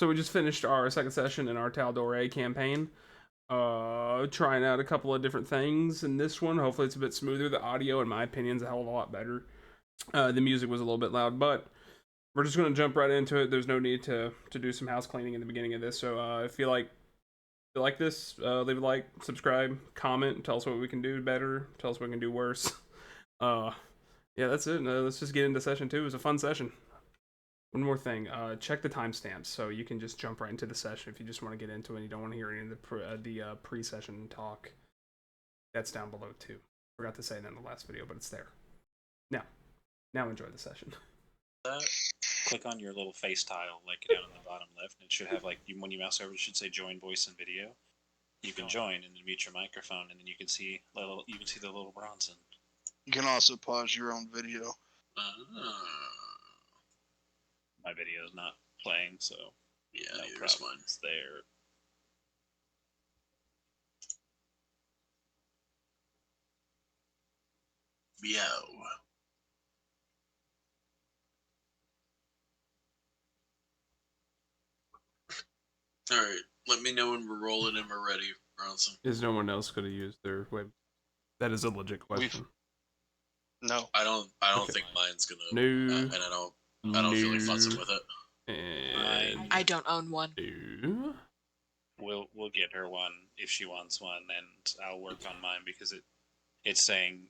so we just finished our second session in our Tal'Dorei campaign. Trying out a couple of different things in this one. Hopefully it's a bit smoother. The audio, in my opinion, is a hell of a lot better. The music was a little bit loud, but we're just going to jump right into it. There's no need to do some house cleaning in the beginning of this. So if you like this, leave a like, subscribe, comment, tell us what we can do better, tell us what we can do worse. Yeah, that's it. Let's just get into session 2. It was a fun session. One more thing, check the timestamps so you can just jump right into the session if you just want to get into it and you don't want to hear any of the pre-session talk. That's down below too. Forgot to say that in the last video, but it's there. Now enjoy the session. Click on your little face tile, like down in the bottom left, and it should have, like, when you mouse over, it should say join voice and video. You can join and then mute your microphone, and then you can see the little Bronson. You can also pause your own video. My video is not playing, so yeah, no neither is mine. It's there. Yo. Alright, let me know when we're rolling and we're ready, Bronson. Is no one else going to use their web? That is a legit question. No. I don't think mine's gonna. No. And I don't feel like futzing with it. And I don't own one. no. We'll get her one if she wants one, and I'll work on mine because it's saying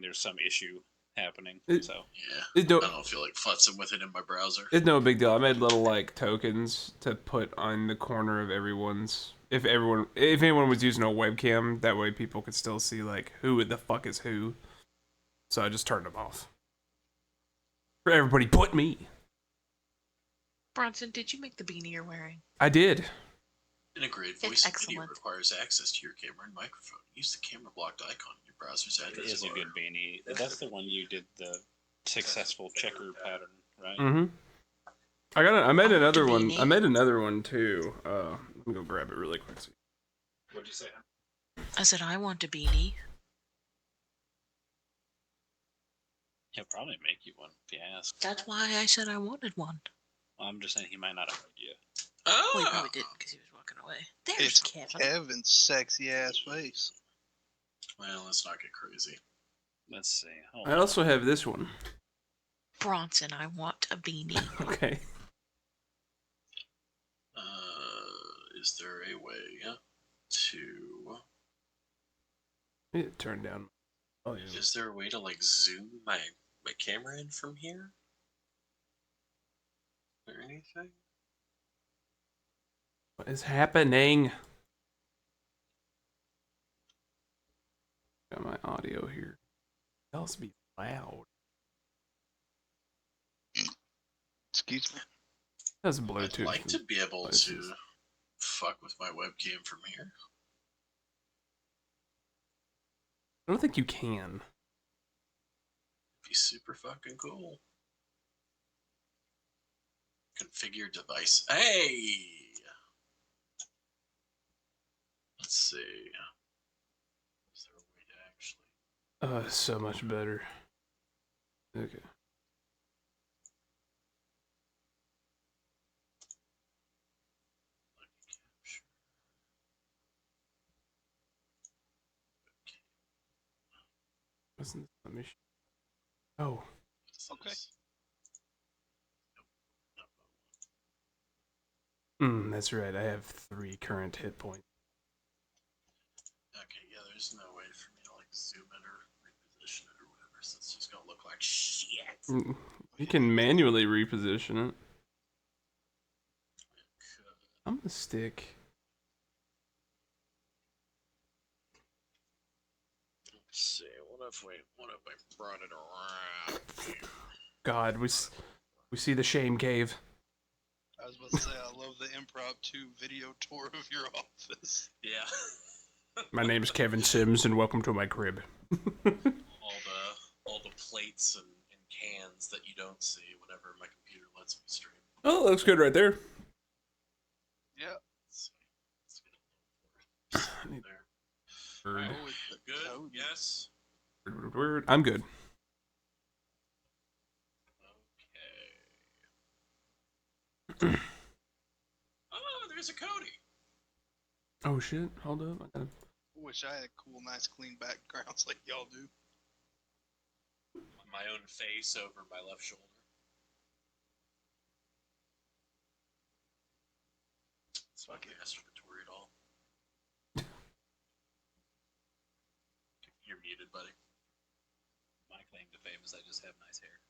there's some issue happening. So yeah, I don't feel like futzing with it in my browser. It's no big deal. I made little like tokens to put on the corner of everyone's. If anyone was using a webcam, that way people could still see like who the fuck is who. So I just turned them off for everybody but me. Bronson, did you make the beanie you're wearing? I did. Integrated voice and video requires access to your camera and microphone. Use the camera blocked icon in your browser's address. It is a good beanie. That's the one you did the successful checker pattern, right? Mm-hmm. I made another one. I made another one too. Let me go grab it really quick. What'd you say? I said I want a beanie. He'll probably make you one if you ask. That's why I said I wanted one. I'm just saying he might not have heard you. Oh, Well, he probably didn't because he was walking away. There's It's Kevin. Kevin's sexy ass face. well, let's not get crazy. Let's see. I also have this one. Bronson, I want a beanie. Okay. Is there a way to? It turned down. Oh yeah. Is there a way to like zoom my camera in from here? Is there anything? What is happening? Got my audio here. It must be loud. Excuse me. That's Bluetooth. I'd like to be able devices. to fuck with my webcam from here. I don't think you can. Be super fucking cool. Configure device. Hey! Let's see. Is there a way to actually... So much better. Okay. Wasn't this the mission? Oh. Okay. That's right. I have 3 current hit points. Okay, yeah, there's no way for me to like zoom it or reposition it or whatever, so it's just gonna look like shit. You can manually reposition it. I'm gonna stick. Let's see, what if I brought it around here? God, we see the shame cave. I was about to say, I love the impromptu video tour of your office. Yeah. My name is Kevin Sims, and welcome to my crib. all the plates and cans that you don't see whenever my computer lets me stream. Oh, that looks good right there. Yeah. Let's get a little there. Word. Good? Yes? Word. I'm good. Okay. there's a Cody. Oh shit! Hold up, I gotta... Wish I had cool, nice, clean backgrounds like y'all do. My own face over my left shoulder. It's not masturbatory at all. You're muted, buddy. My claim to fame is I just have nice hair.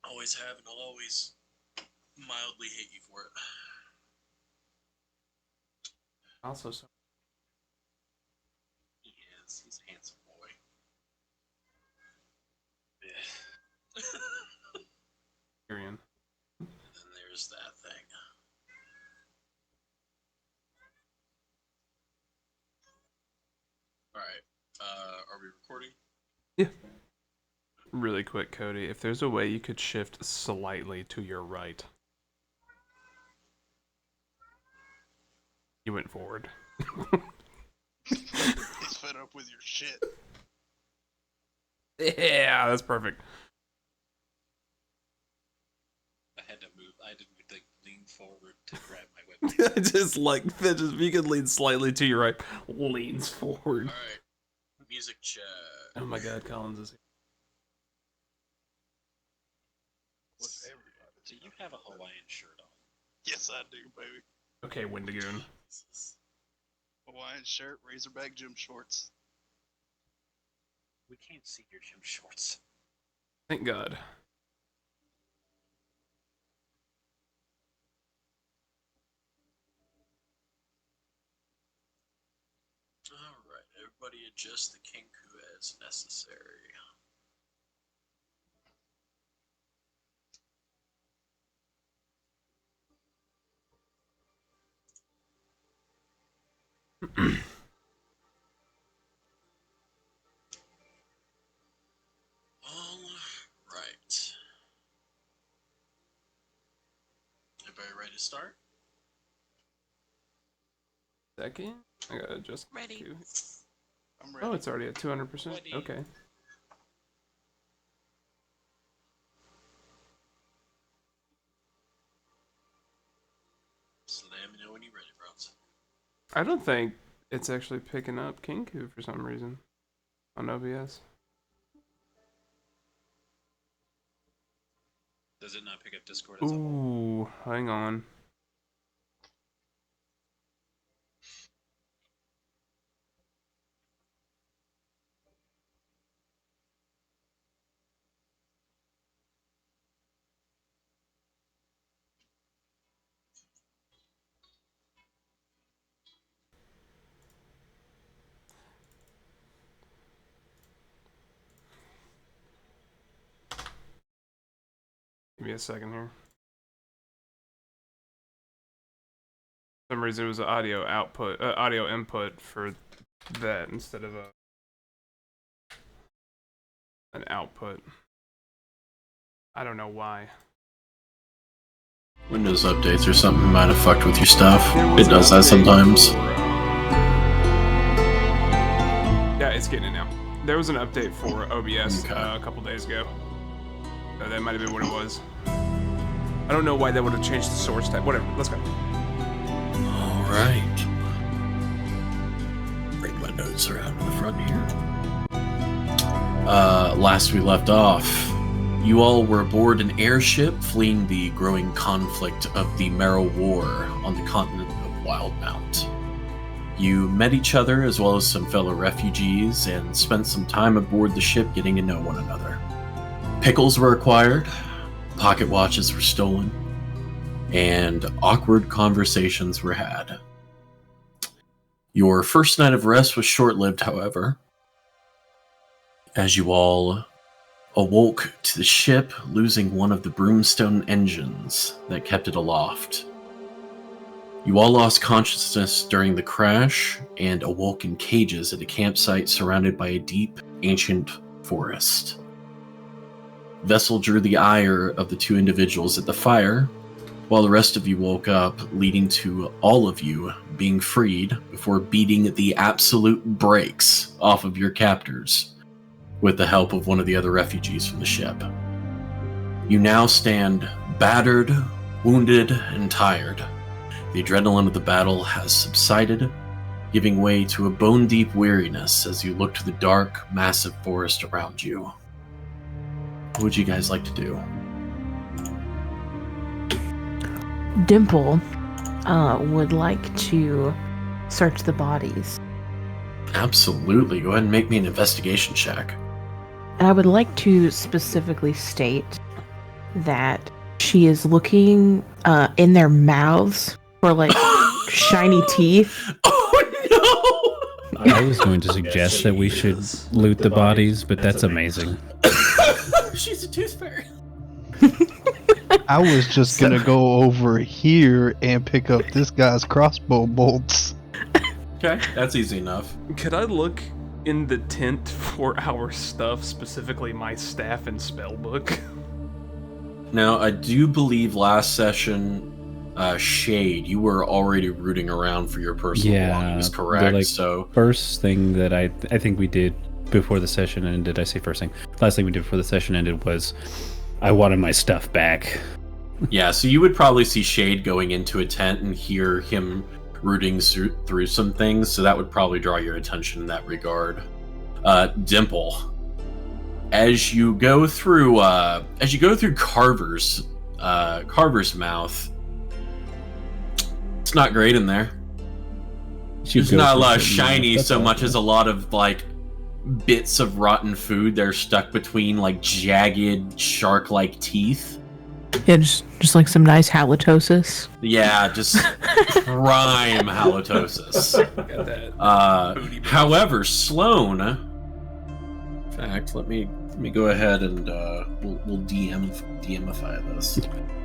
Always have, and I'll always mildly hate you for it. Also, so... He is. He's a handsome boy. Tyrion. And then there's that thing. Alright. Are we recording? Yeah. Really quick, Cody, if there's a way you could shift slightly to your right. You went forward. He's fed up with your shit. Yeah, that's perfect. I had to move. I didn't like lean forward to grab my weapon. Just like, if you could lean slightly to your right, leans forward. Alright. Music check. Oh my god, Collins is here. What's everybody? Do you have a Hawaiian shirt on? Yes, I do, baby. Okay, Wendigoon. Hawaiian shirt, Razorback gym shorts. We can't see your gym shorts. Thank God. Alright, everybody adjust the kinku as necessary. Alright. Everybody ready to start? Second? I gotta adjust. Ready. I'm ready. Oh, it's already at 200%? Ready. Okay. Just let me know when you're ready, Bronson. I don't think it's actually picking up Kinku for some reason on OBS. Does it not pick up Discord as a whole? Ooh, hang on. Give me a second here. For some reason it was an audio output, audio input for that instead of an output. I don't know why. Windows updates or something might have fucked with your stuff. It does that sometimes. Yeah, it's getting it now. There was an update for OBS a couple days ago. That might have been what it was. I don't know why that would have changed the source type. Whatever, let's go. Alright. Bring my notes around to the front here. Last we left off, you all were aboard an airship fleeing the growing conflict of the Merrow War on the continent of Wildmount. You met each other as well as some fellow refugees and spent some time aboard the ship getting to know one another. Pickles were acquired, pocket watches were stolen, and awkward conversations were had. Your first night of rest was short-lived, however, as you all awoke to the ship losing one of the broomstone engines that kept it aloft. You all lost consciousness during the crash and awoke in cages at a campsite surrounded by a deep, ancient forest. Vessel drew the ire of the two individuals at the fire, while the rest of you woke up, leading to all of you being freed before beating the absolute brakes off of your captors with the help of one of the other refugees from the ship. You now stand battered, Wounded and tired, the adrenaline of the battle has subsided, giving way to a bone-deep weariness as you look to the dark, massive forest around you. What would you guys like to do? Dimple would like to search the bodies. Absolutely. Go ahead and make me an investigation check. And I would like to specifically state that she is looking in their mouths for like shiny teeth. Oh no! I was going to suggest that we should loot the bodies, but that's amazing. She's a tooth fairy. I was just gonna go over here and pick up this guy's crossbow bolts. Okay, that's easy enough. Could I look in the tent for our stuff, specifically my staff and spell book? Now, I do believe last session, Shade, you were already rooting around for your personal belongings, correct? Like, so first thing that I think we did before the session ended, I say first thing, last thing we did before the session ended was I wanted my stuff back. yeah, so you would probably see Shade going into a tent and hear him rooting through some things, so that would probably draw your attention in that regard. Dimple, as you go through Carver's mouth, it's not great in there. There's not a lot of shiny so much as a lot of like bits of rotten food. They're stuck between like jagged shark-like teeth. Yeah, just like some nice halitosis. Yeah, just prime halitosis. Got that. However, Sloan. In fact, let me go ahead and we'll DMify this.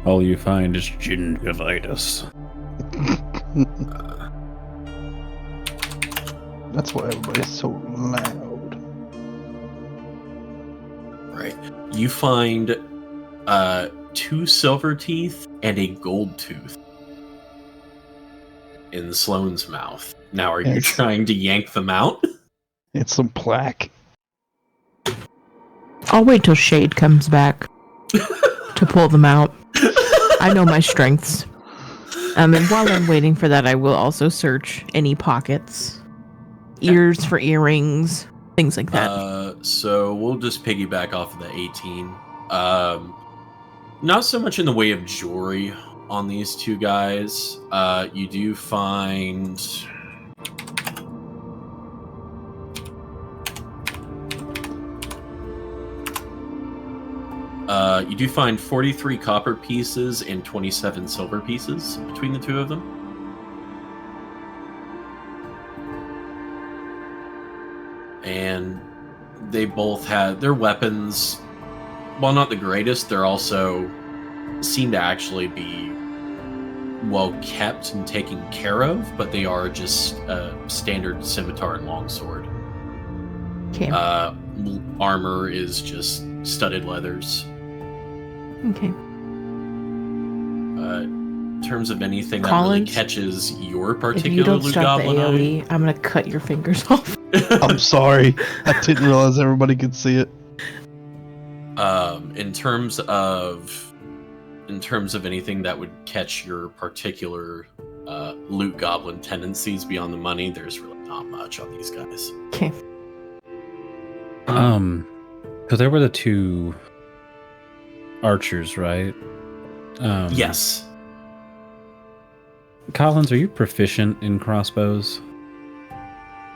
All you find is gingivitis. That's why everybody's so loud. Right. You find 2 silver teeth and a gold tooth in Sloane's mouth. Now, are you trying to yank them out? It's some plaque. I'll wait till Shade comes back to pull them out. I know my strengths. And while I'm waiting for that, I will also search any pockets, ears for earrings, things like that. So we'll just piggyback off of the 18. Not so much in the way of jewelry on these two guys. You do find... you do find 43 copper pieces and 27 silver pieces between the two of them. And they both had their weapons, while not the greatest, they're also seem to actually be well kept and taken care of, but they are just a standard scimitar and longsword. Okay. Armor is just studded leathers. Okay. In terms of anything that Collins, really catches your If particular you don't Blue stop the Goblin AoE, I'm gonna cut your fingers off. I'm sorry. I didn't realize everybody could see it. In terms of anything that would catch your particular loot goblin tendencies beyond the money, there's really not much on these guys. Okay. So there were the 2 archers, right? Yes. Collins, are you proficient in crossbows?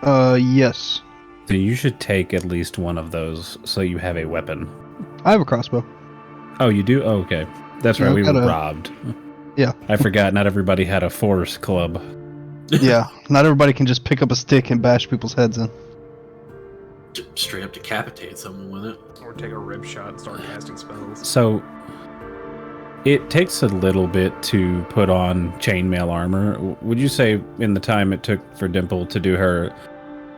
Yes. So you should take at least one of those so you have a weapon. I have a crossbow. Oh, you do? Oh, okay. That's right, Yeah, we I've were got robbed. Yeah. I forgot not everybody had a force club. Yeah, not everybody can just pick up a stick and bash people's heads in. Straight up decapitate someone with it. Or take a rib shot and start casting spells. So it takes a little bit to put on chainmail armor. Would you say in the time it took for Dimple to do her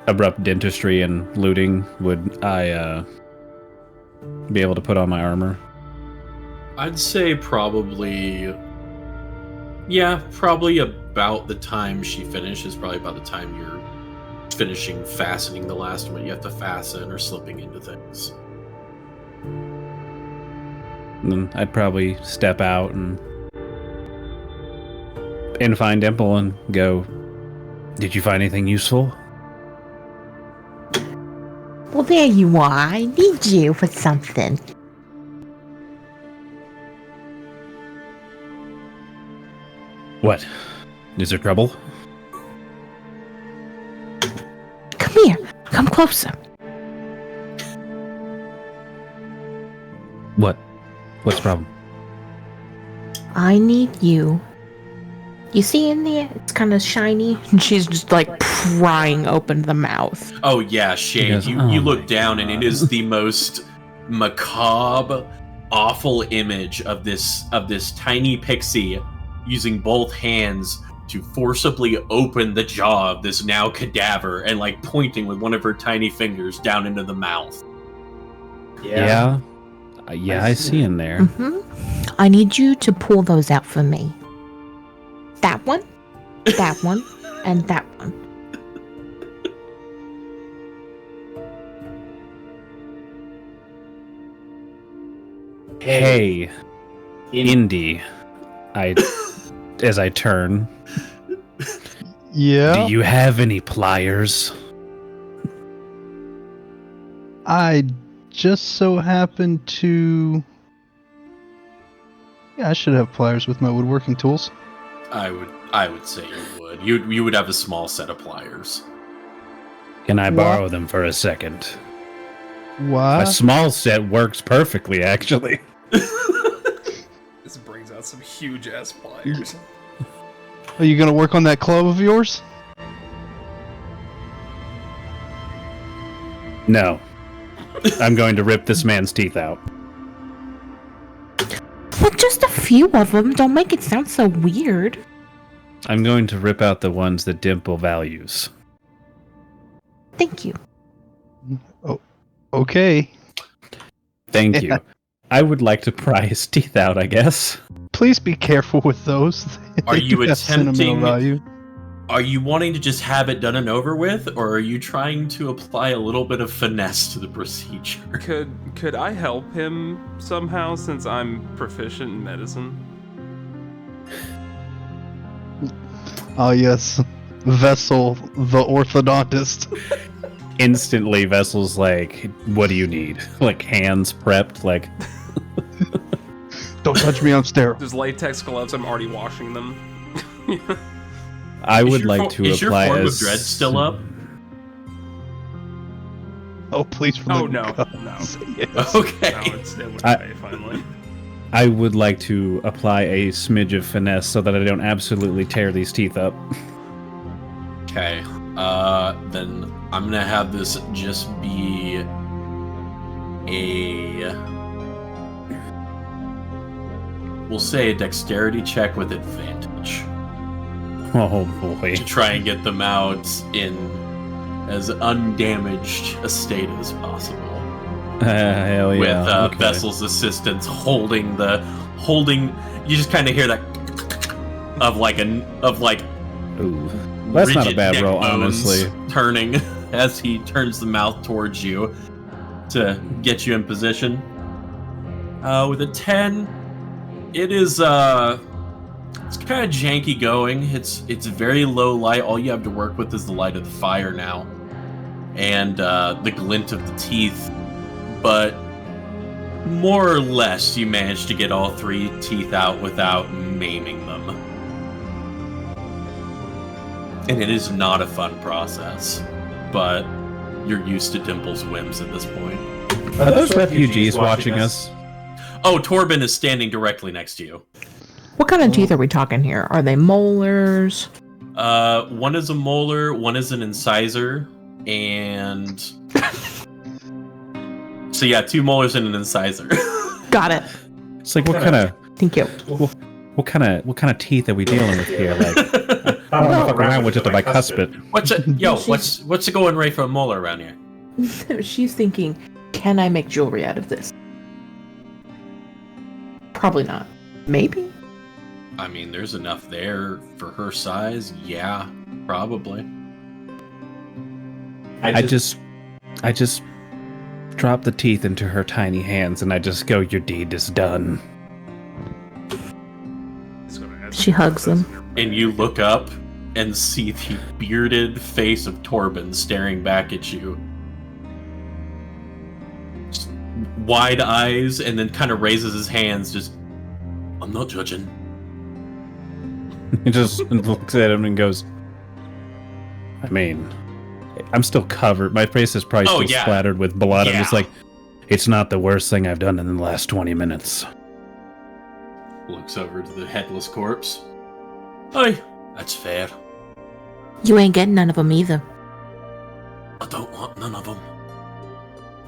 abrupt dentistry and looting, would I be able to put on my armor? I'd say probably... Yeah, probably about the time she finishes, probably about the time you're finishing fastening the last one you have to fasten or slipping into things. And then I'd probably step out and and find Dimple and go, "Did you find anything useful?" Well, there you are. I need you for something. What? Is there trouble? Come here. Come closer. What? What's the problem? I need you. You see in there? It's kind of shiny. And she's just like prying open the mouth. Oh yeah, Shade. Goes, You "Oh you my look down and it is the most macabre, awful image of this tiny pixie using both hands to forcibly open the jaw of this now cadaver and like pointing with one of her tiny fingers down into the mouth. Yeah. I see in there. Mm-hmm. I need you to pull those out for me. That one, and that one. Hey, Indy. As I turn, Yeah. do you have any pliers? I just so happen to. Yeah, I should have pliers with my woodworking tools. I would say you would. You would have a small set of pliers. Can I What? borrow them for a second? Why? A small set works perfectly, actually. This brings out some huge ass pliers. Are you gonna work on that club of yours? No. I'm going to rip this man's teeth out. But just a few of them. Don't make it sound so weird. I'm going to rip out the ones that Dimple values. Thank you. Okay. Thank you. I would like to pry his teeth out, I guess. Please be careful with those. Are They you do have sentimental attempting- value. Are you wanting to just have it done and over with, or are you trying to apply a little bit of finesse to the procedure? Could I help him somehow since I'm proficient in medicine? Oh yes, Vessel, the orthodontist. Instantly, Vessel's like, what do you need? Like, hands prepped, like... Don't touch me, I'm sterile. There's latex gloves. I'm already washing them. I would like to is apply your form a of dread still up? Oh please, for Oh the no, gods. no. Yes. Okay. No, it went I- away finally. I would like to apply a smidge of finesse so that I don't absolutely tear these teeth up. Okay. Then I'm gonna have this just be we'll say a dexterity check with advantage Oh boy. to try and get them out in as undamaged a state as possible. Hell yeah. With okay. Vessel's assistance holding. You just kind of hear that of like Ooh. That's not a rigid bad neck roll, bones honestly. turning as he turns the mouth towards you to get you in position. With a 10, it is it's kind of janky going. It's very low light. All you have to work with is the light of the fire now, and the glint of the teeth. But more or less, you managed to get all 3 teeth out without maiming them. And it is not a fun process, but you're used to Dimple's whims at this point. Are those refugees watching us? Oh, Torben is standing directly next to you. What kind of teeth are we talking here? Are they molars? One is a molar, one is an incisor, and so yeah, 2 molars and an incisor. Got it. It's like, what kind of Thank you. what kind of teeth are we dealing with here? Like, I don't want to fuck around with just a bicuspid. What's going right for a molar around here? She's thinking, can I make jewelry out of this? Probably not. Maybe? I mean, there's enough there for her size. Yeah, probably. I just drop the teeth into her tiny hands and I just go, your deed is done. She hugs them. And you look up and see the bearded face of Torben staring back at you. Just wide eyes, and then kind of raises his hands, just, I'm not judging. He just looks at him and goes, I mean, I'm still covered. My face is probably still splattered with blood. I'm just like, it's not the worst thing I've done in the last 20 minutes. Looks over to the headless corpse. Aye, that's fair. You ain't getting none of them either. I don't want none of them.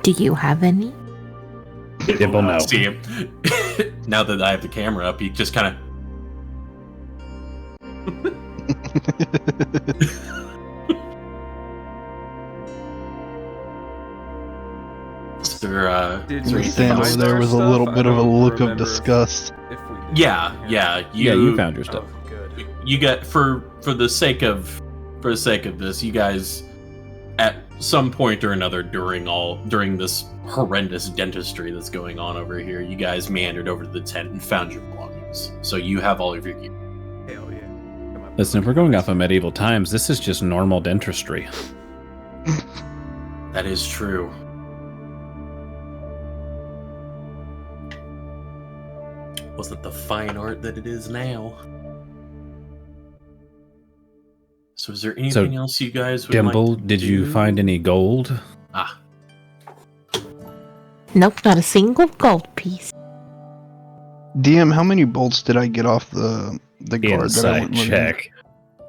Do you have any? Dimple, no. See him. Now that I have the camera up, he just kind of... Your stand over there was a little bit of a look of disgust. Yeah. You found your stuff. Good. You got for the sake of this, you guys at some point or another during this horrendous dentistry that's going on over here, you guys meandered over to the tent and found your belongings. So you have all of your gear. Hell yeah. Listen, if we're going off of medieval times, this is just normal dentistry. That is true. Wasn't the fine art that it is now. So is there anything else you guys would Dimple, like to did you do? find any gold? Nope, not a single gold piece. DM, how many bolts did I get off the guard that I went looking at? check.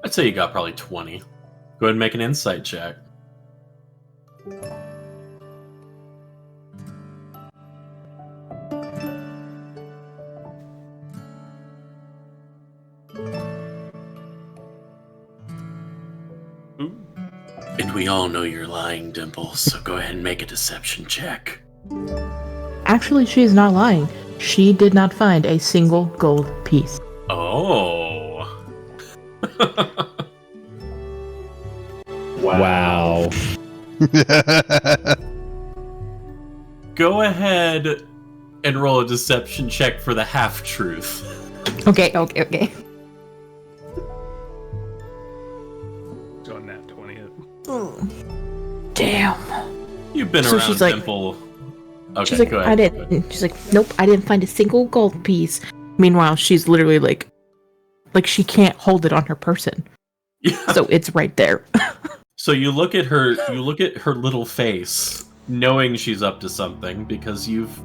I'd say you got probably 20. Go ahead and make an insight check. And we all know you're lying, Dimple, so go ahead and make a deception check. Actually, she is not lying. She did not find a single gold piece. Oh. Wow. Go ahead and roll a deception check for the half-truth. Okay. Going that 20 it. Damn. You've been So around she's like- Dimple. Okay, She's like, go ahead. I didn't. She's like, nope, I didn't find a single gold piece. Meanwhile, she's literally like she can't hold it on her person. Yeah. So it's right there. So you look at her little face, knowing she's up to something, because you've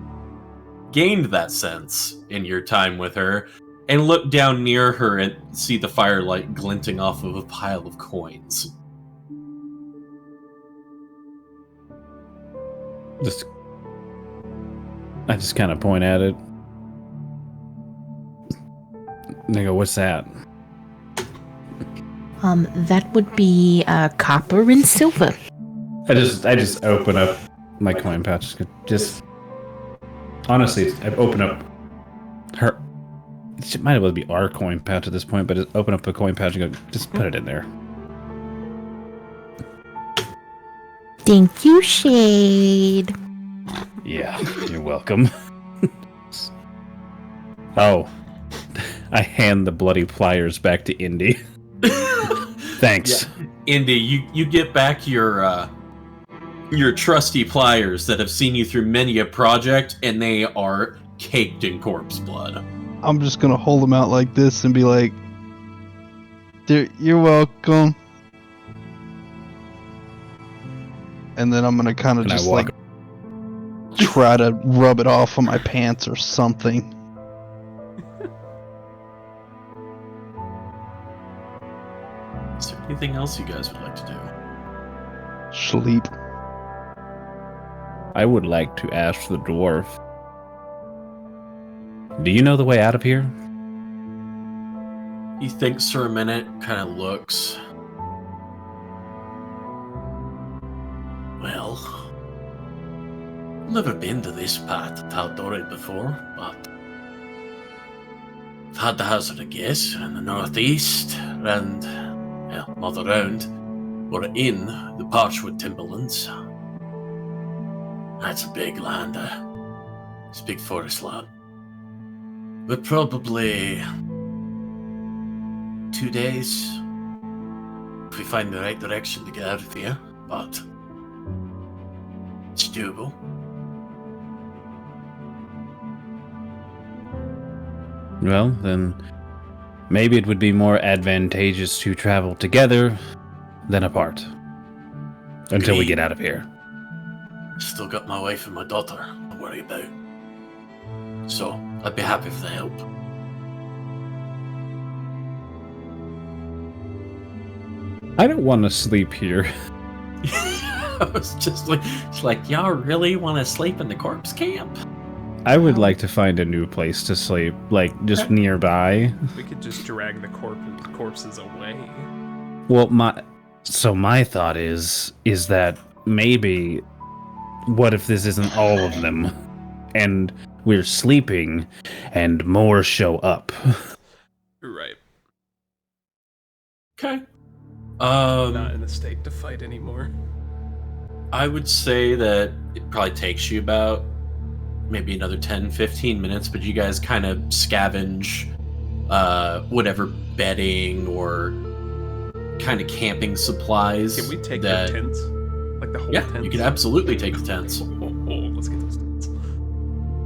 gained that sense in your time with her, and look down near her and see the firelight glinting off of a pile of coins. I just kind of point at it. And they go, what's that? That would be copper and silver. I just open up my coin pouch. Just honestly, I open up her. It might as well be our coin pouch at this point, but just open up a coin pouch and go, just put it in there. Thank you, Shade. Yeah, you're welcome. Oh, I hand the bloody pliers back to Indy. Thanks. Yeah. Indy, you get back your trusty pliers that have seen you through many a project, and they are caked in corpse blood. I'm just gonna hold them out like this and be like, "You're welcome." And then I'm gonna kind of just like try to rub it off on my pants or something. Is there anything else you guys would like to do? Sleep. I would like to ask the dwarf, do you know the way out of here? He thinks for a minute, kind of looks. Well, never been to this part of Tal'Dorei before, but I've had to hazard a guess in the northeast, and, well, not around, or in the Parchwood Timberlands. That's a big land, it's a big forest land. But probably 2 days. If we find the right direction to get out of here, but it's doable. Well, then maybe it would be more advantageous to travel together than apart. Until we Agreed. get out of here. Still got my wife and my daughter to worry about. So, I'd be happy for the help. I don't want to sleep here. I was just like, y'all really want to sleep in the corpse camp? I would like to find a new place to sleep, like just nearby. We could just drag the corpses away. Well, my thought is that maybe, what if this isn't all of them, and we're sleeping, and more show up? Right. Okay. Not in a state to fight anymore. I would say that it probably takes you about maybe another 10-15 minutes, but you guys kind of scavenge whatever bedding or kind of camping supplies. Can we take the tents? Like the whole tent? You can absolutely take the tents. Let's get those tents.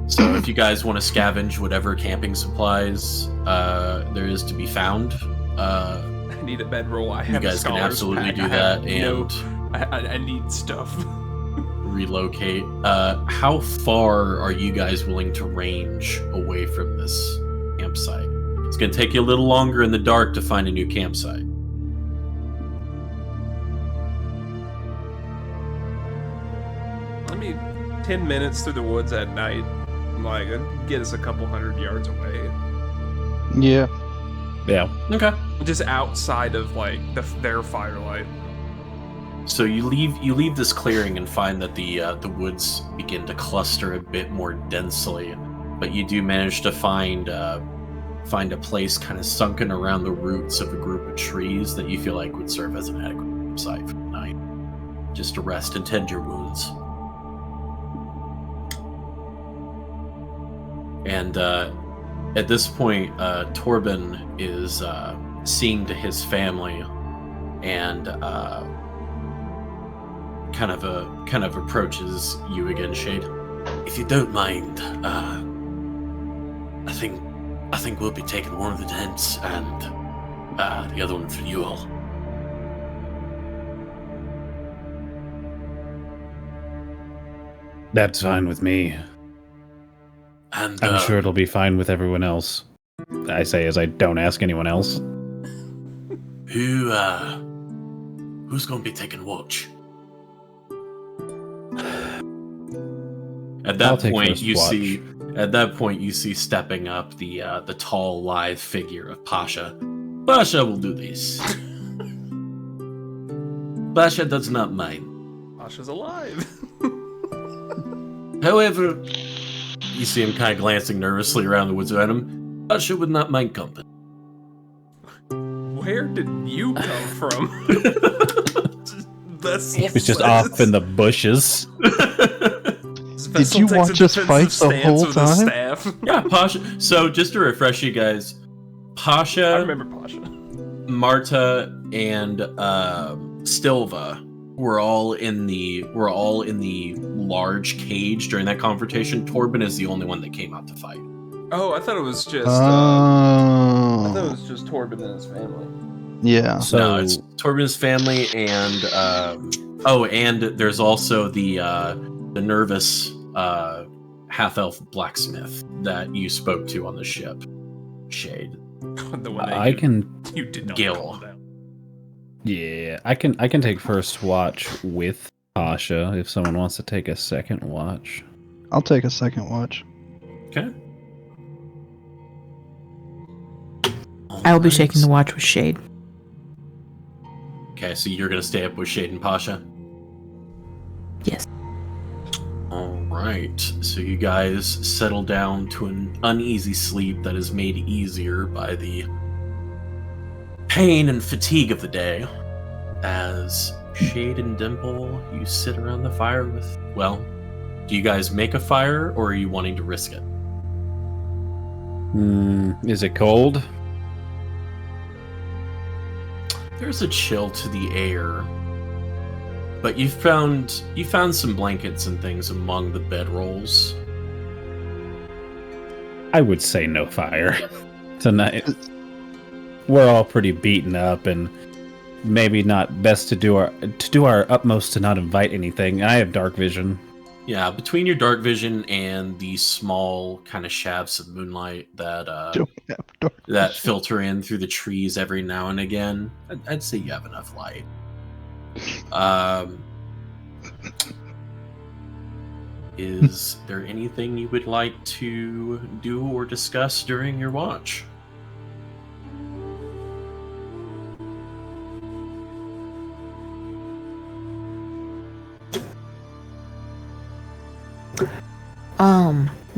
So if you guys want to scavenge whatever camping supplies there is to be found, I need a bedroll. I you have guys a can absolutely pack. do I that have and I need stuff. relocate. How far are you guys willing to range away from this campsite? It's going to take you a little longer in the dark to find a new campsite. I mean, 10 minutes through the woods at night, like, it'd get us a couple 100 yards away. Yeah. Yeah. Okay. Just outside of like their firelight. So you leave this clearing and find that the woods begin to cluster a bit more densely, but you do manage to find a place kind of sunken around the roots of a group of trees that you feel like would serve as an adequate campsite for the night, just to rest and tend your wounds. And at this point, Torben is seeing to his family and kind of approaches you again, Shade. If you don't mind, I think we'll be taking one of the tents and the other one for you all. That's fine with me. And I'm sure it'll be fine with everyone else. I say as I don't ask anyone else. who's going to be taking watch? At that point, you see stepping up the tall, lithe figure of Pasha. Pasha will do this. Pasha does not mind. Pasha's alive. However, you see him kind of glancing nervously around the woods around him. Pasha would not mind company. Where did you come from? It's just off in the bushes. Did you watch us fight the whole time? Yeah, Pasha. So just to refresh you guys, Pasha, I remember Pasha, Marta, and Stilva were all in the large cage during that confrontation. Torben is the only one that came out to fight. Oh, I thought it was just. I thought it Oh. was just Torben and his family. Yeah. So No, it's Torben's family, and and there's also the nervous half-elf blacksmith that you spoke to on the ship, Shade. The one that I can. you did not Gil. call down. Yeah, I can take first watch with Pasha if someone wants to take a second watch. I'll take a second watch. Okay. I will be shaking the watch with Shade. Okay, so you're gonna stay up with Shade and Pasha? Yes. Alright, so you guys settle down to an uneasy sleep that is made easier by the pain and fatigue of the day. As Shade and Dimple, you sit around the fire with, well, do you guys make a fire or are you wanting to risk it? Is it cold? There's a chill to the air, but you found some blankets and things among the bedrolls. I would say no fire tonight. We're all pretty beaten up, and maybe not best to do our utmost to not invite anything. I have dark vision. Yeah, between your dark vision and the small kind of shafts of moonlight that filter in through the trees every now and again, I'd say you have enough light. Is there anything you would like to do or discuss during your watch?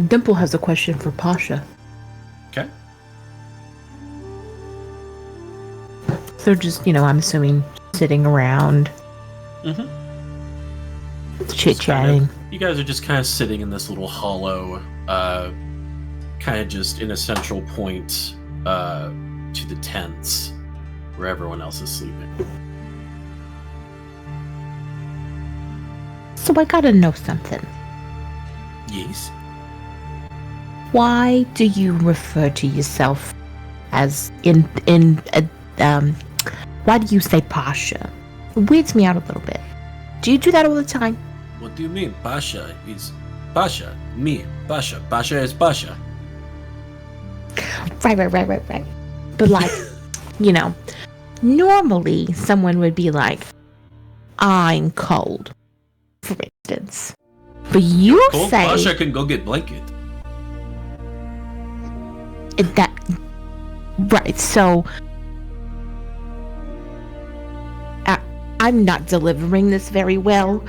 Dimple has a question for Pasha. Okay. So just, I'm assuming sitting around, chit-chatting. You guys are just kind of sitting in this little hollow, kind of just in a central point to the tents where everyone else is sleeping. So I gotta know something. Yes? Why do you refer to yourself as why do you say Pasha? It weirds me out a little bit. Do you do that all the time? What do you mean? Pasha is Pasha. Me. Pasha. Pasha is Pasha. Right. But like, normally someone would be like, I'm cold, for instance. But you Cold say Pasha can go get blanket. that, right? So I'm not delivering this very well.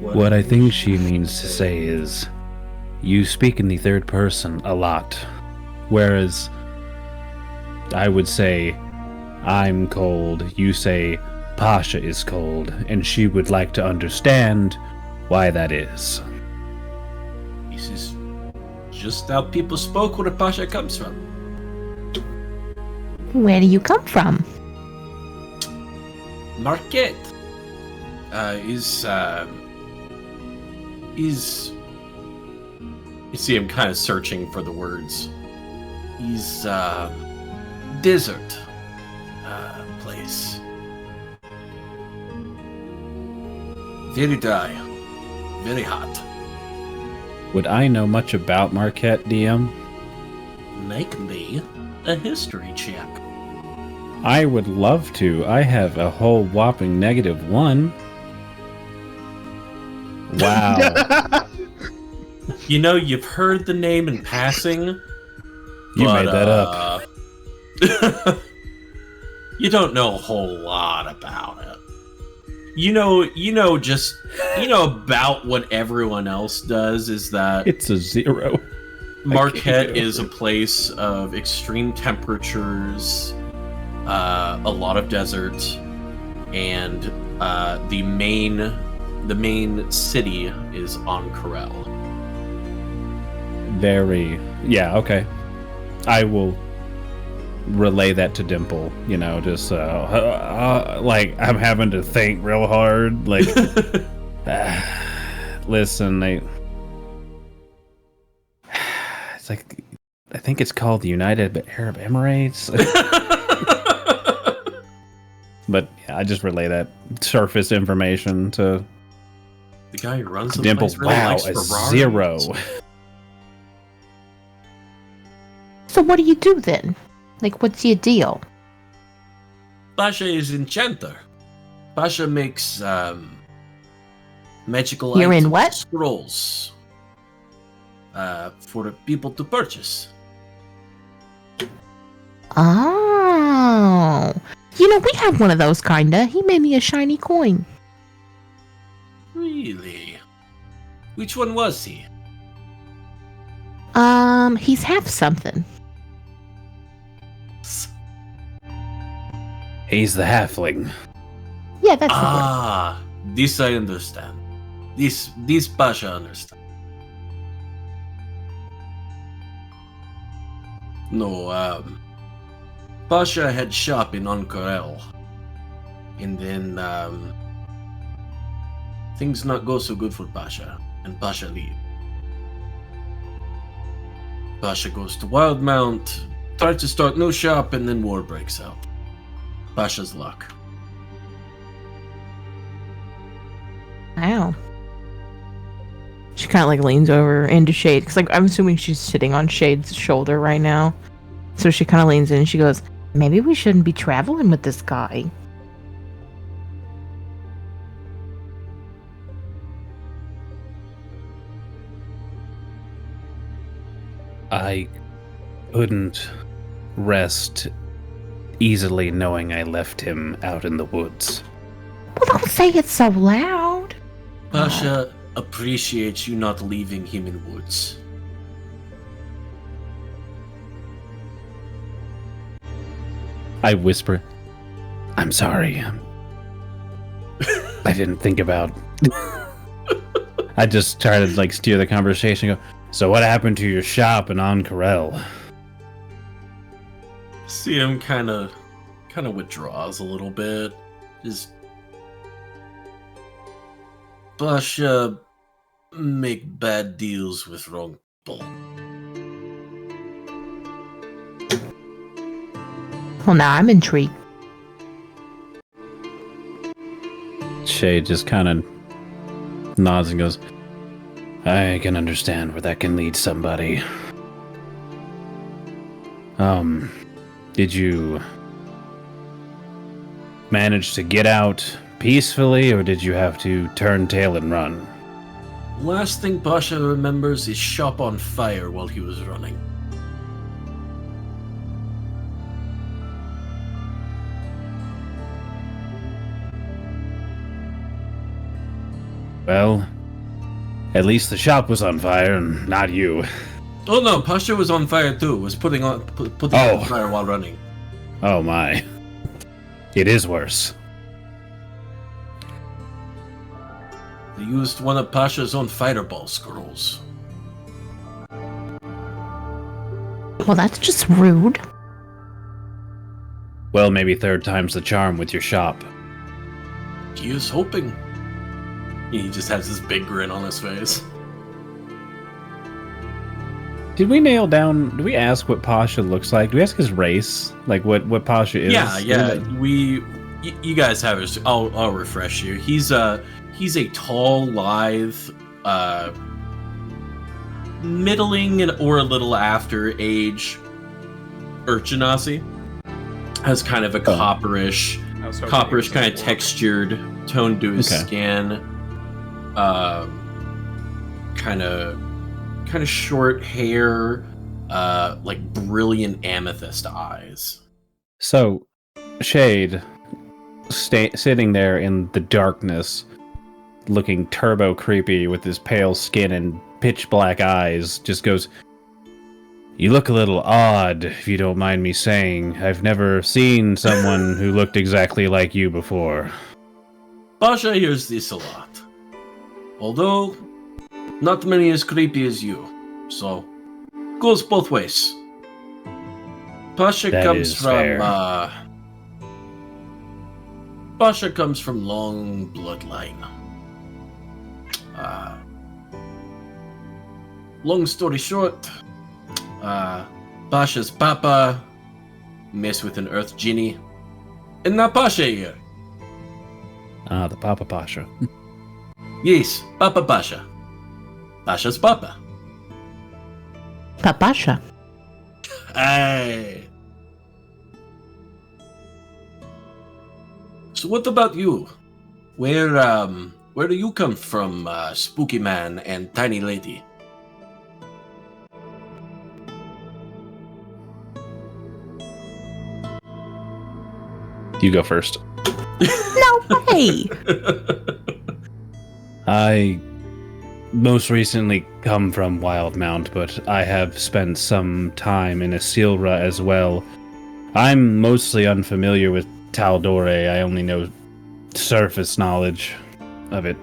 What I think she means to say is, you speak in the third person a lot, whereas I would say, I'm cold, you say, Pasha is cold, and she would like to understand why that is. This is just how people spoke where Pasha comes from. Where do you come from? Marquette is you see him kind of searching for the words. He's desert place. Very dry, very hot. Would I know much about Marquette, DM? Make me a history check. I would love to. I have a whole whopping -1. Wow. You've heard the name in passing. You made that up. You don't know a whole lot about it. About what everyone else does is that It's a 0. Marquette is a place of extreme temperatures, a lot of desert, and the main city is on Corel. Yeah, okay. I will relay that to Dimple, just like I'm having to think real hard, like listen, it's like, I think it's called the United Arab Emirates. But yeah, I just relay that surface information to the guy who runs the Dimple. place really Wow, likes a Ferraris. 0. So what do you do then? Like, what's your deal? Pasha is enchanter. Pasha makes magical You're in items, what? scrolls for people to purchase. Oh. We have one of those, kinda. He made me a shiny coin. Really? Which one was he? He's half something. He's the halfling. Yeah, that's This I understand. This Pasha understand. No, Pasha had shop in Ankarel. And then things not go so good for Pasha, and Pasha leave. Pasha goes to Wildmount, tries to start no shop, and then war breaks out. Pasha's luck. Wow. She kind of like leans over into Shade, because like I'm assuming she's sitting on Shade's shoulder right now. So she kind of leans in and she goes, maybe we shouldn't be traveling with this guy. I couldn't rest easily knowing I left him out in the woods. Well, don't say it so loud. Pasha appreciates you not leaving him in woods. I whisper, I'm sorry. I didn't think about... I just try to like steer the conversation. Go, so what happened to your shop in Ankarel? See him kind of withdraws a little bit. Just Pasha make bad deals with wrong people. Well, now I'm intrigued. Shay just kind of nods and goes, I can understand where that can lead somebody. Did you manage to get out peacefully, or did you have to turn tail and run? Last thing Pasha remembers is shop on fire while he was running. Well, at least the shop was on fire and not you. Oh no, Pasha was on fire too. Was putting on fire while running. Oh my. It is worse. They used one of Pasha's own fireball scrolls. Well, that's just rude. Well, maybe third time's the charm with your shop. He is hoping. He just has this big grin on his face. Did we nail down, do we ask what Pasha looks like? Do we ask his race? Like what Pasha is? Yeah. You guys have his, I'll refresh you. He's a tall, lithe, middling and or a little after age Urchinasi. Has kind of a copperish kind of textured tone to his skin. Kind of short hair, like brilliant amethyst eyes. So, Shade, sitting there in the darkness, looking turbo creepy with his pale skin and pitch black eyes, just goes, you look a little odd, if you don't mind me saying. I've never seen someone who looked exactly like you before. Pasha hears this a lot. Although, not many as creepy as you. So, goes both ways. Pasha comes from, Pasha comes from long bloodline. Long story short, Pasha's papa messed with an earth genie, and now Pasha here. The Papa Pasha. Yes, Papa Pasha. Pasha's papa. Papasha. Aye. So what about you? Where do you come from, Spooky Man and Tiny Lady? You go first. No way! I most recently come from Wildmount, but I have spent some time in Asilra as well. I'm mostly unfamiliar with Tal'Dorei. I only know surface knowledge of it.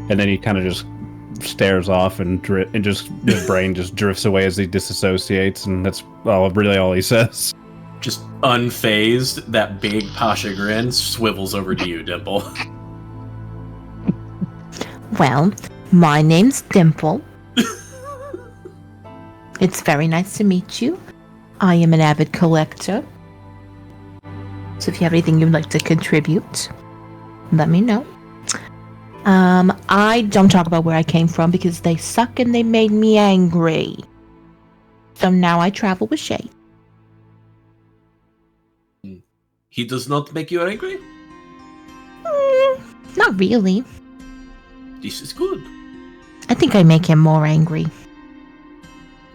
And then he kind of just stares off and just his brain just drifts away as he disassociates, and that's really all he says. Just unfazed, that big Pasha grin swivels over to you, Dimple. Well, my name's Dimple. It's very nice to meet you. I am an avid collector. So if you have anything you'd like to contribute, let me know. I don't talk about where I came from because they suck and they made me angry. So now I travel with Shay. He does not make you angry? Not really. This is good. I think I make him more angry.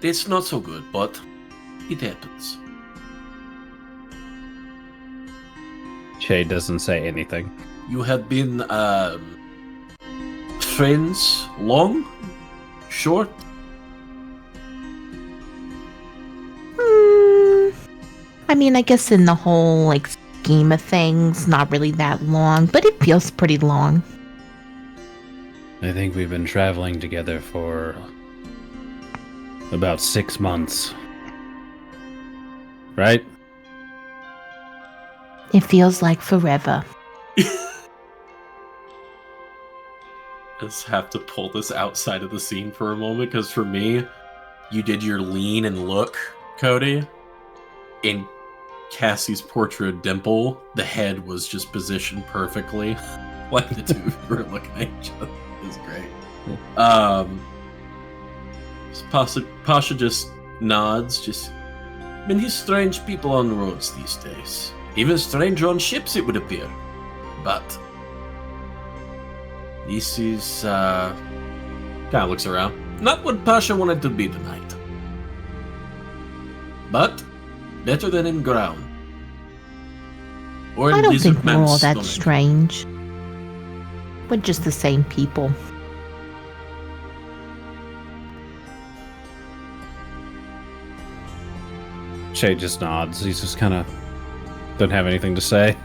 It's not so good, but it happens. Shay doesn't say anything. You have been, friends long? Short? I mean, I guess in the whole, scheme of things, not really that long, but it feels pretty long. I think we've been traveling together for about 6 months. Right? It feels like forever. Just have to pull this outside of the scene for a moment, because for me, you did your lean and look, Cody. In Cassie's portrait of Dimple, the head was just positioned perfectly. Like the two of you were looking at each other. It was great. Pasha just nods, many strange people on roads these days. Even stranger on ships, it would appear. But this is, kind of looks around. Not what Pasha wanted to be tonight. But better than in ground. Or in I don't Lizard think we're Man's all that stomach. strange. We're just the same people. Shay just nods. He's just kind of doesn't have anything to say.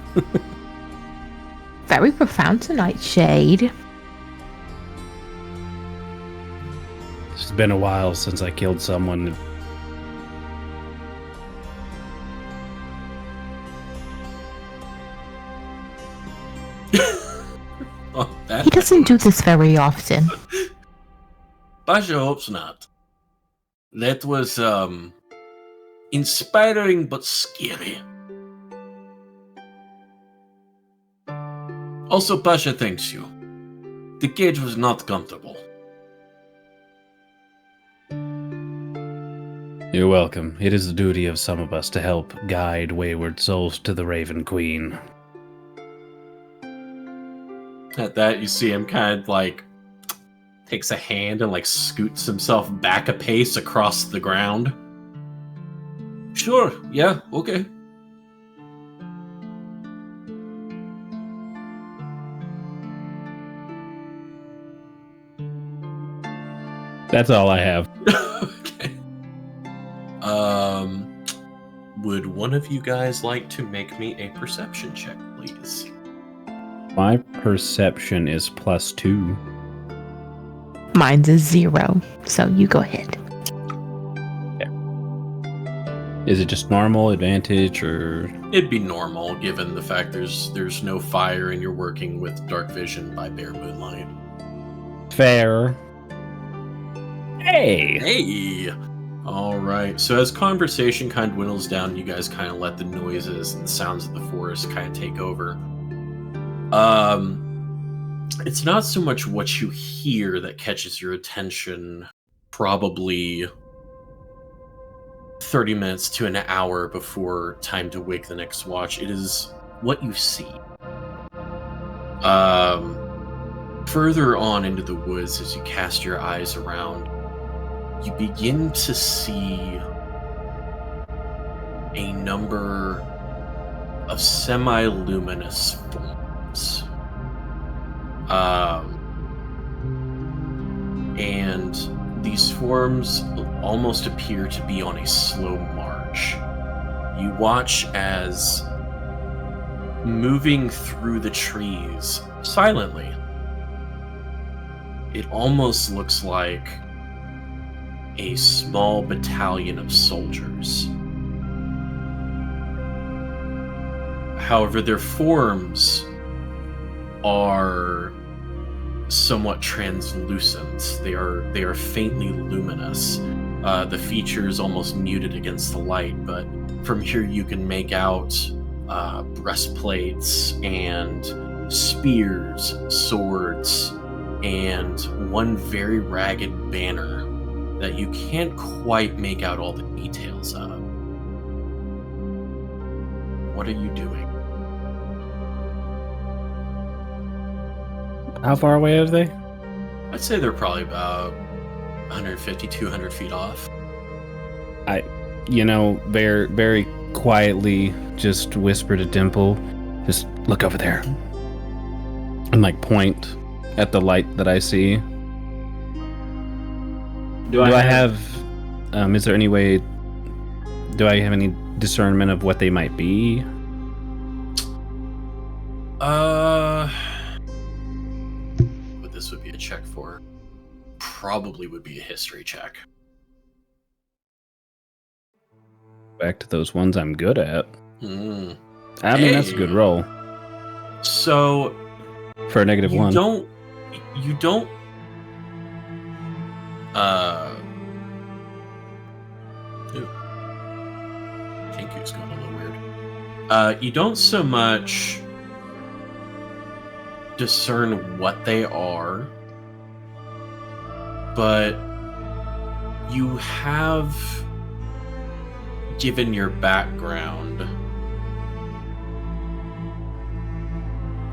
Very profound tonight, Shade. It's been a while since I killed someone. Oh, that He doesn't do this very often. Pasha hopes not. That was, inspiring but scary. Also, Pasha thanks you. The cage was not comfortable. You're welcome. It is the duty of some of us to help guide wayward souls to the Raven Queen. At that, you see him kind of takes a hand and scoots himself back a pace across the ground. Sure, yeah, okay. That's all I have. Okay. Would one of you guys like to make me a perception check, please? My perception is +2. Mine's a 0, so you go ahead. Is it just normal, advantage, or...? It'd be normal, given the fact there's no fire and you're working with dark vision by bare moonlight. Fair. Hey! Hey! Alright, so as conversation kind of dwindles down, you guys kind of let the noises and the sounds of the forest kind of take over. It's not so much what you hear that catches your attention, probably 30 minutes to an hour before time to wake the next watch. It is what you see. Further on into the woods, as you cast your eyes around, you begin to see a number of semi-luminous forms. And these forms almost appear to be on a slow march. You watch as, moving through the trees silently, it almost looks like a small battalion of soldiers. However, their forms are somewhat translucent. They are faintly luminous. The features almost muted against the light, but from here you can make out breastplates and spears, swords, and one very ragged banner that you can't quite make out all the details of. What are you doing? How far away are they? I'd say they're probably about 150, 200 feet off. Very, very quietly just whisper to Dimple, just look over there. And like point at the light that I see. Do I have is there any way, do I have any discernment of what they might be? What this would be a check for? Probably would be a history check. Back to those ones I'm good at. I mean, that's a good Hey. roll. So For a -1. You don't Kinku's going a little weird. You don't so much discern what they are, but you have, given your background.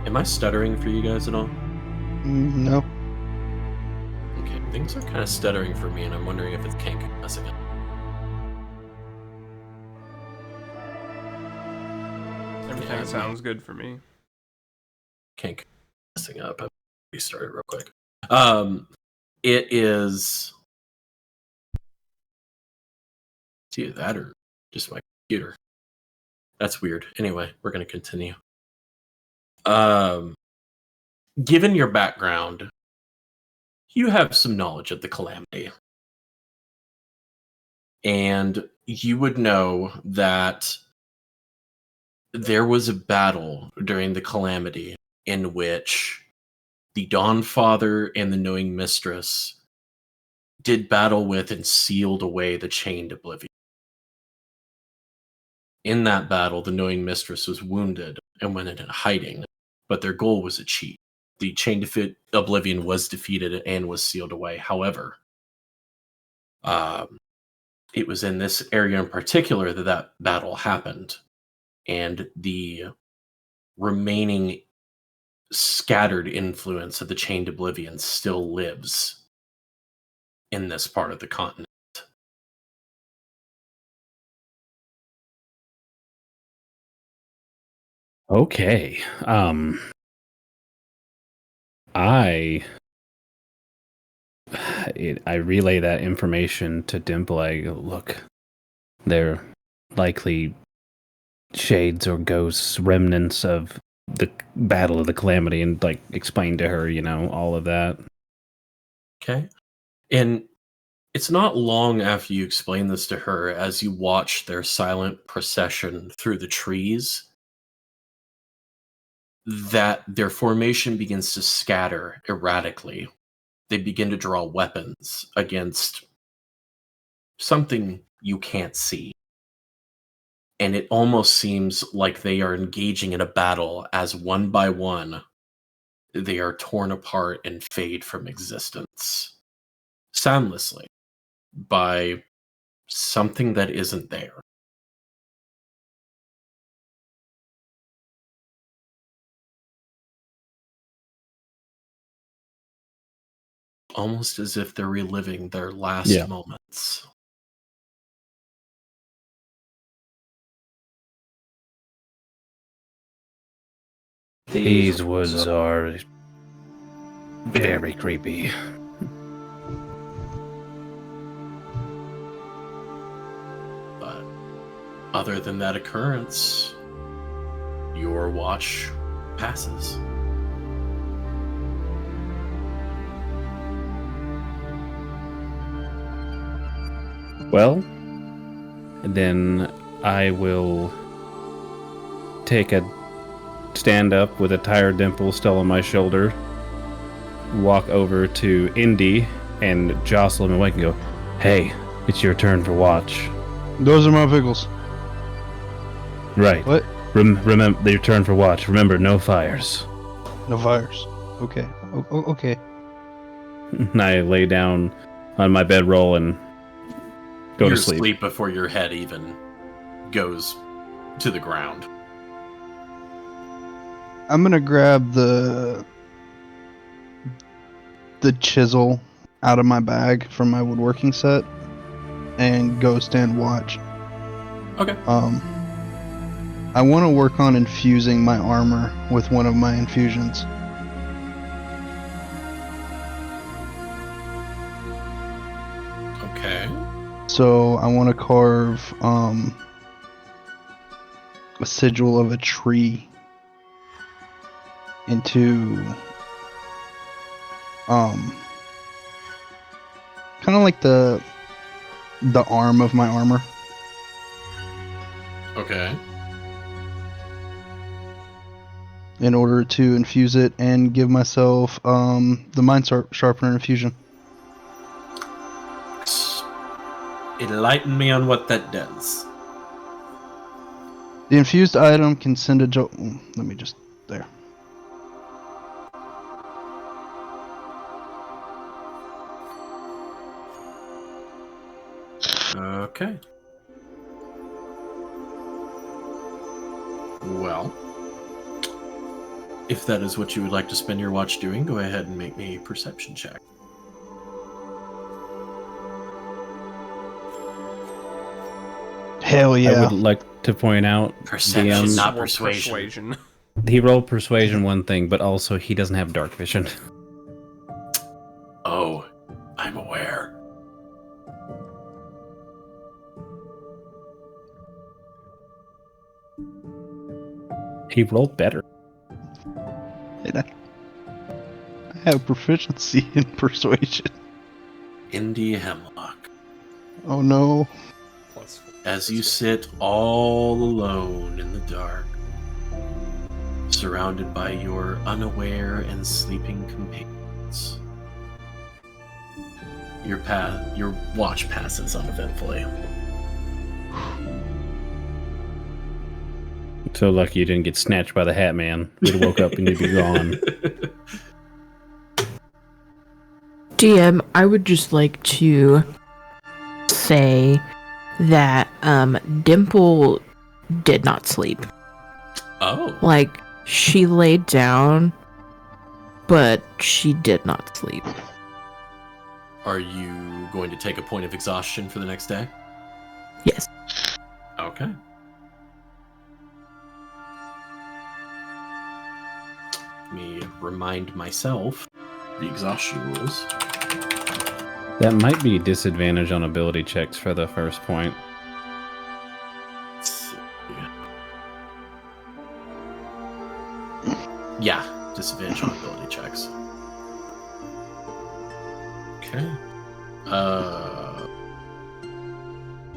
Am I stuttering for you guys at all? No. Okay, things are kind of stuttering for me, and I'm wondering if it's Kink messing up. Everything Yeah, sounds good for me. Kink messing up. I'll restart it real quick. It is. It's either that or just my computer. That's weird. Anyway, we're going to continue. Given your background, you have some knowledge of the Calamity. And you would know that there was a battle during the Calamity in which the Dawnfather and the Knowing Mistress did battle with and sealed away the Chained Oblivion. In that battle, the Knowing Mistress was wounded and went into hiding, but their goal was achieved. The Chained Oblivion was defeated and was sealed away. However, it was in this area in particular that battle happened, and the remaining scattered influence of the Chained Oblivion still lives in this part of the continent. Okay. I relay that information to Dimple. I go, look, they're likely shades or ghosts, remnants of the Battle of the Calamity, and like explain to her, all of that. Okay. And it's not long after you explain this to her, as you watch their silent procession through the trees, that their formation begins to scatter erratically. They begin to draw weapons against something you can't see. And it almost seems like they are engaging in a battle as one by one, they are torn apart and fade from existence. Soundlessly. By something that isn't there. Almost as if they're reliving their last moments. These woods are very creepy. But other than that occurrence, your watch passes. Well, then I will take a stand up with a tired Dimple still on my shoulder, walk over to Indy and jostle him awake and go, "Hey, it's your turn for watch." Those are my pickles. Right. What? Remember your turn for watch. Remember, no fires. No fires. Okay. Okay. And I lay down on my bedroll and go You're to sleep. asleep before your head even goes to the ground. I'm gonna grab the chisel out of my bag from my woodworking set and go stand watch. Okay. I want to work on infusing my armor with one of my infusions. Okay. So I want to carve a sigil of a tree into kind of like the arm of my armor. Okay. In order to infuse it and give myself the mind sharpener infusion. Enlighten me on what that does. The infused item can send a let me just there. Okay. Well, if that is what you would like to spend your watch doing, go ahead and make me a perception check. Hell yeah. I would like to point out Perception, not Or persuasion. he rolled persuasion one thing, but also he doesn't have dark vision. Oh, I'm aware. He rolled better. And I have proficiency in persuasion. Indy Hemlock. Oh no. As you sit all alone in the dark, surrounded by your unaware and sleeping companions, your watch passes uneventfully. So lucky you didn't get snatched by the Hat Man. You'd have woke up and you'd be gone. DM, I would just like to say that Dimple did not sleep. Oh. Like, she laid down, but she did not sleep. Are you going to take a point of exhaustion for the next day? Yes. Okay. Let me remind myself the exhaustion rules. That might be disadvantage on ability checks for the first point. Yeah, disadvantage on ability checks. Okay.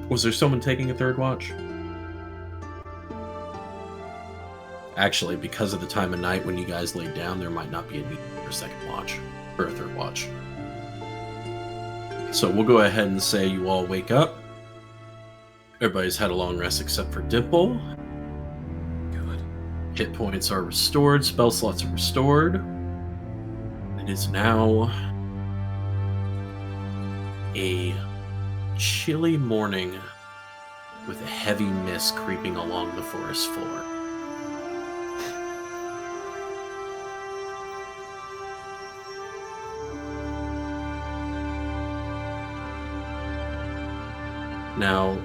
Was there someone taking a third watch? Actually, because of the time of night when you guys laid down, there might not be a need for a second watch, or a third watch. So we'll go ahead and say you all wake up. Everybody's had a long rest except for Dimple. Good. Hit points are restored, spell slots are restored. It is now a chilly morning with a heavy mist creeping along the forest floor. Now,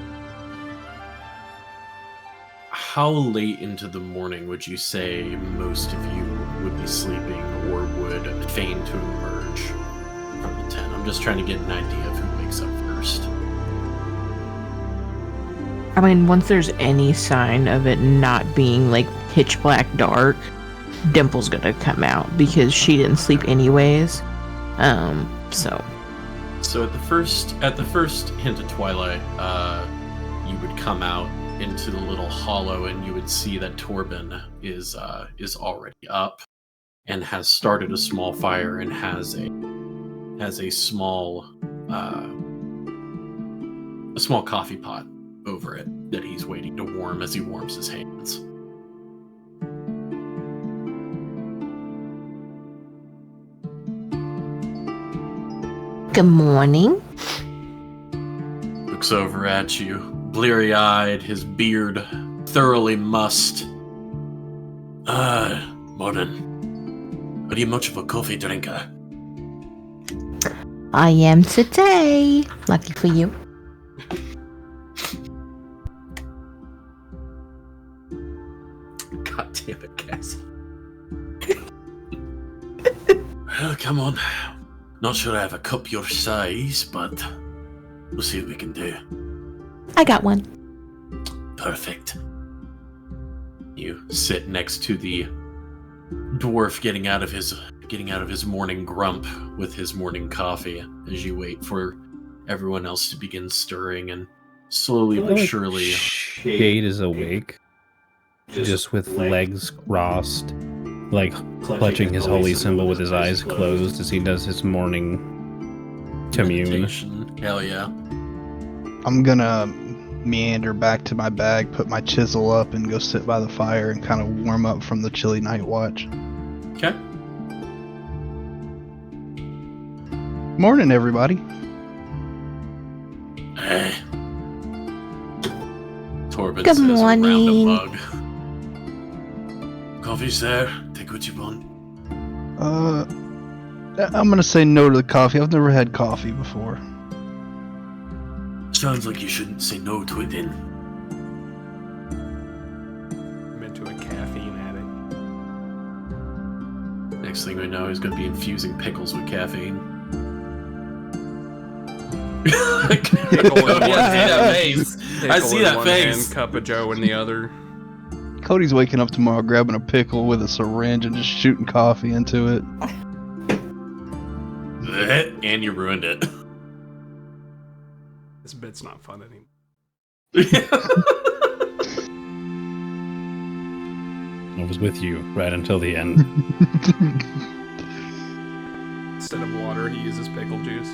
how late into the morning would you say most of you would be sleeping or would feign to emerge from the tent? I'm just trying to get an idea of who wakes up first. I mean, once there's any sign of it not being like pitch black dark, Dimple's gonna come out because she didn't sleep anyways. So So at the first hint of twilight, you would come out into the little hollow, and you would see that Torben is already up and has started a small fire and has a small coffee pot over it that he's waiting to warm as he warms his hands. Good morning. Looks over at you, bleary-eyed, his beard thoroughly mussed. Morning. Are you much of a coffee drinker? I am today. Lucky for you. God damn it, Cassie. Well, come on. Not sure I have a cup your size, but we'll see what we can do. I got one. Perfect. You sit next to the dwarf getting out of his morning grump with his morning coffee as you wait for everyone else to begin stirring, and slowly but surely Shade is awake, just with legs crossed, like clutching his holy symbol with his eyes closed as he does his morning commune. meditation. Hell yeah. I'm gonna meander back to my bag, put my chisel up, and go sit by the fire and kind of warm up from the chilly night watch. Okay. Morning, everybody. Hey. Torben Good says around a morning. mug. Coffee's there. Take what you want. I'm gonna say no to the coffee. I've never had coffee before. Sounds like you shouldn't say no to it then. I'm into a caffeine addict. Next thing we know, he's going to be infusing pickles with caffeine. Pickle in one hand. I see that face. Hand, cup of Joe in the other. Cody's waking up tomorrow grabbing a pickle with a syringe and just shooting coffee into it. And you ruined it. This bit's not fun anymore. I was with you right until the end. Instead of water, he uses pickle juice.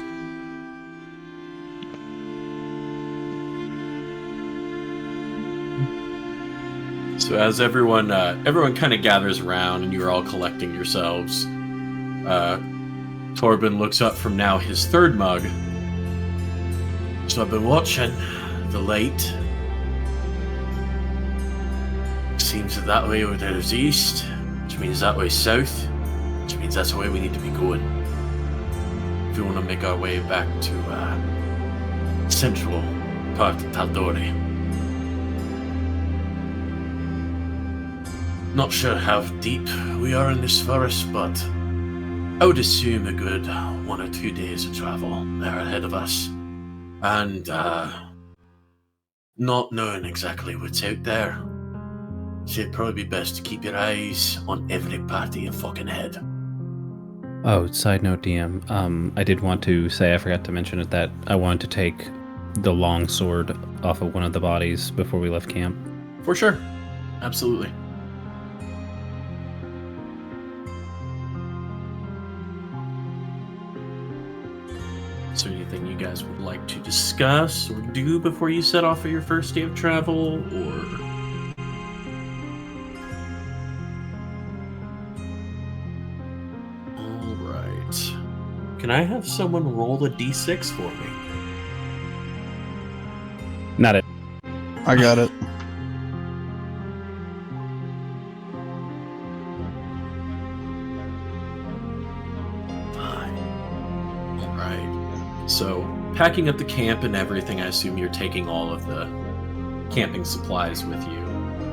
So as everyone kind of gathers around and you're all collecting yourselves, Torben looks up from now his third mug. So I've been watching the light. Seems that way over there is east, which means that way south, which means that's the way we need to be going. If we want to make our way back to central part of Tal'Dorei. Not sure how deep we are in this forest, but I would assume a good 1 or 2 days of travel are ahead of us. And, not knowing exactly what's out there, so it'd probably be best to keep your eyes on every part of your fucking head. Oh, side note, DM. I did want to say, I forgot to mention it, that I wanted to take the long sword off of one of the bodies before we left camp. For sure. Absolutely. Is there anything you guys would like to discuss or do before you set off for your first day of travel, or... Alright. Can I have someone roll a d6 for me? Not it. I got it. So, packing up the camp and everything, I assume you're taking all of the camping supplies with you.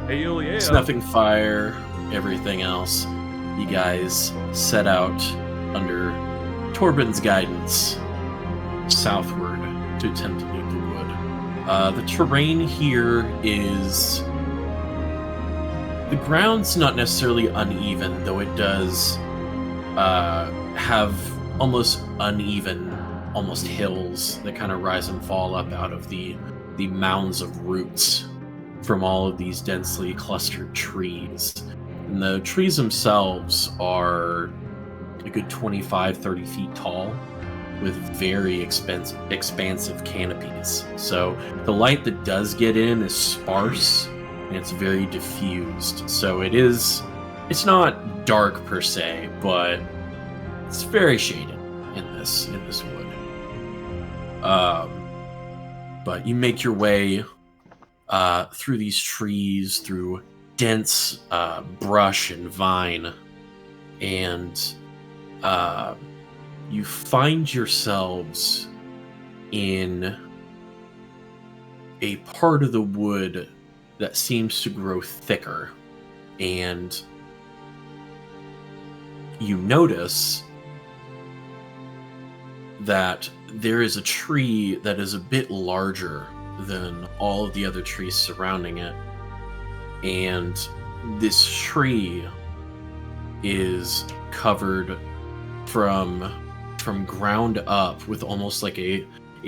Hell yeah. Snuffing fire, everything else. You guys set out under Torben's guidance southward to attempt to leave the wood. The terrain here is... The ground's not necessarily uneven, though it does have almost uneven almost hills that kind of rise and fall up out of the mounds of roots from all of these densely clustered trees. And the trees themselves are a good 25, 30 feet tall with very expansive canopies. So the light that does get in is sparse and it's very diffused. So it's not dark per se, but it's very shaded in this wood. But you make your way through these trees, through dense brush and vine, and you find yourselves in a part of the wood that seems to grow thicker, and you notice that there is a tree that is a bit larger than all of the other trees surrounding it, and this tree is covered from ground up with almost like a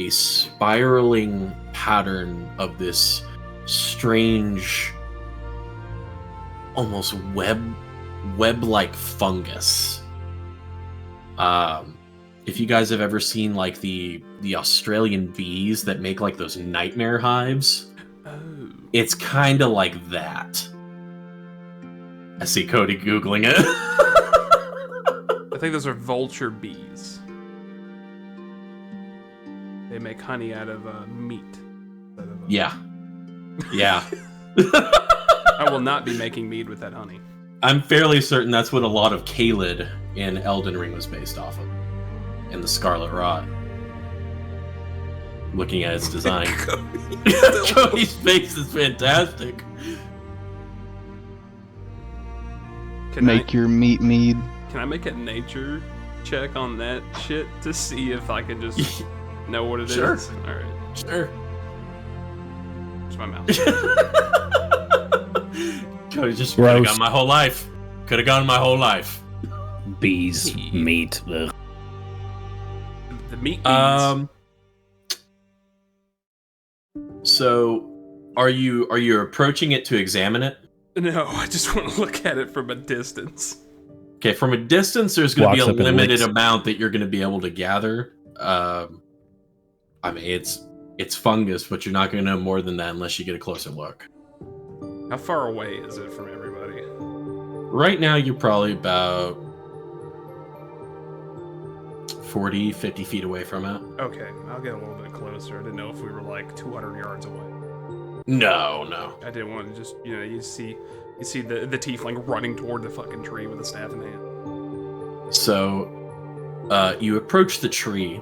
spiraling pattern of this strange, almost web-like fungus. If you guys have ever seen like the Australian bees that make like those nightmare hives, it's kind of like that. I see Cody Googling it. I think those are vulture bees. They make honey out of meat. Yeah. Yeah. I will not be making mead with that honey. I'm fairly certain that's what a lot of Caelid in Elden Ring was based off of. In the Scarlet Rot. Looking at its design. Cody's face is fantastic. Make your meat mead. Can I make a nature check on that shit to see if I can just know what it is? Sure. Alright. Sure. It's my mouth. Cody just could have gone my whole life. Could have gone my whole life. Bees, meat. Ugh. The meat bees. So, are you approaching it to examine it? No, I just want to look at it from a distance. Okay, from a distance, there's going to be a Walks up and limited licks. amount that you're going to be able to gather. I mean, it's fungus, but you're not going to know more than that unless you get a closer look. How far away is it from everybody? Right now, you're probably about 40, 50 feet away from it. Okay, I'll get a little bit closer. I didn't know if we were like 200 yards away. No. I didn't want to just, you see the tiefling running toward the fucking tree with a staff in hand. So, you approach the tree,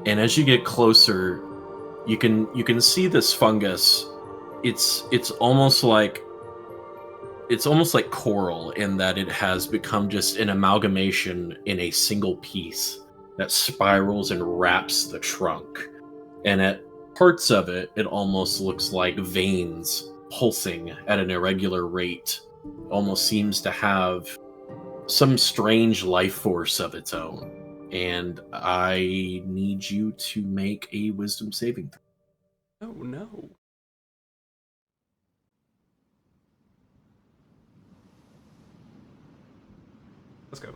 and as you get closer, you can see this fungus. It's almost like coral in that it has become just an amalgamation in a single piece that spirals and wraps the trunk. And at parts of it, it almost looks like veins pulsing at an irregular rate. It almost seems to have some strange life force of its own. And I need you to make a wisdom saving throw. Oh no. Let's go.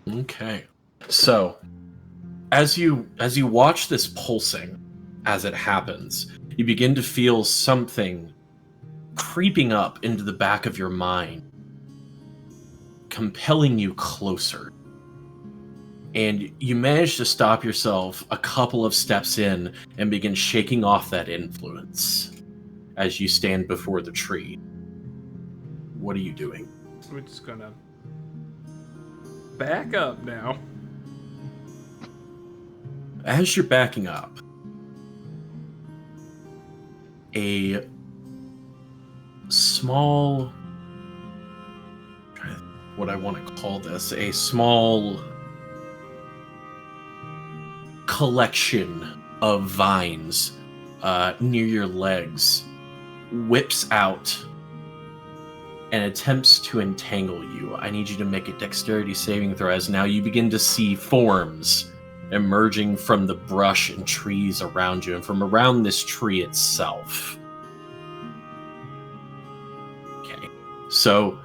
Okay. So, as you watch this pulsing, as it happens, you begin to feel something creeping up into the back of your mind, compelling you closer. And you manage to stop yourself a couple of steps in and begin shaking off that influence as you stand before the tree. What are you doing? We're just gonna back up now. As you're backing up, a small, what I want to call this, a small collection of vines near your legs whips out and attempts to entangle you. I need you to make a dexterity saving throw as now you begin to see forms emerging from the brush and trees around you, and from around this tree itself. Okay, so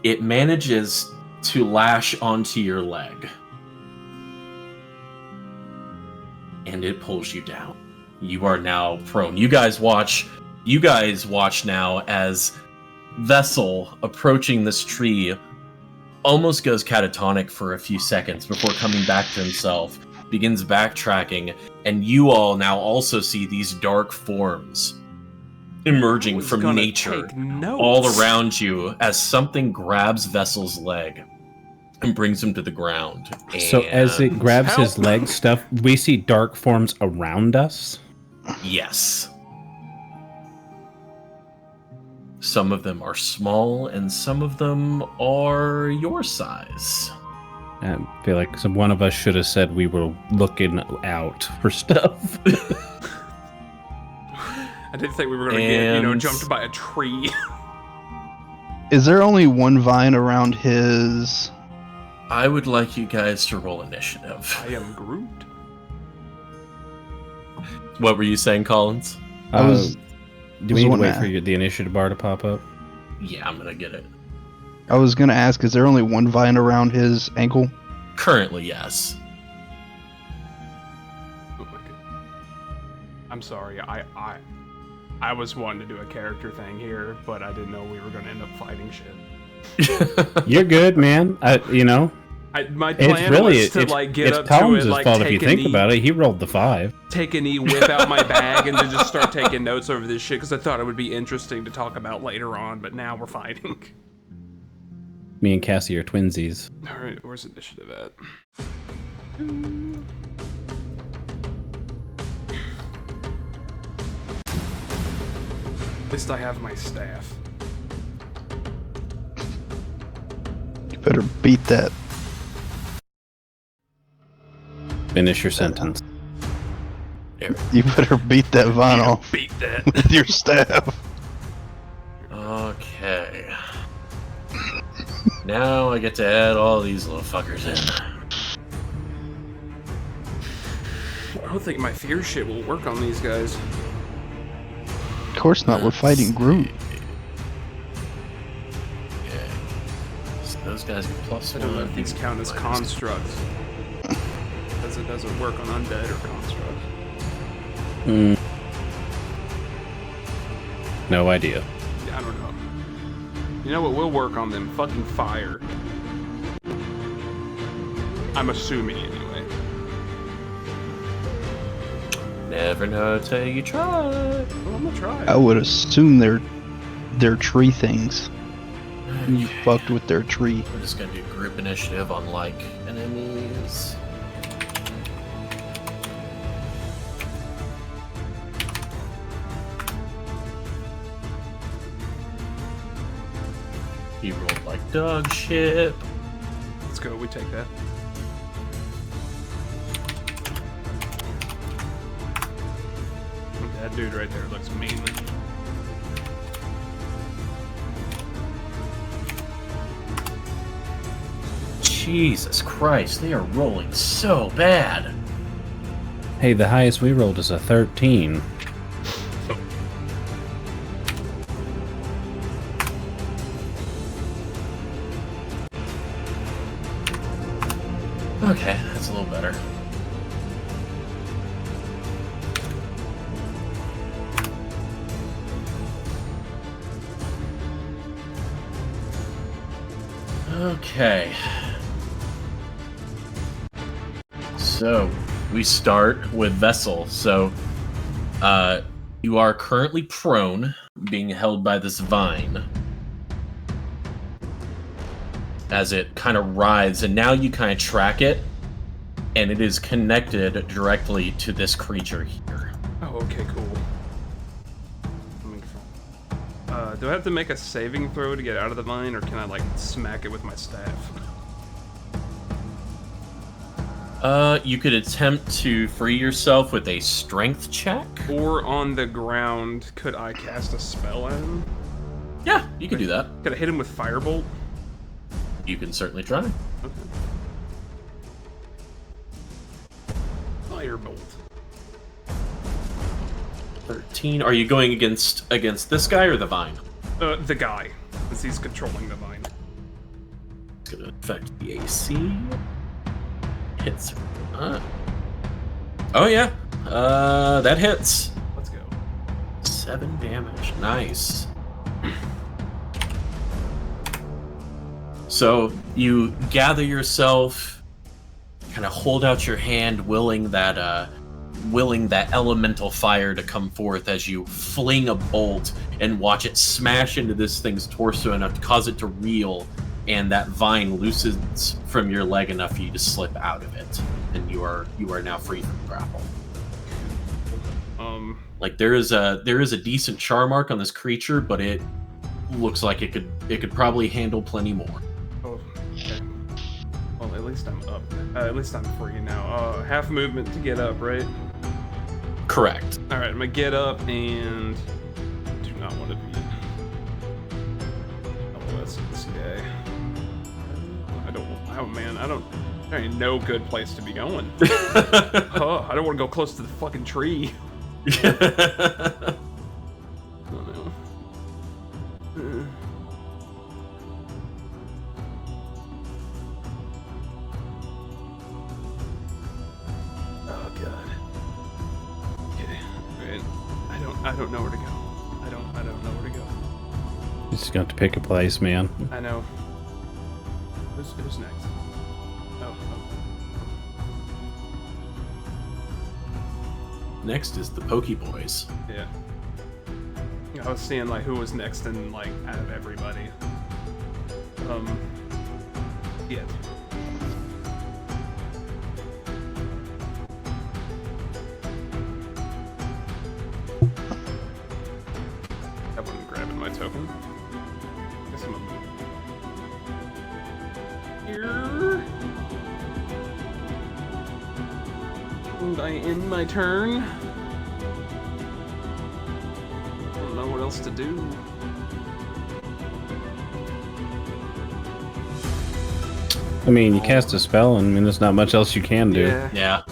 it manages to lash onto your leg, and it pulls you down. You are now prone. You guys watch now as Vessel, approaching this tree, almost goes catatonic for a few seconds before coming back to himself, begins backtracking, and you all now also see these dark forms emerging from nature all around you as something grabs Vessel's leg and brings him to the ground. So as it grabs his leg stuff, we see dark forms around us? Yes. Some of them are small, and some of them are your size. I feel like one of us should have said we were looking out for stuff. I did think we were going to get, jumped by a tree. Is there only one vine around his... I would like you guys to roll initiative. I am Groot. What were you saying, Collins? Do we need to wait for the initiative bar to pop up? Yeah, I'm going to get it. I was going to ask, is there only one vine around his ankle? Currently, yes. Oh my God. I'm sorry, I was wanting to do a character thing here, but I didn't know we were going to end up fighting shit. You're good, man. My plan was to get up to it, like fault if you think about it. He rolled the 5. Take a knee, whip out my bag, and then just start taking notes over this shit because I thought it would be interesting to talk about later on. But now we're fighting. Me and Cassie are twinsies. All right, where's initiative at? At least I have my staff. You better beat that. Finish your sentence. You better beat that vinyl. Beat that with your staff. Okay. Now I get to add all these little fuckers in. I don't think my fear shit will work on these guys. Of course not. We're fighting Groot. Okay. So those guys get +1. I don't know if these count as constructs. Because it doesn't work on undead or constructs. No idea. Yeah, I don't know. You know what will work on them? Fucking fire. I'm assuming anyway. Never know till you try. Well, I'm gonna try. I would assume they're tree things. You fucked with their tree. We're just gonna do group initiative on like enemies. He rolled like dog shit. Let's go, we take that. That dude right there looks mean. Jesus Christ, they are rolling so bad. Hey, the highest we rolled is a 13. Okay, that's a little better. Okay. So, we start with Vessel. So, you are currently prone, being held by this vine. As it kind of writhes, and now you kind of track it, and it is connected directly to this creature here. Oh, okay, cool. Do I have to make a saving throw to get out of the vine, or can I, like, smack it with my staff? You could attempt to free yourself with a strength check. Or on the ground, could I cast a spell at him? Yeah, you could do that. Could I hit him with Firebolt? You can certainly try. Okay. firebolt. 13. Are you going against this guy or the vine? The guy, because he's controlling the vine. It's gonna affect the AC. Hits. Oh yeah. That hits. Let's go. 7 damage. Nice. So you gather yourself, kind of hold out your hand, willing that elemental fire to come forth as you fling a bolt and watch it smash into this thing's torso enough to cause it to reel, and that vine loosens from your leg enough for you to slip out of it, and you are now free from grapple. Like there is a decent char mark on this creature, but it looks like it could probably handle plenty more. Oh, okay. Well, at least I'm up. At least I'm free now. Half movement to get up, right? Correct. All right, I'm gonna get up and do not want to be. Oh, that's this guy. I don't. Oh man, I don't. There ain't no good place to be going. I don't want to go close to the fucking tree. Oh no. Oh god. Okay. Wait. I don't know where to go. I don't know where to go. You just got to pick a place, man. I know. Who's next? Oh. Next is the Pokeboys. Yeah. I was seeing like who was next and like out of everybody. Yeah. I wasn't grabbing my token. Guess I'm gonna move. Here. And I end my turn. I don't know what else to do. I mean, you cast a spell, and there's not much else you can do. Yeah.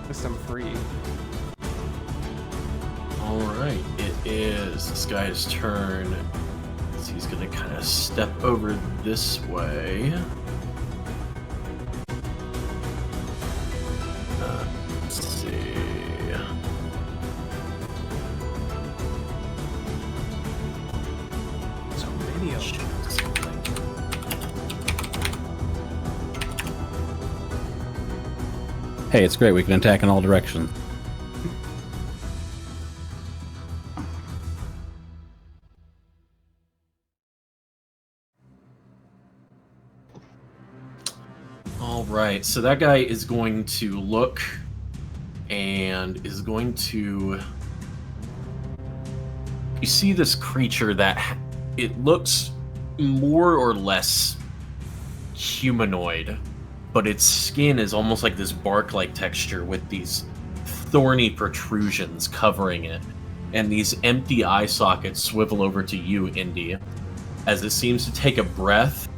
Guess I'm free. Alright, it is this guy's turn. So he's gonna kind of step over this way. Let's see. So many of them. Hey, it's great. We can attack in all directions. Alright, so that guy is going to look and is going to... You see this creature that it looks more or less humanoid, but its skin is almost like this bark-like texture with these thorny protrusions covering it, and these empty eye sockets swivel over to you, Indy, as it seems to take a breath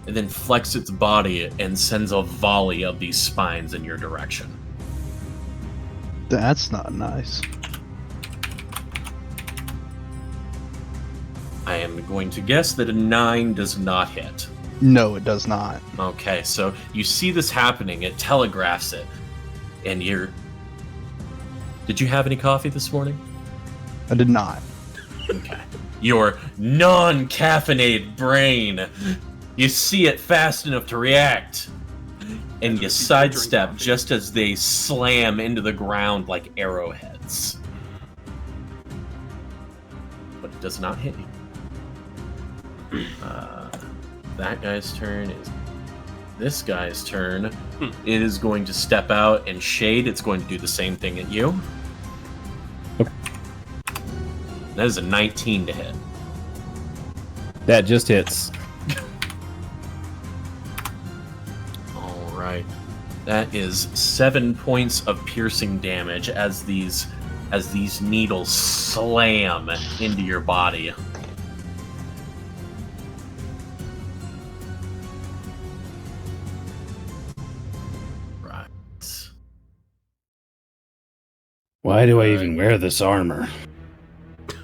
and then flex its body and sends a volley of these spines in your direction. That's not nice. I am going to guess that a 9 does not hit. No, it does not. Okay, so you see this happening, it telegraphs it, and you're... Did you have any coffee this morning? I did not. Okay. Your non-caffeinated brain, you see it fast enough to react, and you sidestep just as they slam into the ground like arrowheads. But it does not hit you. That guy's turn is this guy's turn. It is going to step out and shade. It's going to do the same thing at you. That is a 19 to hit. That just hits. Alright. That is 7 points of piercing damage as these needles slam into your body. Why do I even wear this armor?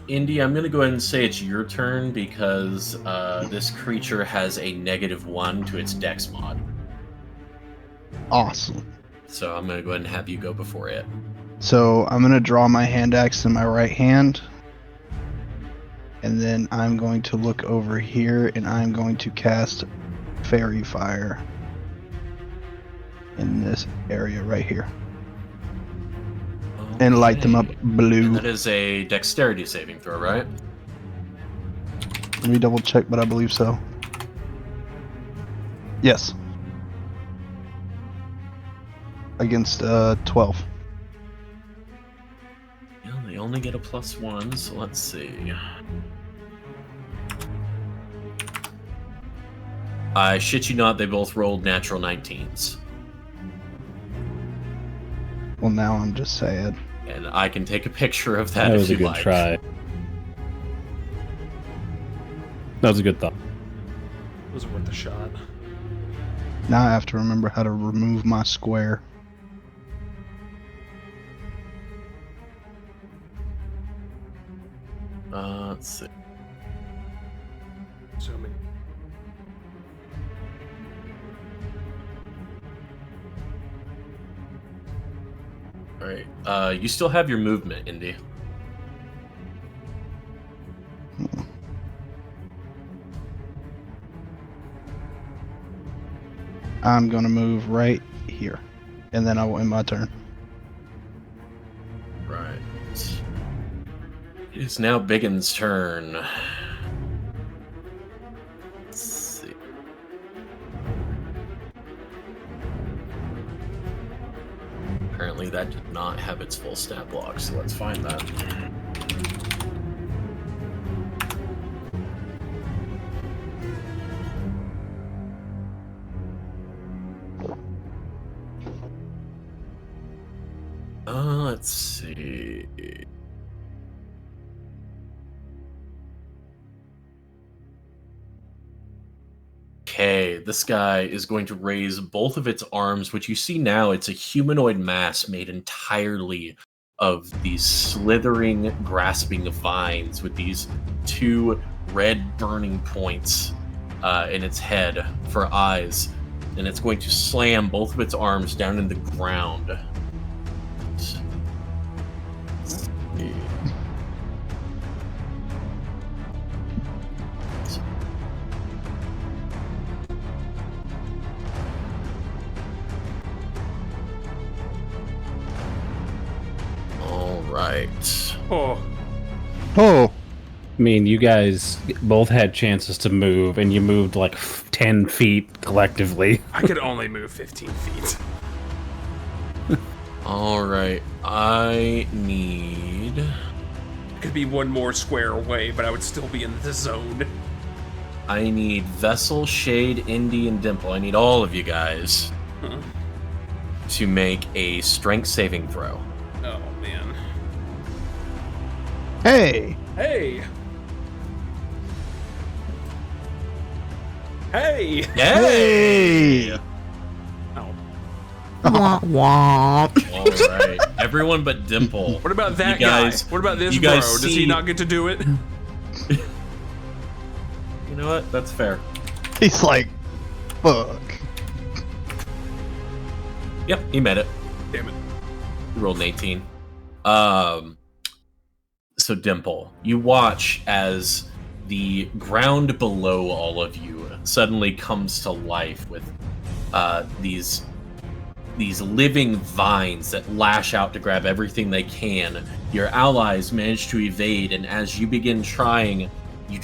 Indy, I'm going to go ahead and say it's your turn because this creature has a -1 to its dex mod. Awesome. So I'm going to go ahead and have you go before it. So I'm going to draw my hand axe in my right hand. And then I'm going to look over here and I'm going to cast Fairy Fire in this area right here. Okay. And light them up blue. And that is a dexterity saving throw, right? Let me double check, but I believe so. Yes. Against 12. Yeah, they only get a +1, so let's see. I shit you not, they both rolled natural 19s. Well, now I'm just sad. And I can take a picture of that That if was a you good like. try. That was a good thought. It was worth a shot. Now I have to remember how to remove my square. Let's see. So many. Alright, you still have your movement, Indy. I'm gonna move right here. And then I will end my turn. Right. It is now Biggin's turn. Let's see. Apparently that did not have its full stat block, so let's find that. Let's see. Okay, this guy is going to raise both of its arms, which you see now, it's a humanoid mass made entirely of these slithering, grasping vines with these two red burning points in its head for eyes. And it's going to slam both of its arms down in the ground. Right. Oh. Oh! I mean, you guys both had chances to move, and you moved like 10 feet collectively. I could only move 15 feet. Alright, I need... Could be one more square away, but I would still be in the zone. I need Vessel, Shade, Indy, and Dimple. I need all of you guys to make a strength saving throw. Oh, man. Hey! Hey! Hey! Hey! Oh. Womp womp. Alright, everyone but Dimple. What about that You guys- guy? What about this you bro? guys Does see- he not get to do it? You know what? That's fair. He's like, fuck. Yep, he made it. Damn it. He rolled an 18. So Dimple, you watch as the ground below all of you suddenly comes to life with these living vines that lash out to grab everything they can. Your allies manage to evade, and as you begin trying, you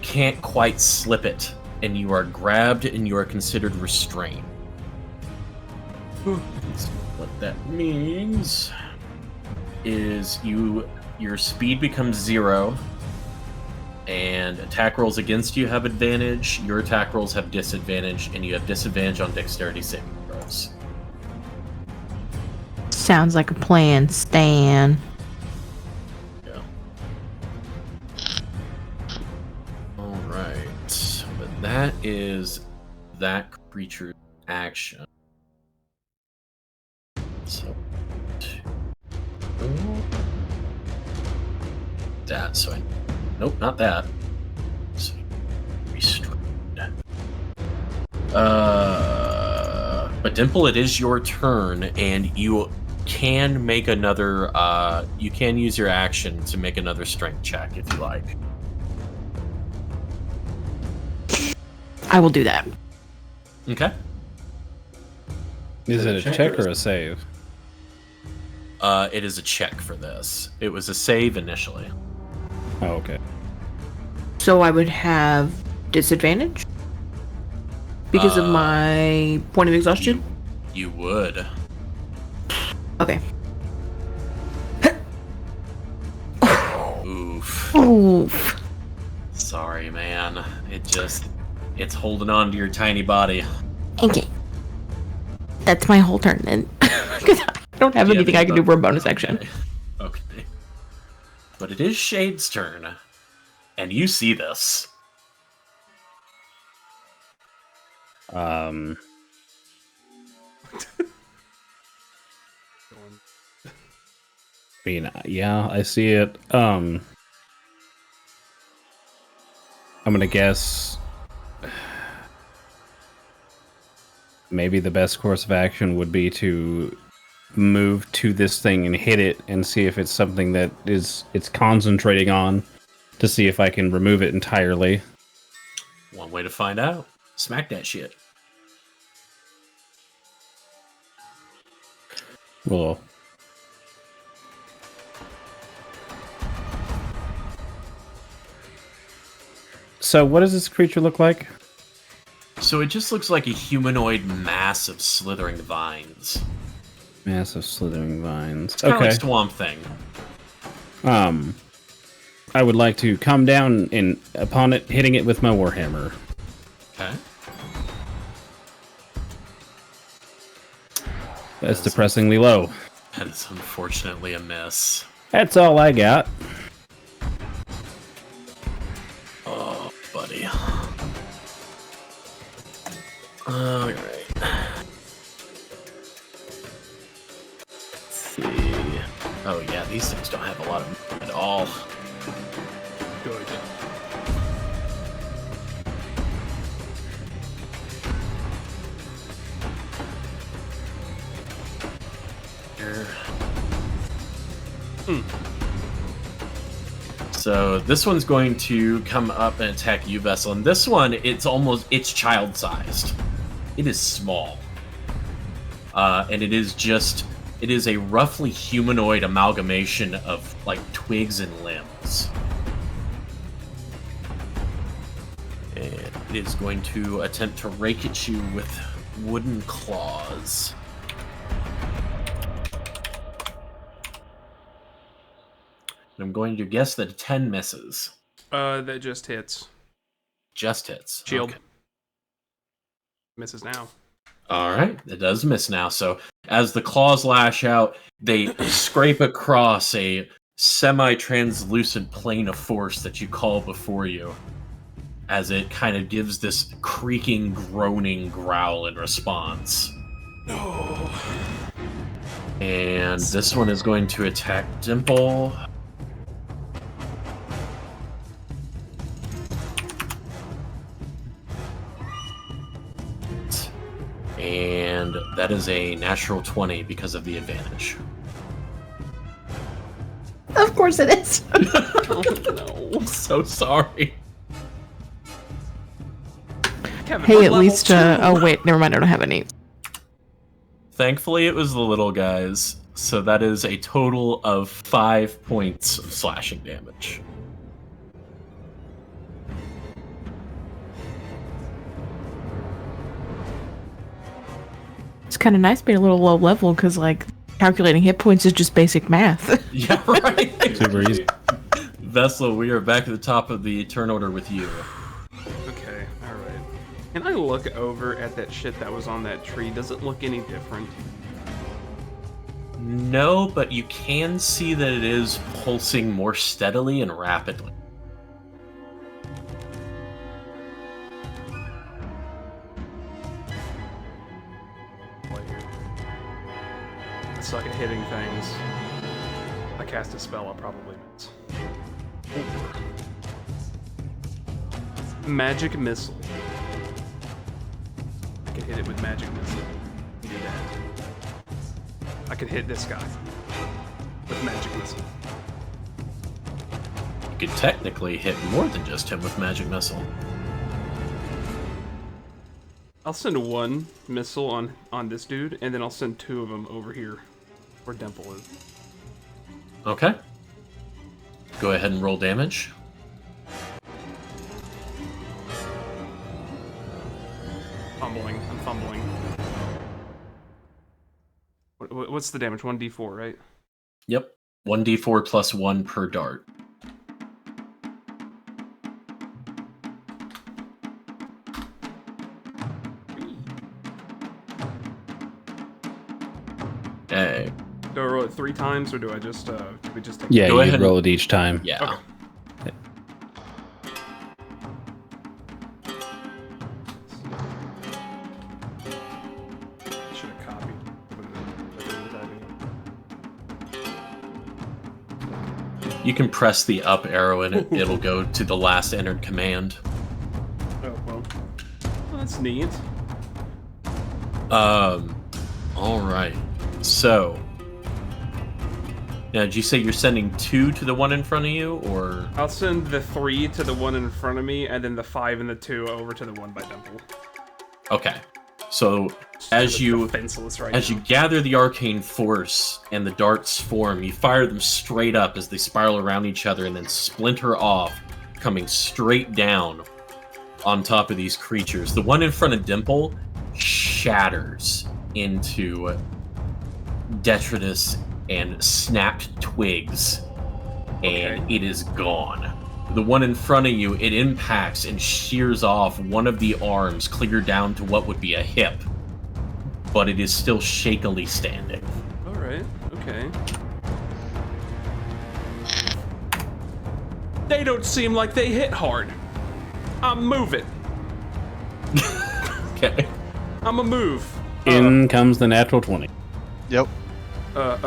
can't quite slip it, and you are grabbed and you are considered restrained. What that means is your speed becomes 0, and attack rolls against you have advantage, your attack rolls have disadvantage, and you have disadvantage on dexterity saving throws. Sounds like a plan, Stan. Yeah. Alright. But that is that creature's action. So 2. that. So nope, not that. So, restrained. But Dimple, it is your turn, and you can make another. You can use your action to make another strength check if you like. I will do that. Okay. Is it a check or a save? It is a check for this. It was a save initially. Oh, okay. So I would have disadvantage because of my point of exhaustion? You would. Okay. Oof. Oof. Sorry, man. It's holding on to your tiny body. Okay. That's my whole turn then. Because I don't have anything I can do for a bonus action. Okay. But it is Shade's turn. And you see this. I mean, yeah, I see it. I'm gonna guess maybe the best course of action would be to move to this thing and hit it and see if it's something that it's concentrating on, to see if I can remove it entirely. One way to find out. Smack that shit. Well, so what does this creature look like? So it just looks like a humanoid mass of slithering vines. Massive slithering vines. It's kind of like Swamp Thing. I would like to come down and upon it, hitting it with my warhammer. Okay. That's depressingly low. That is unfortunately a miss. That's all I got. Oh, buddy. Alright. Let's see. Oh yeah, these things don't have a lot of movement at all. Good. So this one's going to come up and attack you, Vessel. And this one, it's child-sized. It is small. And it is a roughly humanoid amalgamation of, like, twigs and limbs. And it is going to attempt to rake at you with wooden claws. I'm going to guess that a 10 misses. That just hits. Just hits. Shield. Okay. Misses now. Alright, it does miss now. So as the claws lash out, they scrape across a semi-translucent plane of force that you call before you, as it kind of gives this creaking, groaning growl in response. No. And this one is going to attack Dimple. And that is a natural 20 because of the advantage. Of course it is. Oh no, I'm so sorry. Kevin, Hey, what at level least, 2? oh wait, never mind, I don't have any. Thankfully, it was the little guys, so that is a total of 5 points of slashing damage. It's kind of nice being a little low level because, like, calculating hit points is just basic math. Yeah, right. Super easy. Vessel, we are back at the top of the turn order with you. Okay, alright. Can I look over at that shit that was on that tree? Does it look any different? No, but you can see that it is pulsing more steadily and rapidly. I suck at hitting things. If I cast a spell, I'll probably miss. Magic missile. I can hit it with magic missile. Do that. I can hit this guy with magic missile. You could technically hit more than just him with magic missile. I'll send one missile on this dude, and then I'll send 2 of them over here where Dimple is. Okay. Go ahead and roll damage. I'm fumbling. What's the damage? 1d4, right? Yep. 1d4 plus 1 per dart. Okay. Do I roll it 3 times, or do I just do we just take Yeah, Go you ahead roll it each time. Yeah. Okay. Should have copied. You can press the up arrow and it'll go to the last entered command. Oh, well. That's neat. Alright. So. Now, did you say you're sending 2 to the one in front of you, or? I'll send the 3 to the one in front of me, and then the 5 and the 2 over to the one by Dimple. Okay. So, as you gather the arcane force and the darts form, you fire them straight up as they spiral around each other and then splinter off, coming straight down on top of these creatures. The one in front of Dimple shatters into detritus and snapped twigs, and it is gone. The one in front of you, it impacts and shears off one of the arms, clear down to what would be a hip, but it is still shakily standing. Alright, okay. They don't seem like they hit hard. I'm moving. Okay. I'm a move. In comes the natural 20. Yep. I'm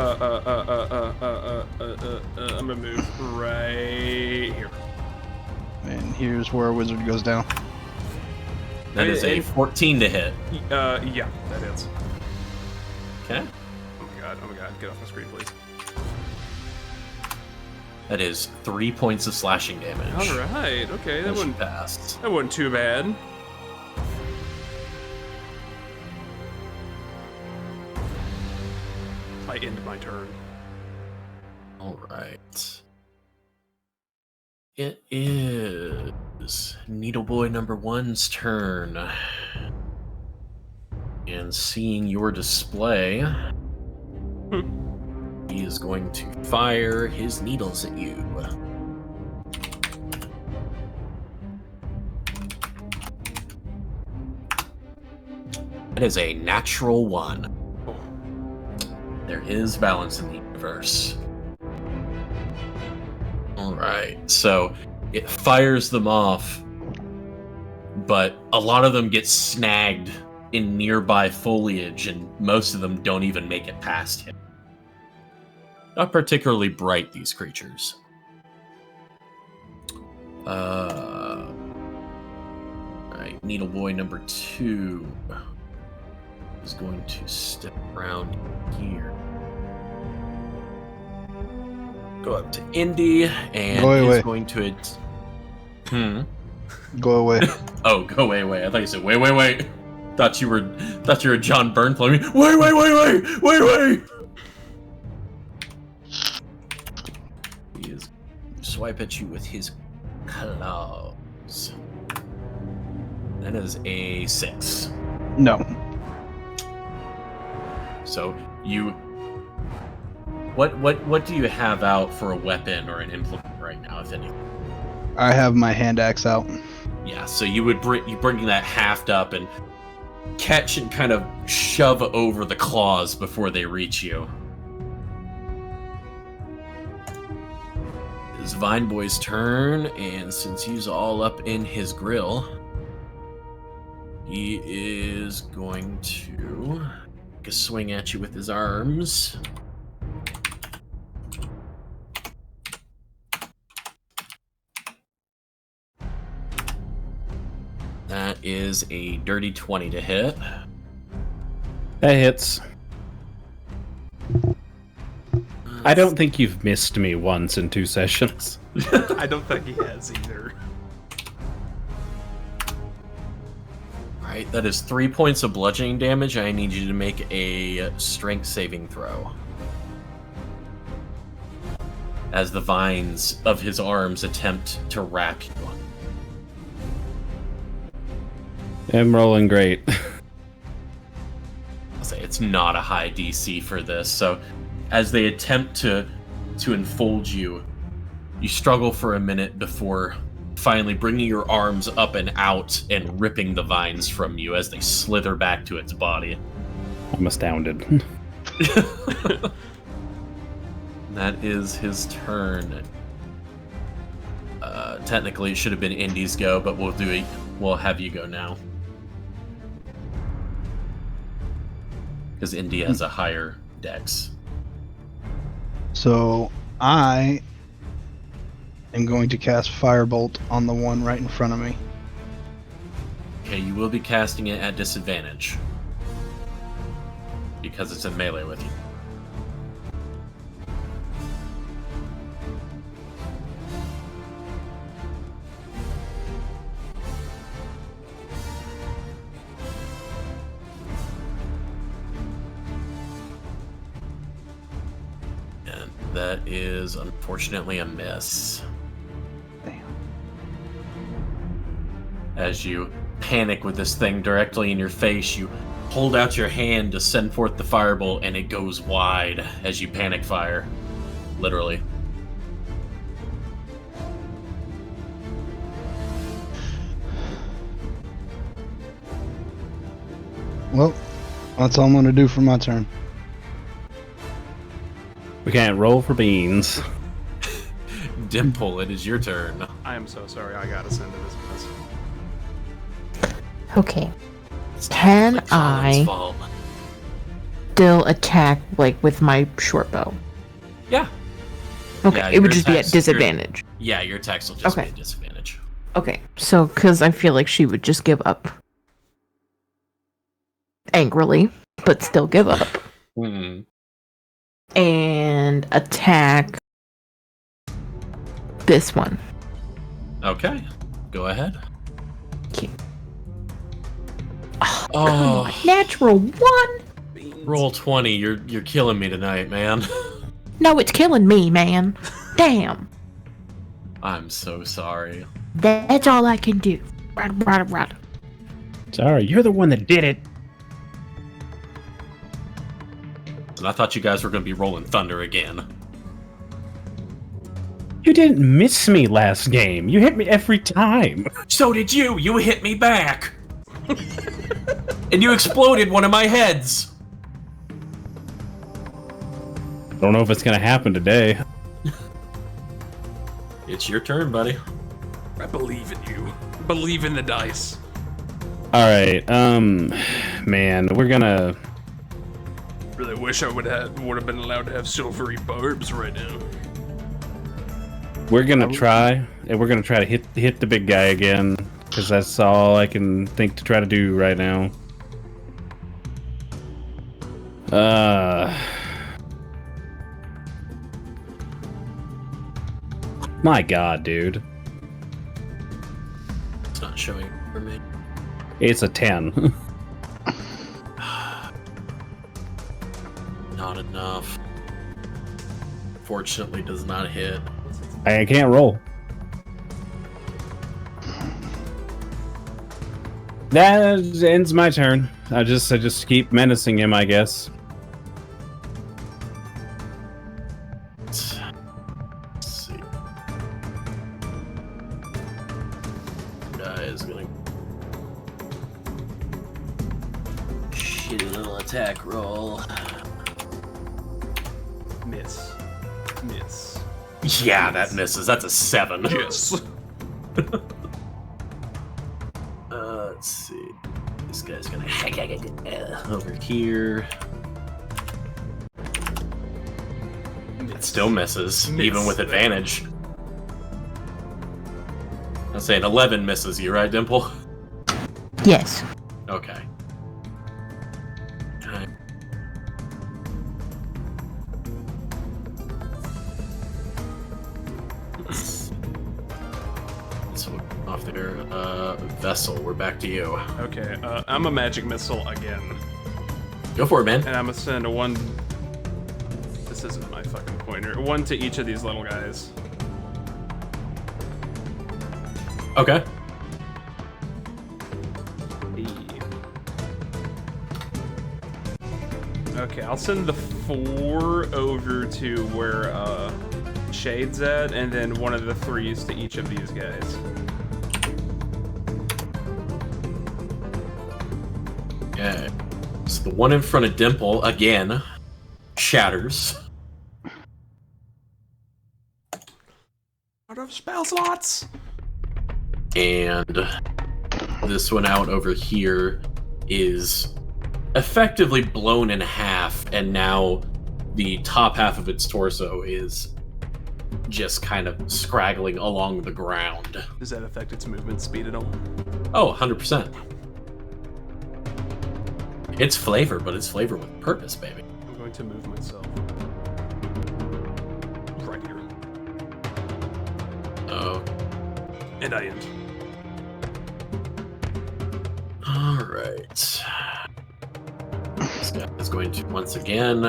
gonna move right here. And here's where a wizard goes down. That is a 14 to hit. Yeah, that is. Okay. Oh my god, get off my screen, please. That is 3 points of slashing damage. Alright, okay, that wasn't passed. That wasn't too bad. I end my turn. Alright. It is Needleboy number 1's turn. And seeing your display, he is going to fire his needles at you. That is a natural 1. There is balance in the universe. Alright, so it fires them off, but a lot of them get snagged in nearby foliage, and most of them don't even make it past him. Not particularly bright, these creatures. Alright, Needleboy number 2 is going to step around here. Go up to Indy, and he's going to... Go away. Oh, go away. I thought you said, wait. Thought you were John Byrne playing me. Wait. He is swipe at you with his claws. That is a 6. No. So you, what do you have out for a weapon or an implement right now, if anything? I have my hand axe out. Yeah, so you would bring that haft up and catch and kind of shove over the claws before they reach you. It's Vine Boy's turn, and since he's all up in his grill, he is going to take a swing at you with his arms. is a dirty 20 to hit. That hits. I don't think you've missed me once in 2 sessions. I don't think he has either. Alright, that is 3 points of bludgeoning damage. I need you to make a strength saving throw. As the vines of his arms attempt to wrap you. I'm rolling great. I'll say it's not a high DC for this, so as they attempt to enfold you, you struggle for a minute before finally bringing your arms up and out and ripping the vines from you as they slither back to its body. I'm astounded. That is his turn. Technically, it should have been Indy's go, but we'll have you go now. Because Indy has a higher dex. So I am going to cast Firebolt on the one right in front of me. Okay, you will be casting it at disadvantage. Because it's in melee with you. And that is unfortunately a miss. Damn. As you panic with this thing directly in your face, you hold out your hand to send forth the firebolt, and it goes wide as you panic fire. Literally. Well, that's all I'm going to do for my turn. We can't roll for beans. Dimple, it is your turn. I am so sorry. I gotta send it as this. Okay. It's Can like Colin's I- fault. Still attack, like, with my short bow. Yeah. Okay, Yeah, it would your just be at attacks- disadvantage. Yeah, your attacks will just Okay. be a disadvantage. Okay, so, because I feel like she would just give up. Angrily, but still give up. Hmm. And attack this one. Okay, go ahead. Okay. Oh, Natural one? roll 20. You're killing me tonight, man. No, it's killing me, man. Damn. I'm so sorry. That's all I can do. Right. Sorry, you're the one that did it. And I thought you guys were going to be rolling thunder again. You didn't miss me last game. You hit me every time. So did you. You hit me back. And you exploded one of my heads. Don't know if it's gonna happen today. It's your turn, buddy. I believe in you. Believe in the dice. All right, man, we're gonna. Really wish I would have been allowed to have silvery barbs right now. We're gonna try, and we're gonna try to hit the big guy again, because that's all I can think to try to do right now. My God, dude, It's not showing for me. it's a 10. Not enough. Fortunately, does not hit. I can't roll. That ends my turn. I just keep menacing him, I guess. Let's see. Guy is gonna shitty little attack roll. Miss. Yeah, that misses. That's a 7. Yes. Let's see. This guy's gonna over here. It still misses, even with advantage. I'm saying 11 misses you, right, Dimple? Yes. Okay. So off there, Vessel, we're back to you. Okay, I'm a magic missile again. Go for it, man. And I'm gonna send a one. This isn't my fucking pointer. One to each of these little guys. Okay. Okay, I'll send the 4 over to where Shade's at, and then one of the 3s to each of these guys. Okay. So the one in front of Dimple, again, shatters. Out of spell slots! And this one out over here is effectively blown in half, and now the top half of its torso is just kind of scraggling along the ground. Does that affect its movement speed at all? Oh, 100%. It's flavor, but it's flavor with purpose, baby. I'm going to move myself. Right here. Oh. And I end. Alright. This guy is going to once again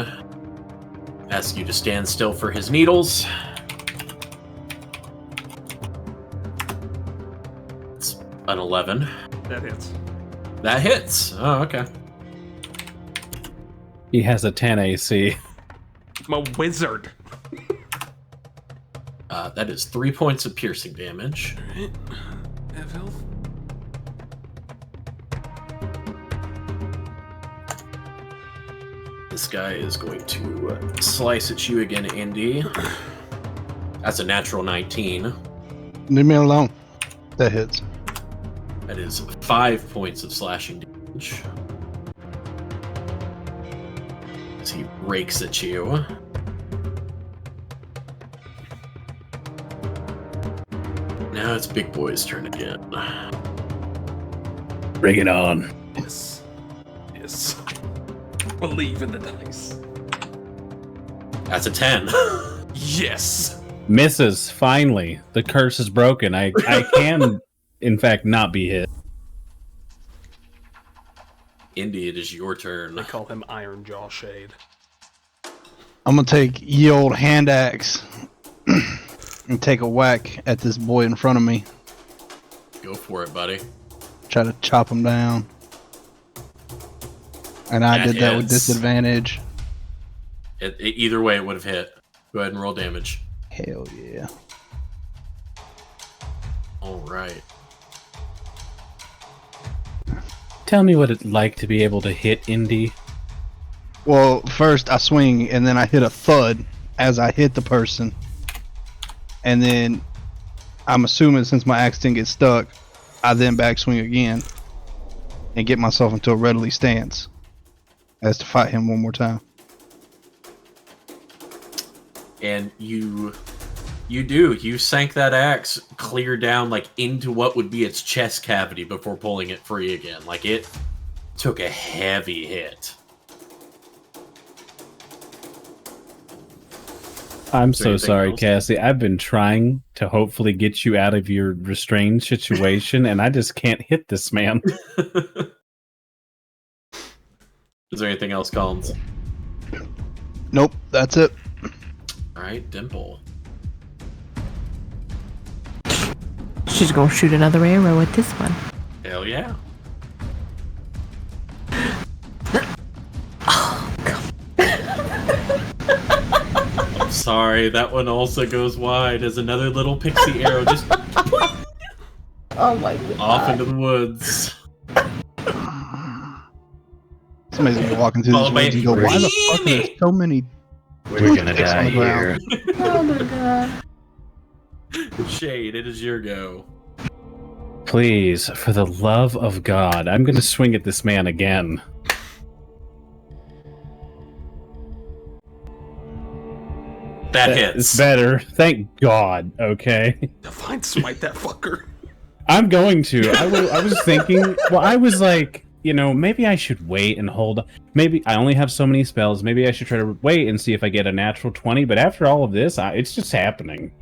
ask you to stand still for his needles. It's an 11. That hits. That hits. Oh, okay. He has a 10 AC. I'm a wizard. That is 3 points of piercing damage. Alright. Have health. This guy is going to slice at you again, Indy. That's a natural 19. Leave me alone. That hits. That is 5 points of slashing damage. As he rakes at you. Now it's Big Boy's turn again. Bring it on. Yes. Yes. Believe in the dice. That's a 10. Yes. Misses, finally. The curse is broken. I can, in fact, not be hit. Indy, it is your turn. They call him Iron Jaw Shade. I'm gonna take ye old hand axe and take a whack at this boy in front of me. Go for it, buddy. Try to chop him down. And I did that with disadvantage. Either way, it would have hit. Go ahead and roll damage. Hell yeah. Alright. Tell me what it's like to be able to hit Indy. Well, first I swing and then I hit a thud as I hit the person. And then I'm assuming since my axe didn't get stuck, I then backswing again and get myself into a readily stance as to fight him one more time. And you sank that axe clear down like into what would be its chest cavity before pulling it free again. Like it took a heavy hit. I'm so sorry, Cassie. I've been trying to hopefully get you out of your restrained situation, and I just can't hit this man. Is there anything else, Collins? Nope, that's it. Alright, Dimple. She's gonna shoot another arrow at this one. Hell yeah. I'm sorry, that one also goes wide as another little pixie arrow just Oh my god. off into the woods. Somebody's gonna be walking through this woods and go, why the fuck are there so many We're gonna die here. Oh my god. Shade, it is your go. Please, for the love of God, I'm going to swing at this man again. That hits. It's better. Thank God, okay? Divine smite that fucker. I'm going to. I was thinking. Well, I was like, maybe I should wait and hold. Maybe I only have so many spells. Maybe I should try to wait and see if I get a natural 20. But after all of this, it's just happening.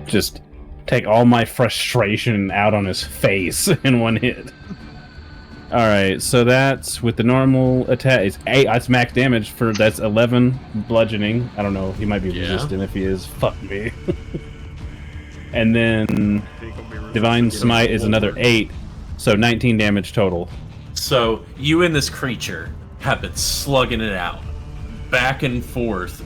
Just take all my frustration out on his face in one hit. All right, so that's with the normal attack. It's 8. That's max damage for that's 11 bludgeoning. I don't know. He might be resistant if he is. Fuck me. And then Divine Smite is another 8, so 19 damage total. So you and this creature have been slugging it out, back and forth.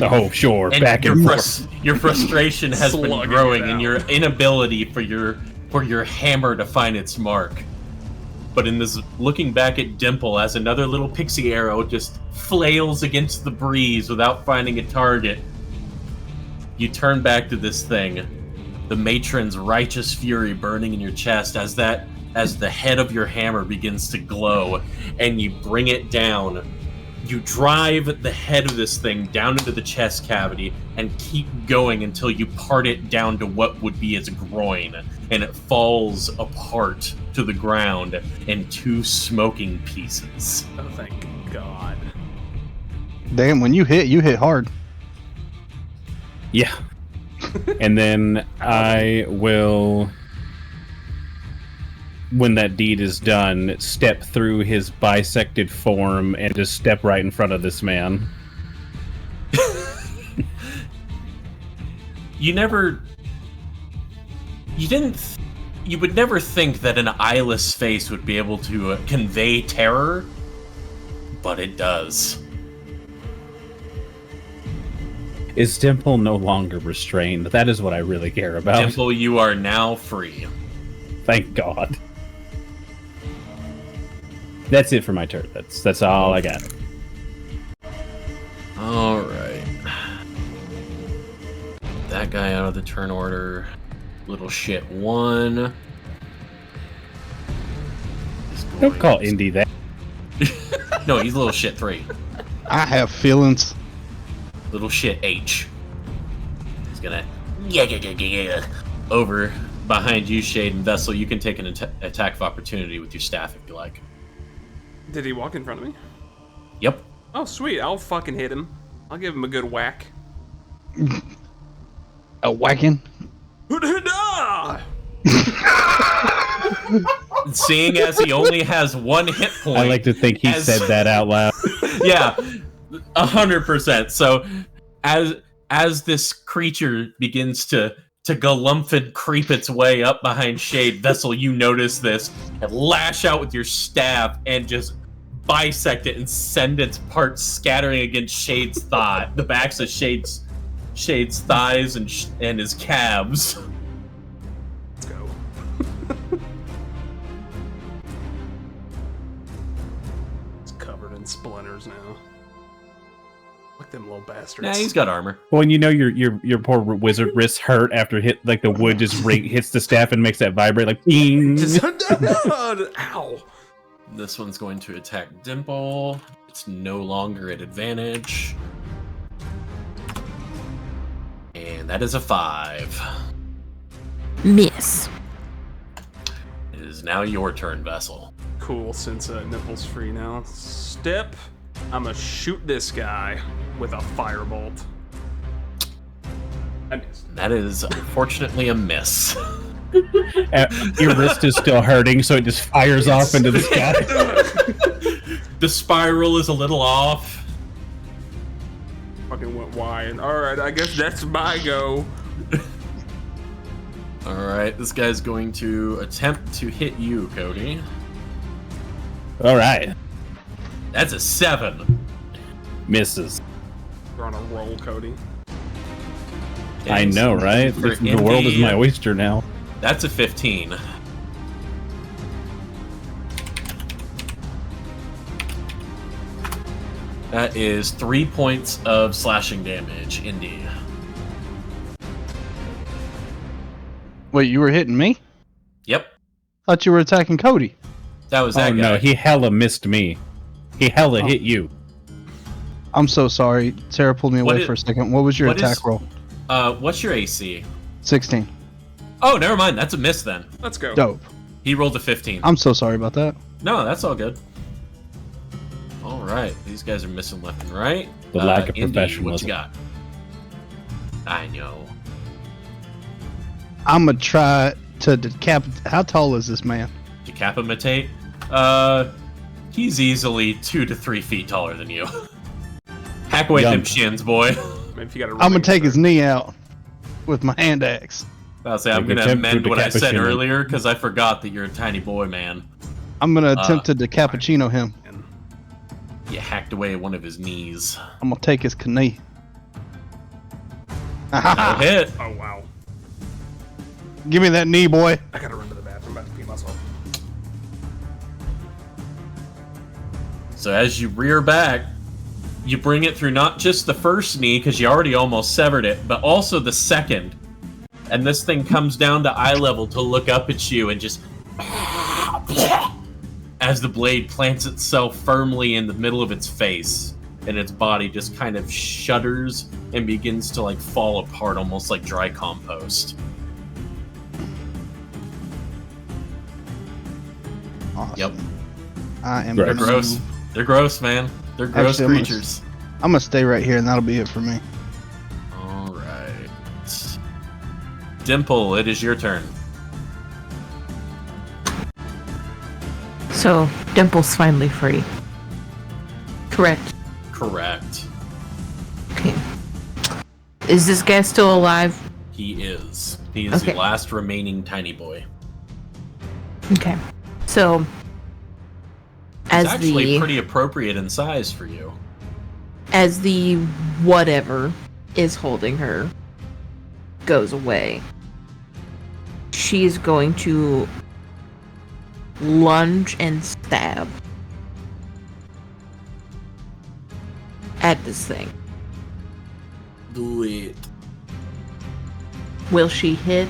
Oh, sure, and back and forth. Your frustration has been growing, and your inability for your hammer to find its mark. But in this, looking back at Dimple as another little pixie arrow just flails against the breeze without finding a target, you turn back to this thing, the matron's righteous fury burning in your chest as the head of your hammer begins to glow, and you bring it down. You drive the head of this thing down into the chest cavity and keep going until you part it down to what would be its groin, and it falls apart to the ground in 2 smoking pieces. Oh, thank God. Damn, when you hit hard. Yeah. And then I will, when that deed is done, step through his bisected form and just step right in front of this man. You would never think that an eyeless face would be able to convey terror, but it does. Is Dimple no longer restrained? That is what I really care about. Dimple, you are now free. Thank God. That's it for my turn. That's all I got. All right. That guy out of the turn order. Little shit 1. Don't call Indy that. No, he's little shit 3. I have feelings. Little shit H. He's gonna over behind you, Shade and Vessel. You can take an attack of opportunity with your staff if you like. Did he walk in front of me? Yep. Oh, sweet. I'll fucking hit him. I'll give him a good whack. A whacking? Seeing as he only has 1 hit point. I like to think he said that out loud. Yeah, 100%. So as this creature begins to galumphant creep its way up behind Shade, Vessel, you notice this and lash out with your staff and just bisect it and send its parts scattering against Shade's thigh, the backs of Shade's thighs and his calves. Let's go. It's covered in splinters now. Look them little bastards. Nah, he's got armor. Well, and your poor wizard wrists hurt after the wood just hits the staff and makes that vibrate like ping. Ow. This one's going to attack Dimple. It's no longer at advantage. And that is a 5. Miss. It is now your turn, Vessel. Cool, since Nipple's free now. Step. I'm gonna shoot this guy with a firebolt. That is unfortunately a miss. Your wrist is still hurting, so it just fires off into the sky. The spiral is a little off. Fucking went wide. Alright, I guess that's my go. Alright, this guy's going to attempt to hit you, Cody. Alright. That's a 7. Misses. You're on a roll, Cody. I know, right? The world is my oyster now. That's a 15. That is 3 points of slashing damage, Indy. Wait, you were hitting me? Yep. Thought you were attacking Cody. That was that guy. No, he hella missed me. He hella hit you. I'm so sorry. Sarah pulled me away for a second. What was your attack roll? What's your AC? 16. Oh, never mind. That's a miss then. Let's go. Dope. He rolled a 15. I'm so sorry about that. No, that's all good. All right. These guys are missing left and right. The lack of Indy, professionalism. what you got? I know. I'm going to try to decapitate. How tall is this man? Decapitate? He's easily 2 to 3 feet taller than you. Hack away them shins, boy. Maybe if you got I'm going to take his knee out with my hand axe. I'll say I'm going to amend what I said earlier because I forgot that you're a tiny boy, man. I'm going to attempt to decappuccino him. You hacked away one of his knees. I'm going to take his knee. No hit. Oh, wow. Give me that knee, boy. I gotta run to the bathroom. I'm about to pee myself. So as you rear back, you bring it through not just the first knee, because you already almost severed it, but also the second. And this thing comes down to eye level to look up at you and just... as the blade plants itself firmly in the middle of its face, and its body just kind of shudders and begins to like fall apart almost like dry compost. Awesome. Yep. I am They're gross. They're gross, man. They're gross creatures. I'm gonna stay right here and that'll be it for me. Alright. Dimple, it is your turn. So, Dimple's finally free. Correct. Correct. Okay. Is this guy still alive? He is. He is the last remaining tiny boy. Okay. So, It's actually pretty appropriate in size for you. As the whatever is holding her goes away, she's going to lunge and stab at this thing. Do it. Will she hit?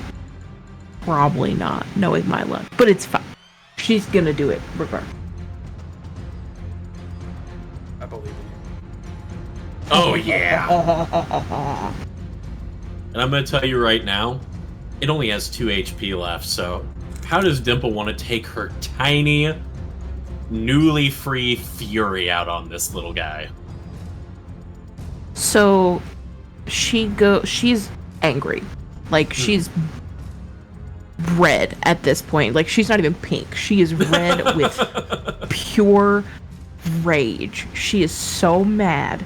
Probably not, knowing my luck. But it's fine. She's gonna do it regardless. I believe in you. Oh, yeah! And I'm gonna tell you right now, it only has 2 HP left, so how does Dimple want to take her tiny, newly free fury out on this little guy? So, she's angry. Like, she's red at this point. Like, she's not even pink. She is red with pure rage. She is so mad.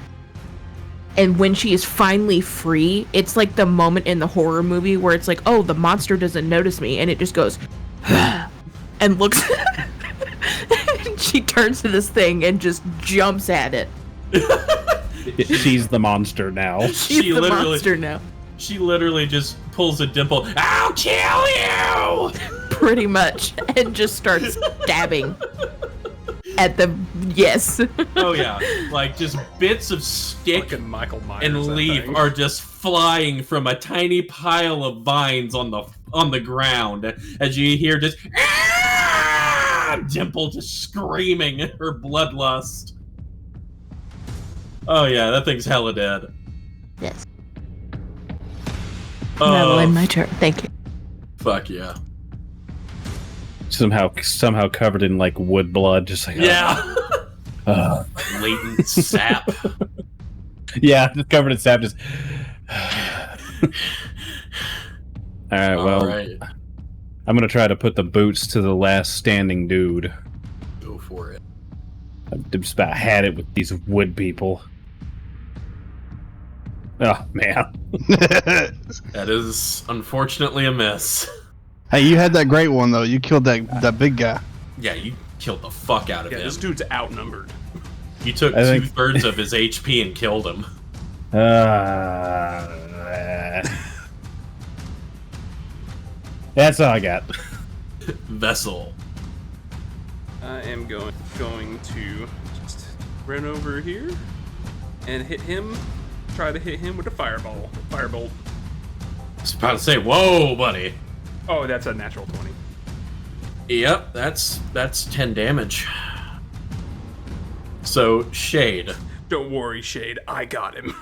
And when she is finally free, it's like the moment in the horror movie where it's like, oh, the monster doesn't notice me. And it just goes, and looks. And she turns to this thing and just jumps at it. She's the monster now. She's the monster now. She literally just pulls a Dimple. I'll kill you! Pretty much. And just starts stabbing at the... Yes. Oh, yeah. Like, just bits of stick Michael Myers and leaf are just flying from a tiny pile of vines on the ground as you hear just... Dimple just screaming her bloodlust. Oh, yeah. That thing's hella dead. Yes. That'll end my turn. Thank you. Fuck yeah. Somehow covered in like wood blood, just like latent sap. Yeah, just covered in sap. Just. All right. Well, I'm gonna try to put the boots to the last standing dude. Go for it. I've just about had it with these wood people. Oh man. That is unfortunately a miss. Hey, you had that great one though. You killed that big guy. Yeah, you killed the fuck out of him. This dude's outnumbered. You took 2/3 of his HP and killed him. That's all I got. Vessel. I am going to just run over here and hit him. Try to hit him with a firebolt. I was about to say, whoa, buddy. Oh, that's a natural 20. Yep, that's 10 damage. So, Shade. Don't worry, Shade. I got him.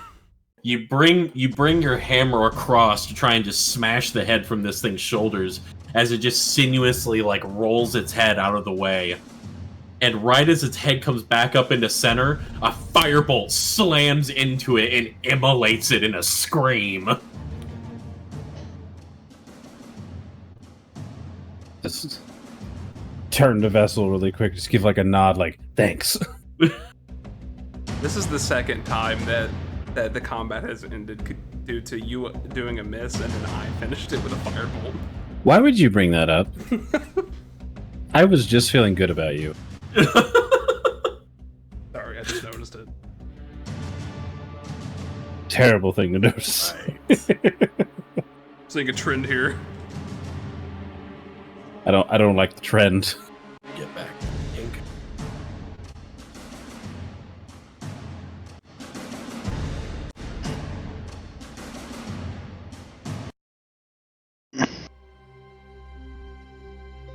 You bring your hammer across to try and just smash the head from this thing's shoulders as it just sinuously like rolls its head out of the way. And right as its head comes back up into center, a firebolt slams into it and immolates it in a scream. Just turn the vessel really quick. Just give like a nod, like thanks. This is the second time that the combat has ended due to you doing a miss, and then I finished it with a firebolt. Why would you bring that up? I was just feeling good about you. Sorry, I just noticed it. Terrible thing to notice. Seeing a trend here. I don't like the trend. Get back, Ink.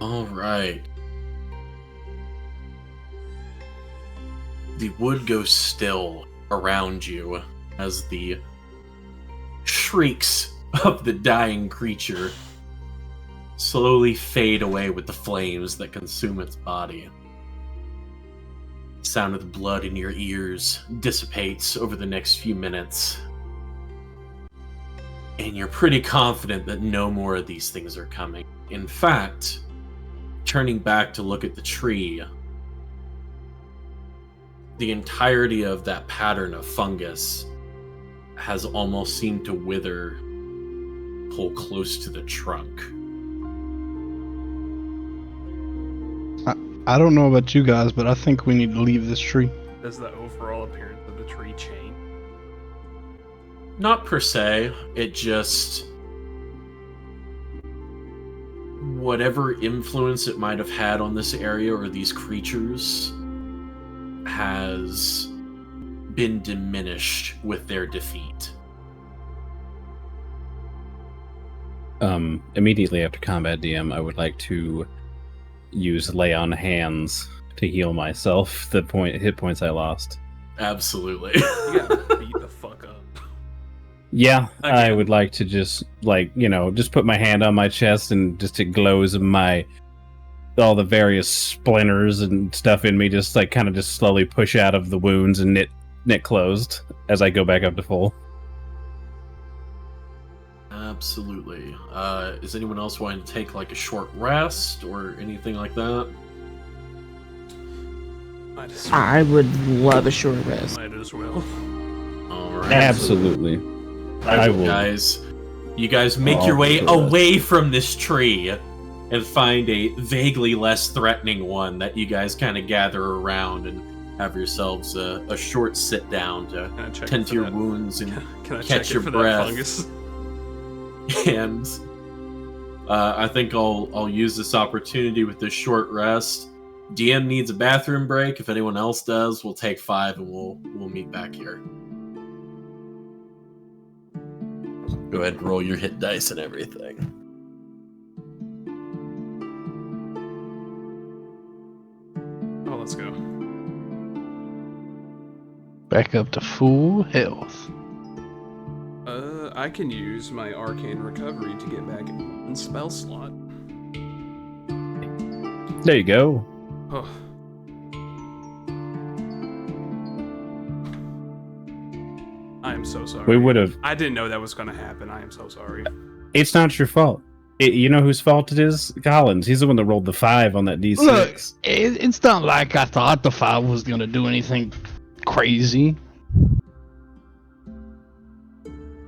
All right. The wood goes still around you as the shrieks of the dying creature slowly fade away with the flames that consume its body. The sound of the blood in your ears dissipates over the next few minutes, and you're pretty confident that no more of these things are coming. In fact, turning back to look at the tree, the entirety of that pattern of fungus has almost seemed to wither, pull close to the trunk. I don't know about you guys, but I think we need to leave this tree. Does the overall appearance of the tree change? Not per se, it just... whatever influence it might have had on this area or these creatures has been diminished with their defeat. Immediately after combat, DM, I would like to use lay on hands to heal myself the hit points I lost. Absolutely. You gotta beat the fuck up. Yeah, I would like to just just put my hand on my chest and just it glows all the various splinters and stuff in me just like kind of just slowly push out of the wounds and knit closed as I go back up to full. Absolutely. Is anyone else wanting to take like a short rest or anything like that? I would love a short rest. Might as well. All right. Absolutely. I will. You guys make your way away from this tree and find a vaguely less threatening one that you guys kind of gather around and have yourselves a short sit down to tend to your wounds and catch your breath. And I think I'll use this opportunity with this short rest. DM needs a bathroom break. If anyone else does, we'll take 5 and we'll meet back here. Go ahead and roll your hit dice and everything. Oh, let's go. Back up to full health. I can use my arcane recovery to get back in spell slot. There you go. Oh. I am so sorry. We would have. I didn't know that was going to happen. I am so sorry. It's not your fault. You know whose fault it is? Collins. He's the one that rolled the 5 on that D6. Look, it's not like I thought the 5 was going to do anything crazy.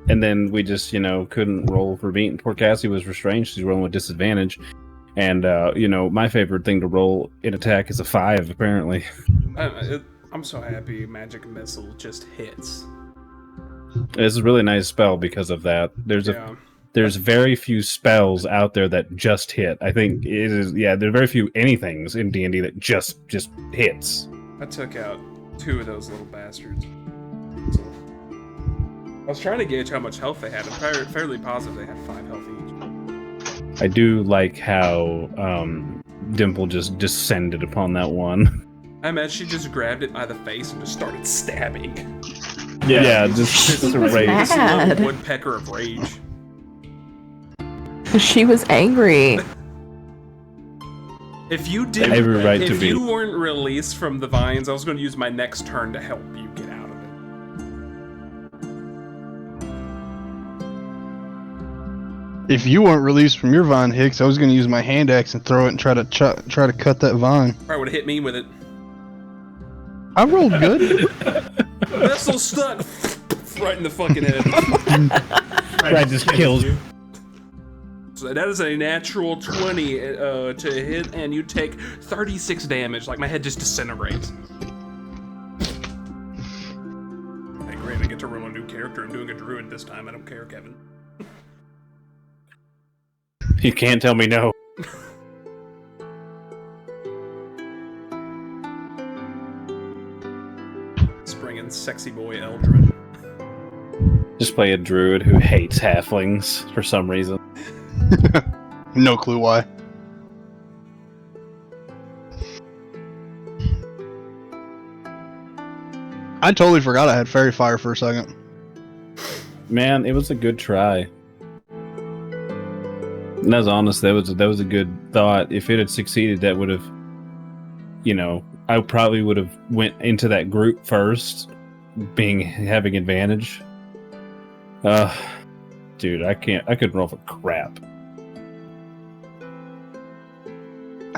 And then we just, couldn't roll for beating. Poor Cassie was restrained. She's rolling with disadvantage. And, my favorite thing to roll in attack is a 5, apparently. I'm so happy Magic Missile just hits. It's a really nice spell because of that. There's very few spells out there that just hit. I think it is, there are very few anythings in D&D that just hits. I took out 2 of those little bastards. So, I was trying to gauge how much health they had. I'm fairly positive they had 5 health each. I do like how Dimple just descended upon that one. I imagine she just grabbed it by the face and just started stabbing. Yeah, just She was rage. mad. This is level woodpecker of rage. She was angry. If you didn't, Every right to if be. you weren't released from the vines, I was going to use my next turn to help you get out of it. If you weren't released from your vine, Hicks, I was going to use my hand axe and throw it and try to cut that vine. Probably would have hit me with it. I rolled good. Vessel stuck right in the fucking head. That just kills you. So that is a natural 20 to hit, and you take 36 damage. Like, my head just disintegrates. Hey, great, I get to roll a new character. I'm doing a druid this time. I don't care, Kevin. You can't tell me no. Springing sexy boy Eldrin. Just play a druid who hates halflings for some reason. No clue why. I totally forgot I had fairy fire for a second. Man, it was a good try. And as honest, that was a good thought. If it had succeeded, that would have, I probably would have went into that group first, having advantage. Dude, I couldn't roll for crap.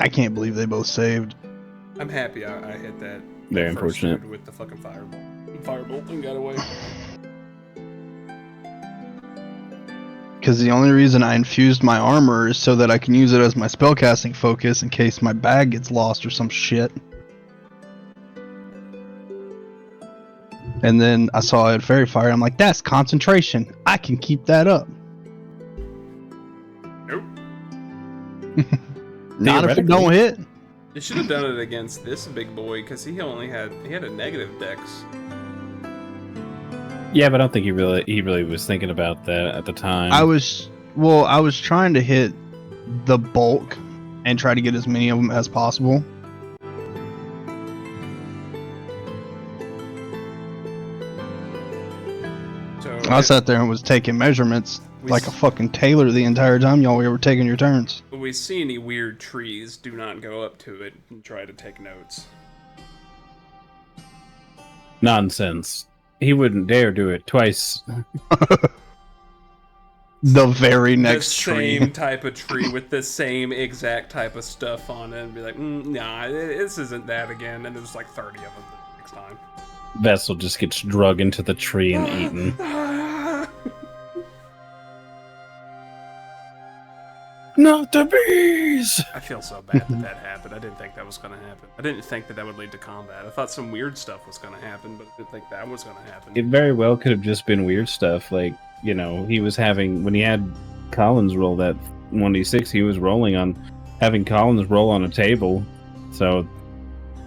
I can't believe they both saved. I'm happy I hit that. Very first unfortunate. dude with the fucking firebolt and got away. Because the only reason I infused my armor is so that I can use it as my spellcasting focus in case my bag gets lost or some shit. And then I saw I had fairy fire. I'm like, that's concentration. I can keep that up. Nope. Not if it don't hit. You should have done it against this big boy because he had a negative dex. Yeah, but I don't think he really was thinking about that at the time. I was trying to hit the bulk and try to get as many of them as possible. So I sat there and was taking measurements like a fucking tailor the entire time y'all were taking your turns. When we see any weird trees, do not go up to it and try to take notes. Nonsense. He wouldn't dare do it twice. The very next the tree. same type of tree with the same exact type of stuff on it and be like, nah, this isn't that again. And there's like 30 of them the next time. Vessel just gets drug into the tree and eaten. Not the bees! I feel so bad that happened. I didn't think that was going to happen. I didn't think that would lead to combat. I thought some weird stuff was going to happen, but I didn't think that was going to happen. It very well could have just been weird stuff. Like, he was when he had Collins roll that 1d6, he was having Collins roll on a table. So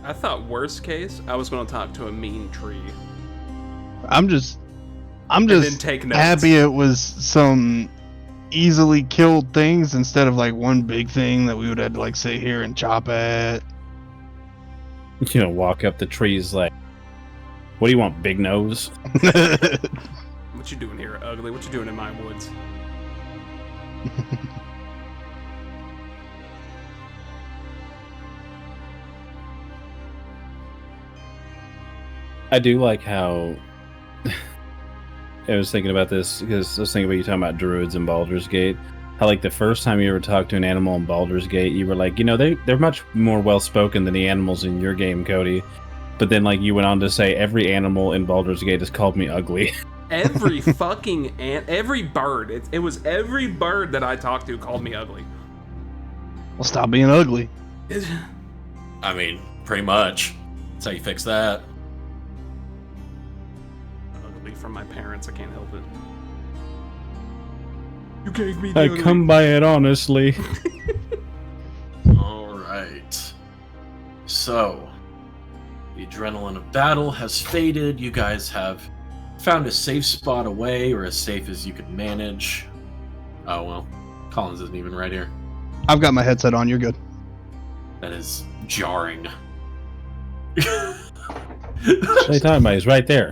I thought worst case, I was going to talk to a mean tree. I'm just take notes. happy it was some easily killed things instead of like one big thing that we would have to like sit here and chop at. Walk up the trees like, what do you want, big nose? What you doing here, ugly? What you doing in my woods? I do like how I was thinking about this because I was thinking about you talking about druids in Baldur's Gate. How like the first time you ever talked to an animal in Baldur's Gate, you were like, they're much more well spoken than the animals in your game, Cody. But then like you went on to say every animal in Baldur's Gate has called me ugly. Every fucking every bird. It was every bird that I talked to called me ugly. Well, stop being ugly. I mean, pretty much. That's how you fix that. Ugly from my parents. I can't help it. You gave me. I come by it honestly. All right. So, the adrenaline of battle has faded. You guys have found a safe spot away, or as safe as you can manage. Oh well, Collins isn't even right here. I've got my headset on. You're good. That is jarring. What are you talking about? He's right there.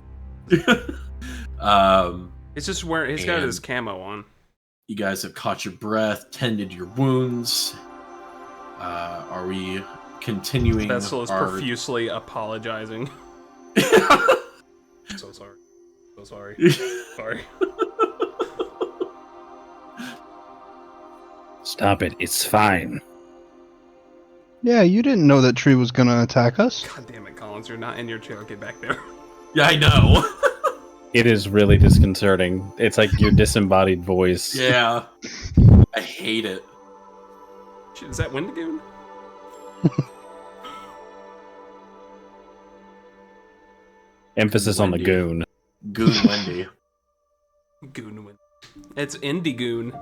It's just wearing. He's got his camo on. You guys have caught your breath, tended your wounds. Are we continuing? Vessel is profusely apologizing. So sorry. So sorry. Sorry. Stop it. It's fine. Yeah, you didn't know that tree was gonna attack us. God damn it, Collins. You're not in your chair. Get back there. Yeah, I know. It is really disconcerting. It's like your disembodied voice. Yeah. I hate it. Shit, is that Wendigoon? Emphasis on the Wendy. goon. Goon Wendy. Goon Wendy. It's Indigoon.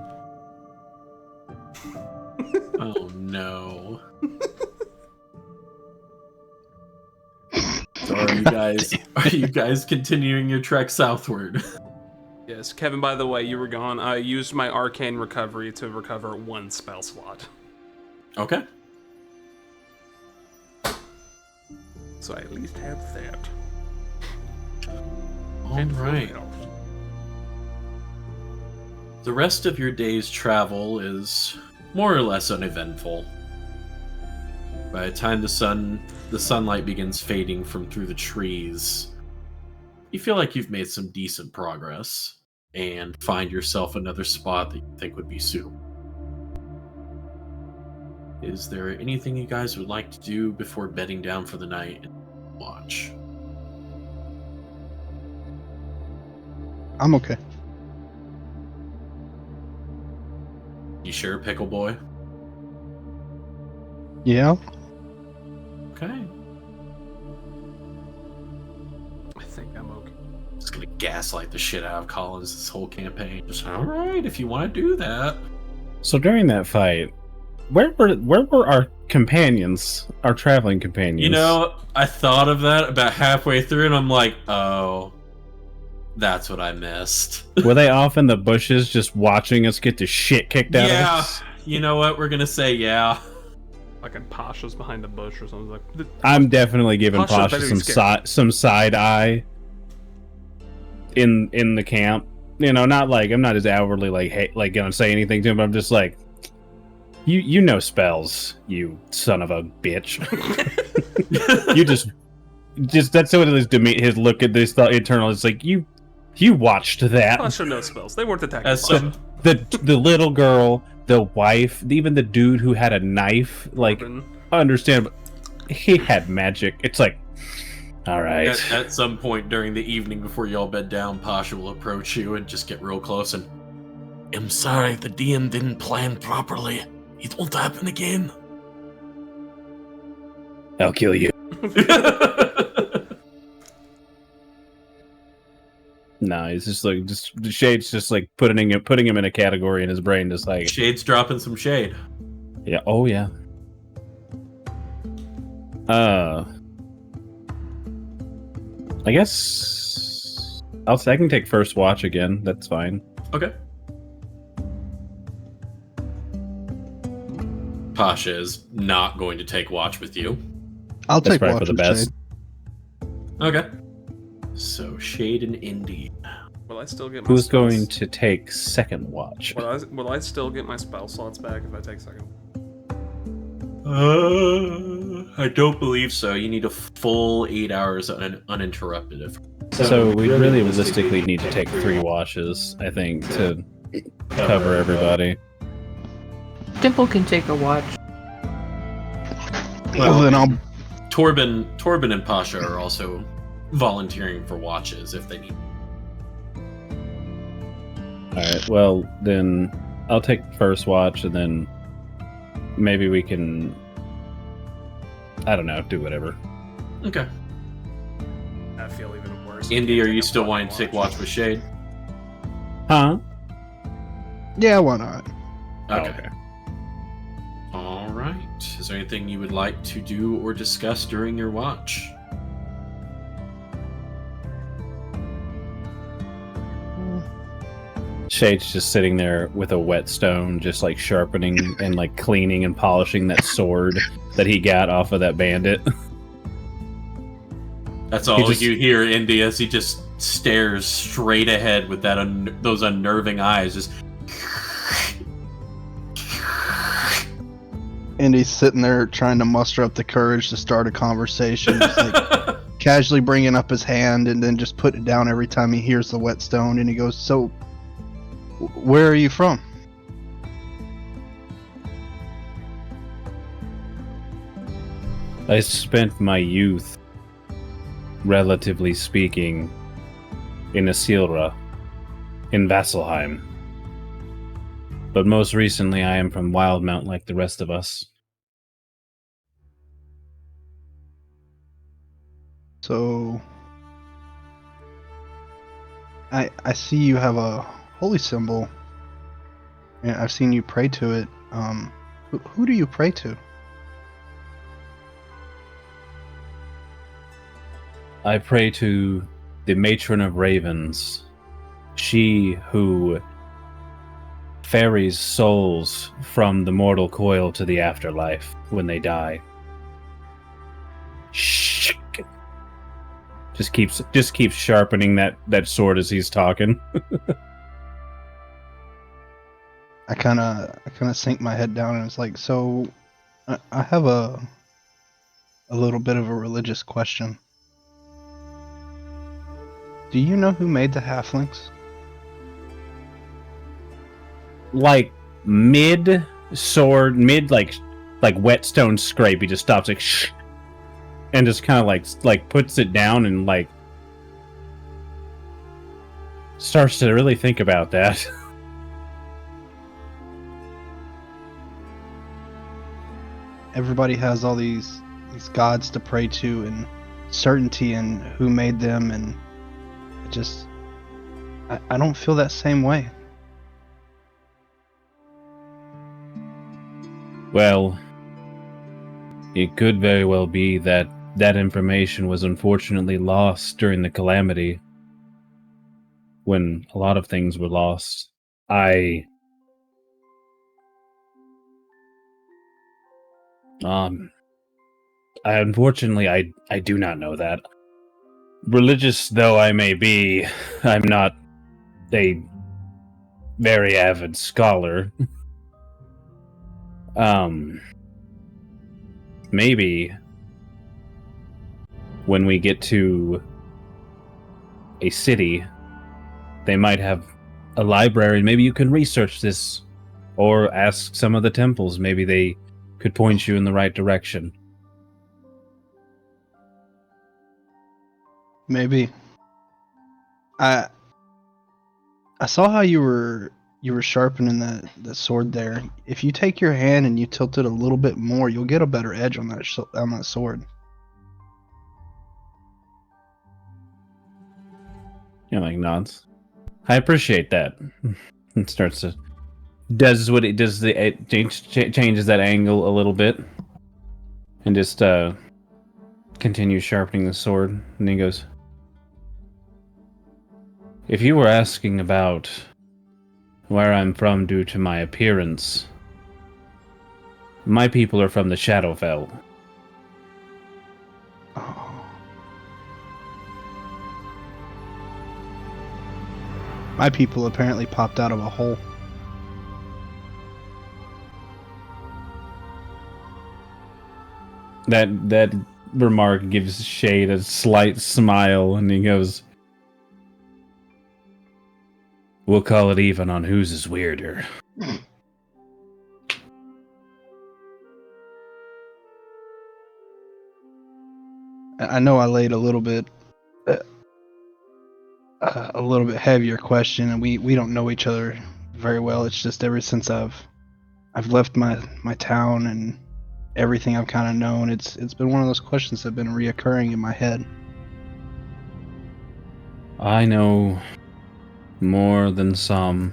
Oh no. So are you guys continuing your trek southward? Yes, Kevin, by the way, you were gone. I used my arcane recovery to recover 1 spell slot. Okay. So I at least have that. Alright. The rest of your day's travel is more or less uneventful. By the time the sunlight begins fading from through the trees, you feel like you've made some decent progress and find yourself another spot that you think would be suitable. Is there anything you guys would like to do before bedding down for the night and watch? I'm okay. You sure, Pickle Boy? Yeah. Okay. I think I'm okay. Just gonna gaslight the shit out of Collins this whole campaign. Just, alright, if you want to do that. So during that fight, where were our companions, our traveling companions? You know, I thought of that about halfway through, and I'm like, oh, that's what I missed. Were they off in the bushes just watching us get the shit kicked out of us? You know what? We're gonna say yeah. Fucking Pasha's behind a bush or something. Like, I'm definitely giving Pasha Pasha better be some side eye in the camp. You know, not like I'm not as outwardly like gonna say anything to him, but I'm just like, you know spells, you son of a bitch. You just that's what his demeanor, his look at this internal. It's like you watched that. Pasha knows spells. They weren't attacking. The little girl, the wife, even the dude who had a knife, like, understand, but he had magic. It's like, all right. At some point during the evening before y'all bed down, Pasha will approach you and just get real close and, I'm sorry, the DM didn't plan properly. It won't happen again. I'll kill you. No, it's just like the Shade's just like putting him in a category in his brain, just like Shade's dropping some shade. Yeah. Oh yeah. I guess I can take first watch again. That's fine. Okay. Pasha is not going to take watch with you. I'll That's take probably watch for the with best. Shade. Okay. So Shade and Indy. Will I still get my Who's spells? going to take second watch? Will I still get my spell slots back if I take second? I don't believe so. You need a full 8 hours uninterrupted. So we really realistically need to take 3 watches, I think, to cover everybody. Dimple can take a watch. Well, then I'll. Torben and Pasha are also volunteering for watches if they need. Alright, well, then I'll take first watch, and then maybe we can, I don't know, do whatever. Okay. I feel even worse. Indy, are you still wanting to take watch with Shade? Huh? Yeah, why not? Okay. All right. Is there anything you would like to do or discuss during your watch? Shade's just sitting there with a whetstone, just like sharpening and like cleaning and polishing that sword that he got off of that bandit. That's all you hear, Indy, as he just stares straight ahead with those unnerving eyes. Just And he's sitting there trying to muster up the courage to start a conversation, just like casually bringing up his hand and then just putting it down every time he hears the whetstone. And he goes, "So, where are you from?" I spent my youth, relatively speaking, in Asilra, in Vasselheim. But most recently I am from Wildmount like the rest of us. So, I see you have a holy symbol, and I've seen you pray to it. Who do you pray to? I pray to the Matron of Ravens, she who ferries souls from the mortal coil to the afterlife when they die. Shh. Just keeps sharpening that sword as he's talking. I kind of sink my head down and it's like, so I have a little bit of a religious question. Do you know who made the halflings? Like mid sword, mid like whetstone scrape, he just stops like shh, and just kind of like puts it down and like starts to really think about that. Everybody has all these gods to pray to and certainty in who made them, and it just I don't feel that same way. Well, it could very well be that information was unfortunately lost during the calamity, when a lot of things were lost. Unfortunately, I do not know that. Religious though I may be, I'm not a very avid scholar. Maybe when we get to a city, they might have a library. Maybe you can research this, or ask some of the temples. Maybe they could point you in the right direction. Maybe. I saw how you were sharpening that sword there. If you take your hand and you tilt it a little bit more, you'll get a better edge on that sword. Yeah, like nods. I appreciate that. It starts to does what it does. It changes that angle a little bit, and just continues sharpening the sword. And he goes, "If you were asking about where I'm from due to my appearance, my people are from the Shadowfell." Oh. My people apparently popped out of a hole. That remark gives Shade a slight smile, and he goes, "We'll call it even on whose is weirder." I know I laid a little bit heavier question, and we don't know each other very well. It's just ever since I've left my town and everything I've kind of known, it's been one of those questions that have been reoccurring in my head. I know more than some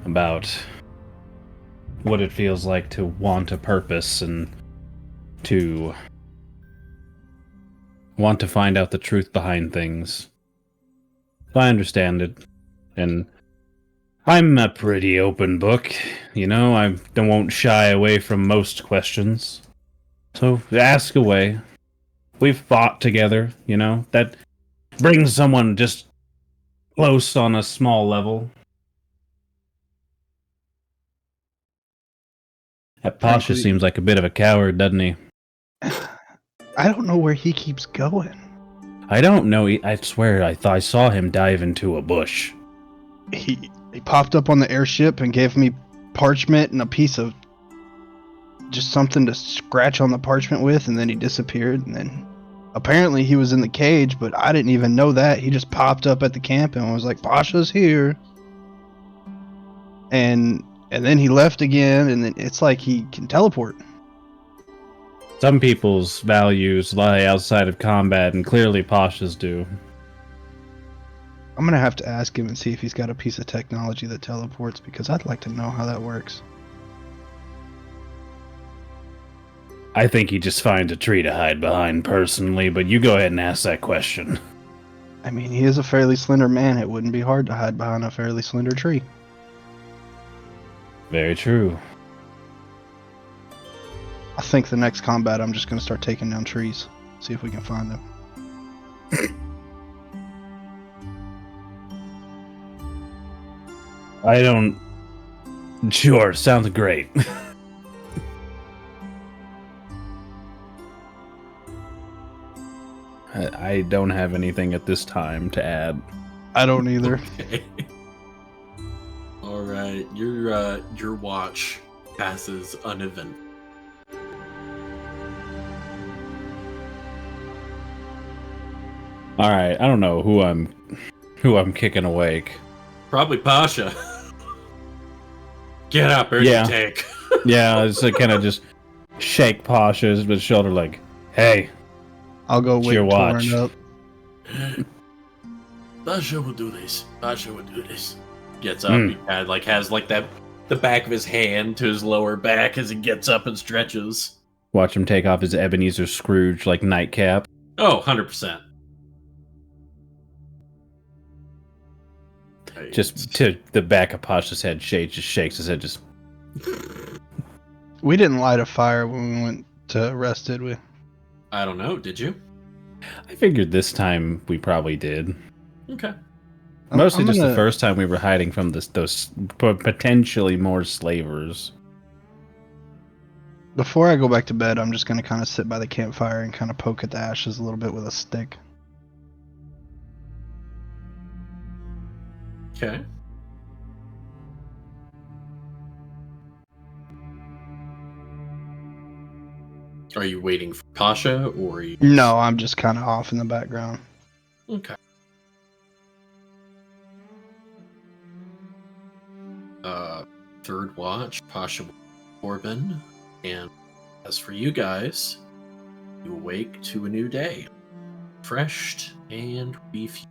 about what it feels like to want a purpose and to want to find out the truth behind things. I understand it, and I'm a pretty open book, you know. I won't shy away from most questions. So ask away. We've fought together, you know. That bring someone just close on a small level. That Pasha Frankly- seems like a bit of a coward, doesn't he? I don't know where he keeps going. I don't know. I swear, I saw him dive into a bush. He popped up on the airship and gave me parchment and a piece of just something to scratch on the parchment with, and then he disappeared. And then apparently he was in the cage, but I didn't even know that. He just popped up at the camp and was like, "Pasha's here," and then he left again. And then it's like he can teleport. Some people's values lie outside of combat, and clearly Pasha's do. I'm gonna have to ask him and see if he's got a piece of technology that teleports, because I'd like to know how that works. I think he just finds a tree to hide behind personally, but you go ahead and ask that question. I mean, he is a fairly slender man. It wouldn't be hard to hide behind a fairly slender tree. Very true. I think the next combat, I'm just gonna start taking down trees, see if we can find them. I don't... Sure, sounds great. I don't have anything at this time to add. I don't either. Okay. All right, your watch passes uneventful. All right, I don't know who I'm kicking awake. Probably Pasha. Get up, or Yeah. you take. Yeah, it's like kind of just shake Pasha's with shoulder like, "Hey, I'll go It's wake your Torn watch. up. Pasha will do this. Pasha will do this. Gets up. He has that the back of his hand to his lower back as he gets up and stretches. watch him take off his Ebenezer Scrooge like nightcap." Oh, 100%. Just to the back of Pasha's head, just shakes his head, just... We didn't light a fire when we went to rest, did we? I don't know. Did you? I figured this time we probably did. Okay. Mostly I'm just gonna- the first time we were hiding from those potentially more slavers. Before I go back to bed, I'm just gonna kind of sit by the campfire and kind of poke at the ashes a little bit with a stick. Okay. Are you waiting for Pasha, or are you... No, I'm just kind of off in the background. Okay. Third watch, Pasha Corbin, and as for you guys, you awake to a new day, refreshed and refueled.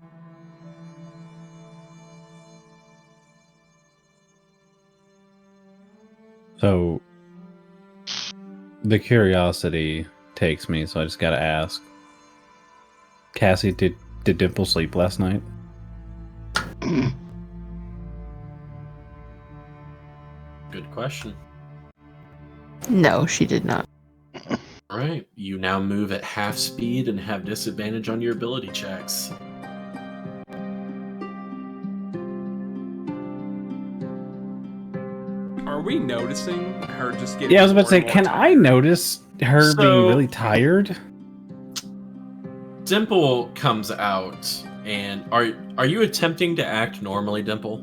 So, the curiosity takes me, so I just gotta ask. Cassie, did Dimple sleep last night? Good question. No, she did not. All right, you now move at half speed and have disadvantage on your ability checks. Are we noticing her just getting? Yeah, I was about to more say, and more can I tired? notice her So- being really tired? Dimple comes out, and are you attempting to act normally, Dimple?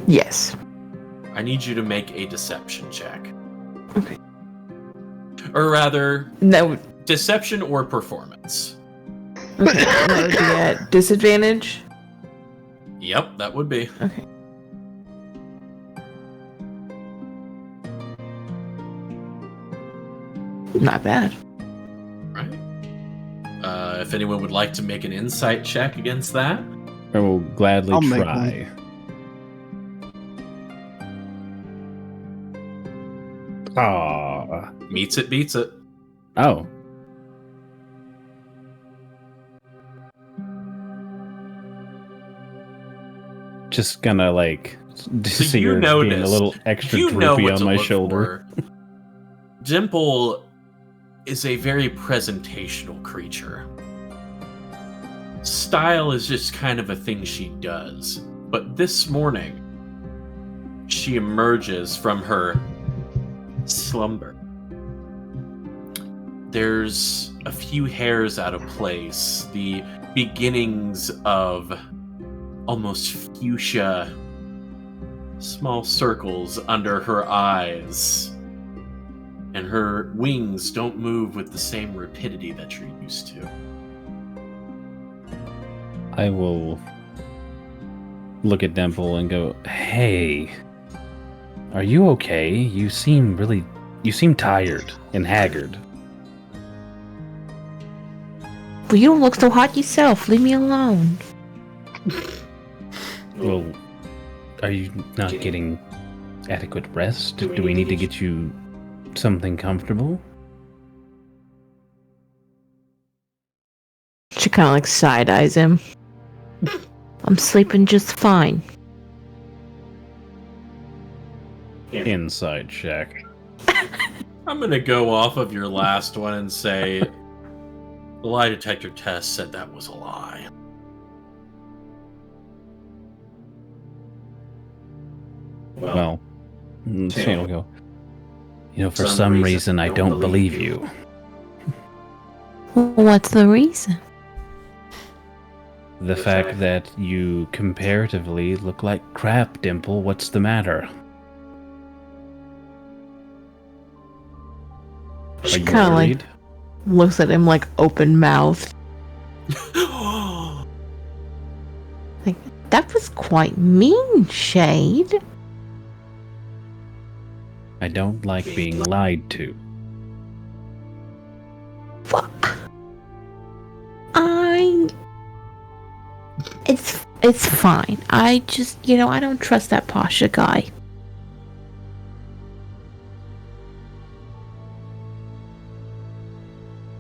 Yes. I need you to make a deception check. Okay. Or rather, No. deception or performance. Okay. That would be at disadvantage. Yep, that would be. Okay. Not bad. Right. If anyone would like to make an insight check against that, I will gladly I'll make try. Ah. meets it, beats it. Oh. Just gonna like see you her being a notice- little extra You know droopy what on to my look shoulder. for. Dimple is a very presentational creature. style is just kind of a thing she does. But this morning, she emerges from her slumber. There's a few hairs out of place, the beginnings of almost fuchsia, small circles under her eyes, and her wings don't move with the same rapidity that you're used to. I will look at Dimple and go, "Hey, are you okay? You seem tired and haggard." Well, you don't look so hot yourself. Leave me alone. Well, are you not getting adequate rest? Do we need to get you something comfortable? She kind of like side-eyes him. I'm sleeping just fine. Inside check. I'm gonna go off of your last one and say the lie detector test said that was a lie. Well, Shane will go, for some reason I don't believe you. What's the reason? The fact that you comparatively look like crap, Dimple. What's the matter? She kind of like looks at him like open mouthed. Like, that was quite mean, Shade. I don't like being lied to. It's fine. I just, I don't trust that Pasha guy.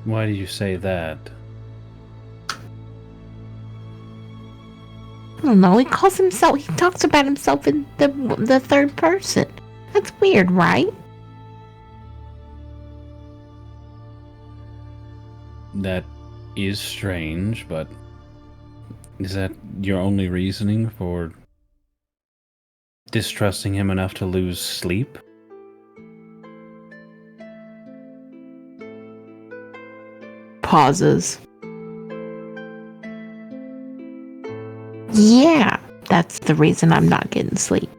Why do you say that? I don't know. He talks about himself in the third person. That's weird, right? That is strange, but is that your only reasoning for distrusting him enough to lose sleep? Pauses. Yeah, that's the reason I'm not getting sleep.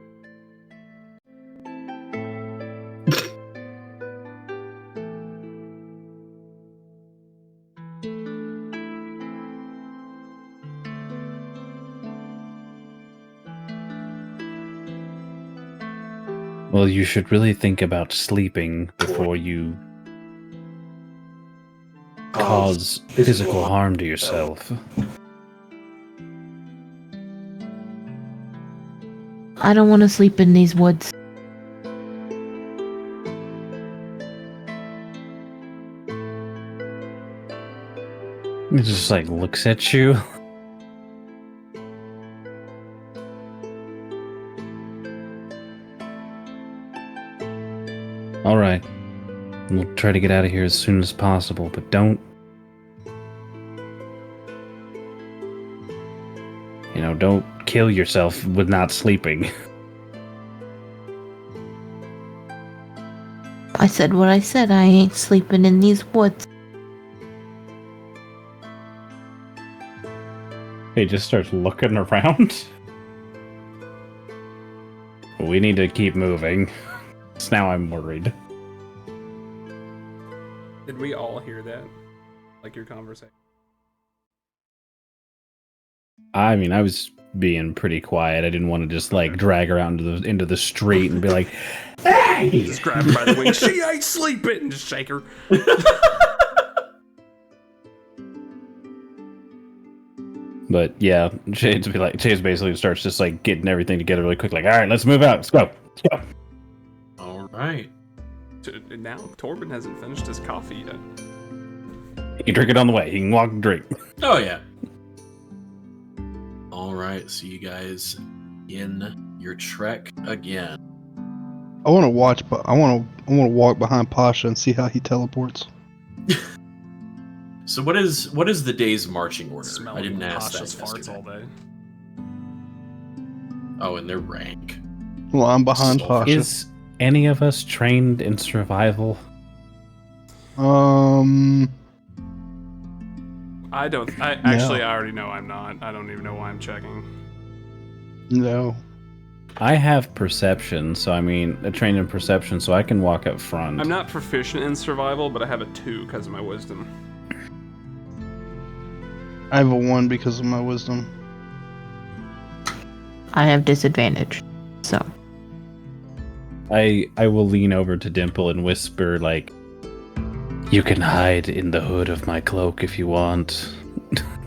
Well, you should really think about sleeping before you cause physical harm to yourself. I don't want to sleep in these woods. He just looks at you. Alright. We'll try to get out of here as soon as possible, but don't kill yourself with not sleeping. I said what I said. I ain't sleeping in these woods. He just starts looking around. We need to keep moving. So now I'm worried. Did we all hear that? Like your conversation? I mean, I was being pretty quiet. I didn't want to just drag her out into the street and be like, "Hey!" Just grab her by the wings. She ain't sleeping. And just shake her. But yeah, Shade's basically starts just getting everything together really quick. All right, let's move out. Let's go. Let's go. All right. Now Torben hasn't finished his coffee yet. He can drink it on the way. He can walk and drink. Oh yeah. All right. So you guys in your trek again. I want to watch, but I want to walk behind Pasha and see how he teleports. So what is the day's marching order? Smelling I didn't ask that nauseous farts all yesterday. day. Oh, and they're rank. Well, I'm behind Sulfur. Pasha. Is any of us trained in survival? I don't. I already know I'm not. I don't even know why I'm checking. No. I have perception, so I mean, a trained in perception, so I can walk up front. I'm not proficient in survival, but I have a 2 because of my wisdom. I have a 1 because of my wisdom. I have disadvantage, so. I will lean over to Dimple and whisper, like, you can hide in the hood of my cloak if you want.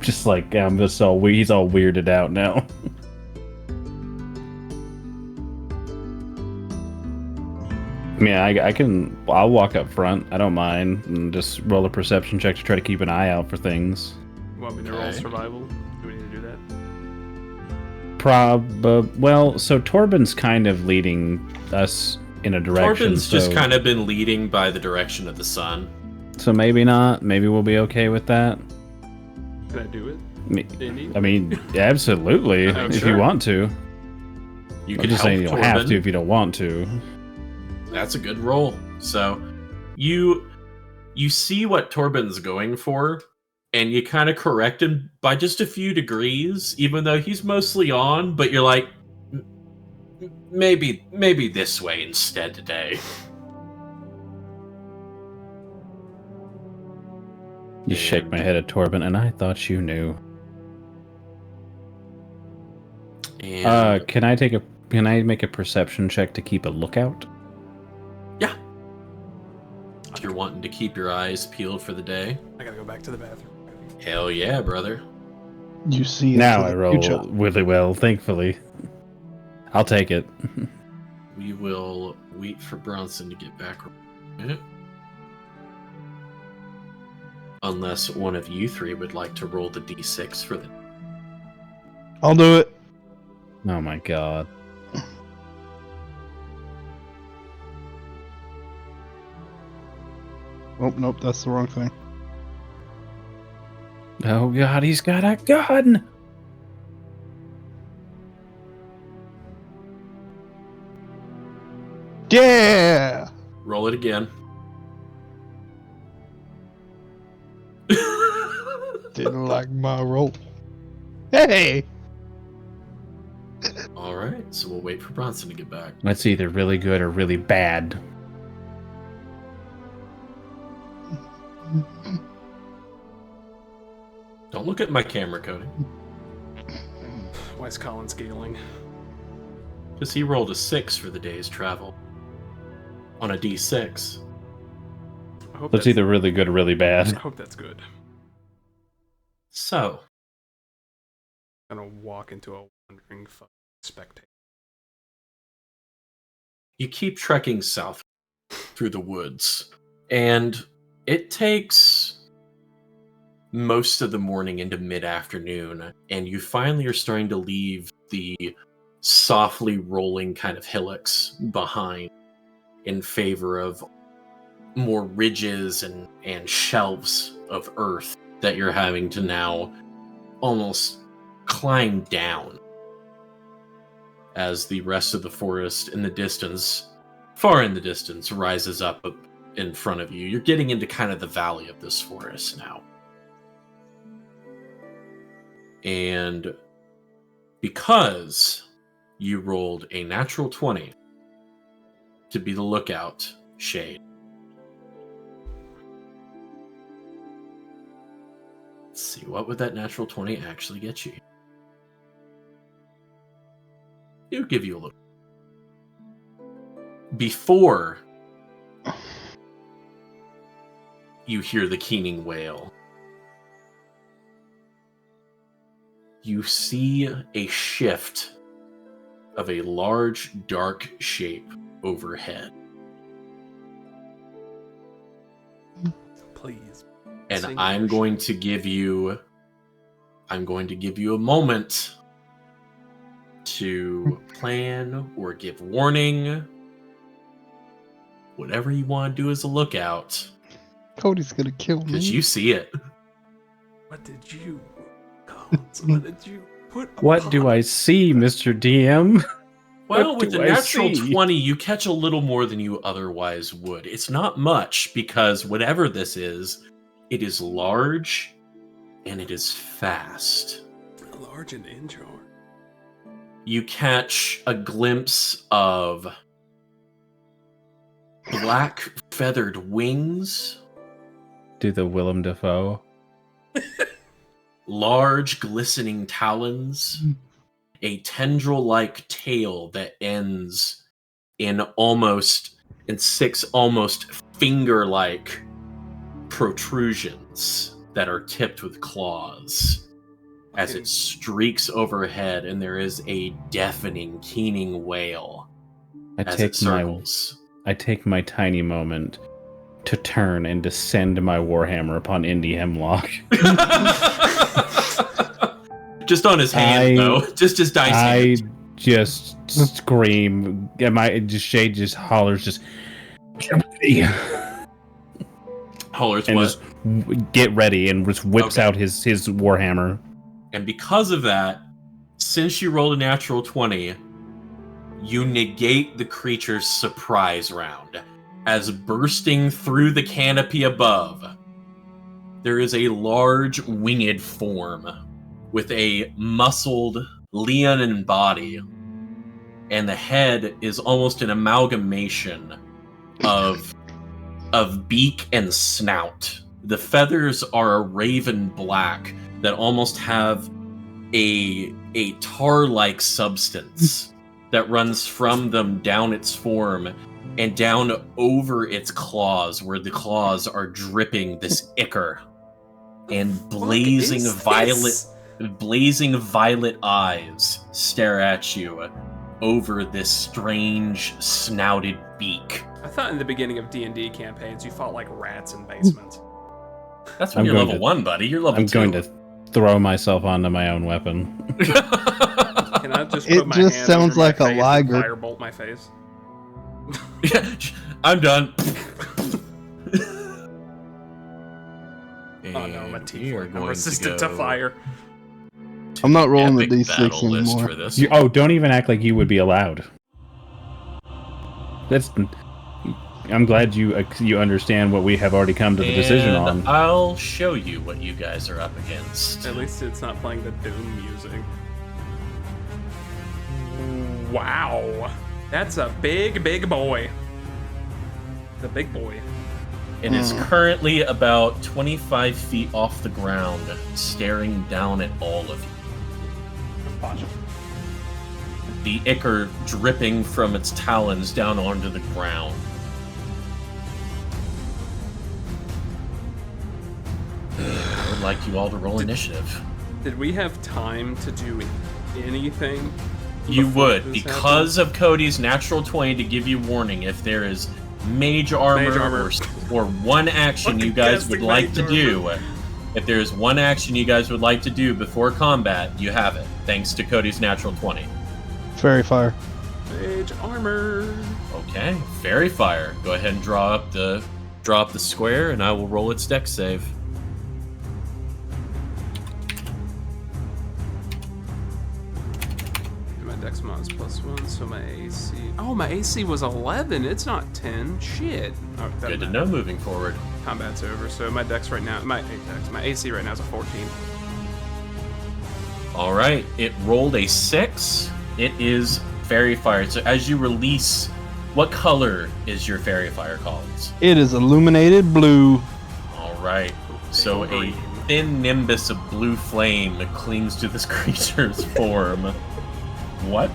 Just like, he's all weirded out now. I mean, I'll walk up front. I don't mind. And just roll a perception check to try to keep an eye out for things. You want me to roll survival? Do we need to do that? Well, so Torben's kind of leading us in a direction. Torben's just kind of been leading by the direction of the sun. So maybe not. Maybe we'll be okay with that. Can I do it? I mean, absolutely. Oh, if sure. you want to. You I'm can just help saying you don't Torben. have to if you don't want to. That's a good roll. So you see what Torben's going for, and you kind of correct him by just a few degrees, even though he's mostly on, but you're like, maybe this way instead today. You shake my head at Torben, and I thought you knew. And Can I make a perception check to keep a lookout? yeah. If you're wanting to keep your eyes peeled for the day. I gotta go back to the bathroom. Hell yeah, brother. You see Now into I the roll future. really well, thankfully. I'll take it. We will wait for Bronson to get back. Unless one of you three would like to roll the d6 for the... I'll do it. Oh my god. Oh, nope, that's the wrong thing. Oh god, he's got a gun! Yeah! Roll it again. Didn't like my roll. Hey! Alright, so we'll wait for Bronson to get back. That's either really good or really bad. Don't look at my camera, Cody. Why is Colin scaling? Because he rolled a 6 for the day's travel. On a d6. I hope That's either really good or really I bad. hope that's good. So, I'm gonna walk into a wandering fucking spectator. you keep trekking south through the woods, and it takes most of the morning into mid-afternoon, and you finally are starting to leave the softly rolling kind of hillocks behind in favor of more ridges and shelves of earth that you're having to now almost climb down as the rest of the forest in the distance, far in the distance, rises up in front of you. You're getting into kind of the valley of this forest now. And because you rolled a natural 20 to be the lookout, Shade, let's see, what would that natural 20 actually get you? It would give you a little. Before you hear the keening wail, you see a shift of a large, dark shape overhead. Please. And Sing I'm your going to give you a moment to plan or give warning. Whatever you want to do as a lookout. Cody's gonna kill me. Because you see it. What did you, Collins? What did you put? What do I see, Mr. DM? Well, with the natural 20, you catch a little more than you otherwise would. It's not much, because whatever this is, it is large and it is fast. Large and in jar. You catch a glimpse of black feathered wings. Do the Willem Dafoe. Large glistening talons. A tendril-like tail that ends in 6 almost finger-like protrusions that are tipped with claws as it streaks overhead, and there is a deafening, keening wail as it circles. I take my tiny moment to turn and descend my warhammer upon Indy Hemlock. Just on his hand, though. Just his dice hand. I just scream. Shade just hollers, just get ready. Hollers and what? Just get ready, and just whips out his warhammer. And because of that, since you rolled a natural 20, you negate the creature's surprise round, as bursting through the canopy above, there is a large winged form with a muscled leonine body, and the head is almost an amalgamation of beak and snout. The feathers are a raven black that almost have a tar-like substance that runs from them down its form and down over its claws, where the claws are dripping this ichor, and blazing violet eyes stare at you over this strange snouted beak. I thought in the beginning of D&D campaigns you fought like rats in basements. That's when you're level 1, buddy. You're level 2. I'm going to throw myself onto my own weapon. Can I just put It my just hand sounds over my like a face and liger. firebolt my face? I'm done. Oh no, I'm a We are tiefling. I'm going resistant to to fire. I'm not rolling the epic D6 battle list anymore. for this. Don't even act like you would be allowed. I'm glad you understand what we have already come to the decision on. I'll show you what you guys are up against. At least it's not playing the Doom music. Wow. That's a big boy. The big boy. It is currently about 25 feet off the ground, staring down at all of you. The ichor dripping from its talons down onto the ground. I would like you all to roll initiative. Did we have time to do anything? You would, this because of Cody's natural 20 to give you warning if there is mage armor. Or one action you guys would like to do. If there's one action you guys would like to do before combat, you have it, thanks to Cody's natural 20. Fairy fire. Mage armor. Okay, fairy fire. Go ahead and draw up the square, and I will roll its dex save. My dex mod is +1, so my AC. Oh, my AC was 11. It's not 10. Shit. Oh, Good to know moving forward. Combat's over, so my dex right now, my AC right now is a 14. All right, it rolled a 6. It is fairy fire. So as you release, what color is your fairy fire, Collins? It is illuminated blue. All right. So a thin nimbus of blue flame clings to this creature's form. What?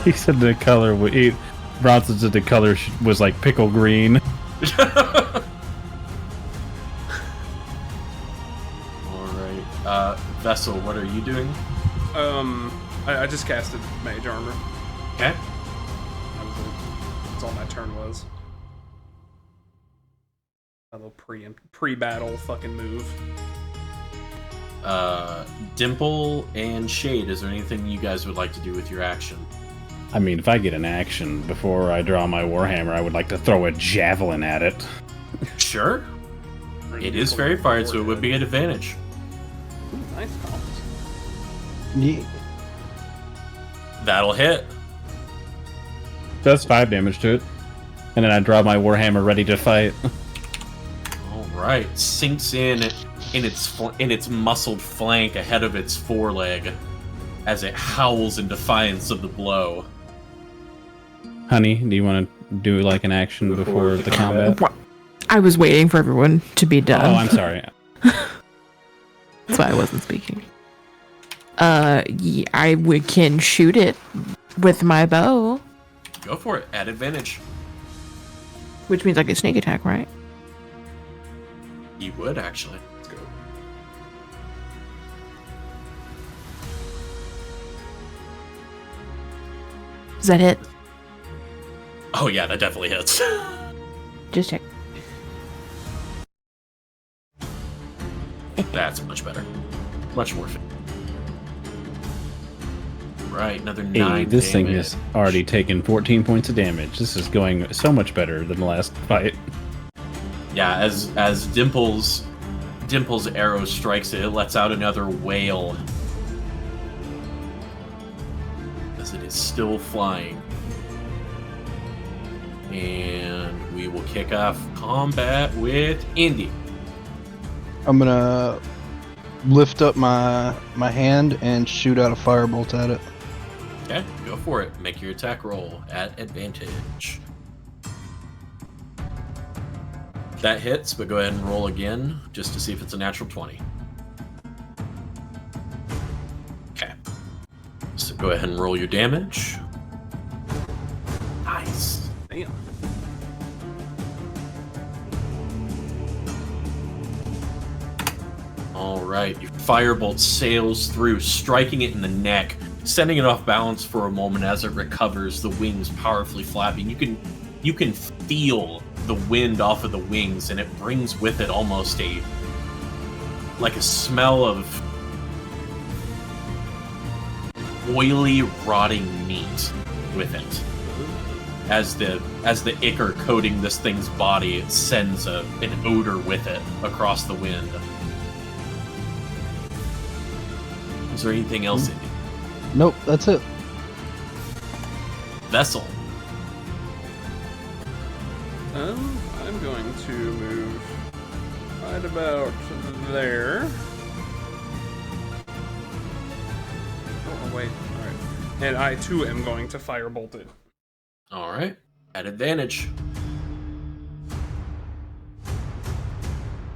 He said the color. Bronson said the color was like pickle green. Alright. Vessel, what are you doing? I just casted Mage Armor. Okay. That's all my turn was. A little pre-battle fucking move. Dimple and Shade, is there anything you guys would like to do with your action? I mean, if I get an action before I draw my Warhammer, I would like to throw a javelin at it. Sure. It is fairy fired, so it would be an advantage. Ooh, nice calls. Yeah. That'll hit. Does 5 damage to it. And then I draw my Warhammer ready to fight. All right, sinks in its muscled flank ahead of its foreleg as it howls in defiance of the blow. Honey, do you want to do like an action before the combat? I was waiting for everyone to be done. Oh, I'm sorry. That's why I wasn't speaking. Can shoot it with my bow. Go for it. At advantage. Which means I get sneak attack, right? You would, actually. Let's go. Does that hit? Oh, yeah, that definitely hits. Just check. That's much better. Much more fit. Right, another 9 Hey, this thing damage. has already taken 14 points of damage. This is going so much better than the last fight. Yeah, as Dimple's arrow strikes it, it lets out another wail. As it is still flying. And we will kick off combat with Indy. I'm gonna lift up my hand and shoot out a firebolt at it. Okay, go for it. Make your attack roll at advantage. That hits, but go ahead and roll again just to see if it's a natural 20. Okay. So go ahead and roll your damage. Nice. Damn. Alright, your firebolt sails through, striking it in the neck, sending it off balance for a moment as it recovers, the wings powerfully flapping. You can feel the wind off of the wings, and it brings with it almost a smell of oily, rotting meat with it. As the ichor coating this thing's body, it sends an odor with it across the wind. Is there anything else in it? Nope, that's it. Vessel. I'm going to move right about there. Oh, wait. Alright. And I, too, am going to firebolt it. Alright. At advantage.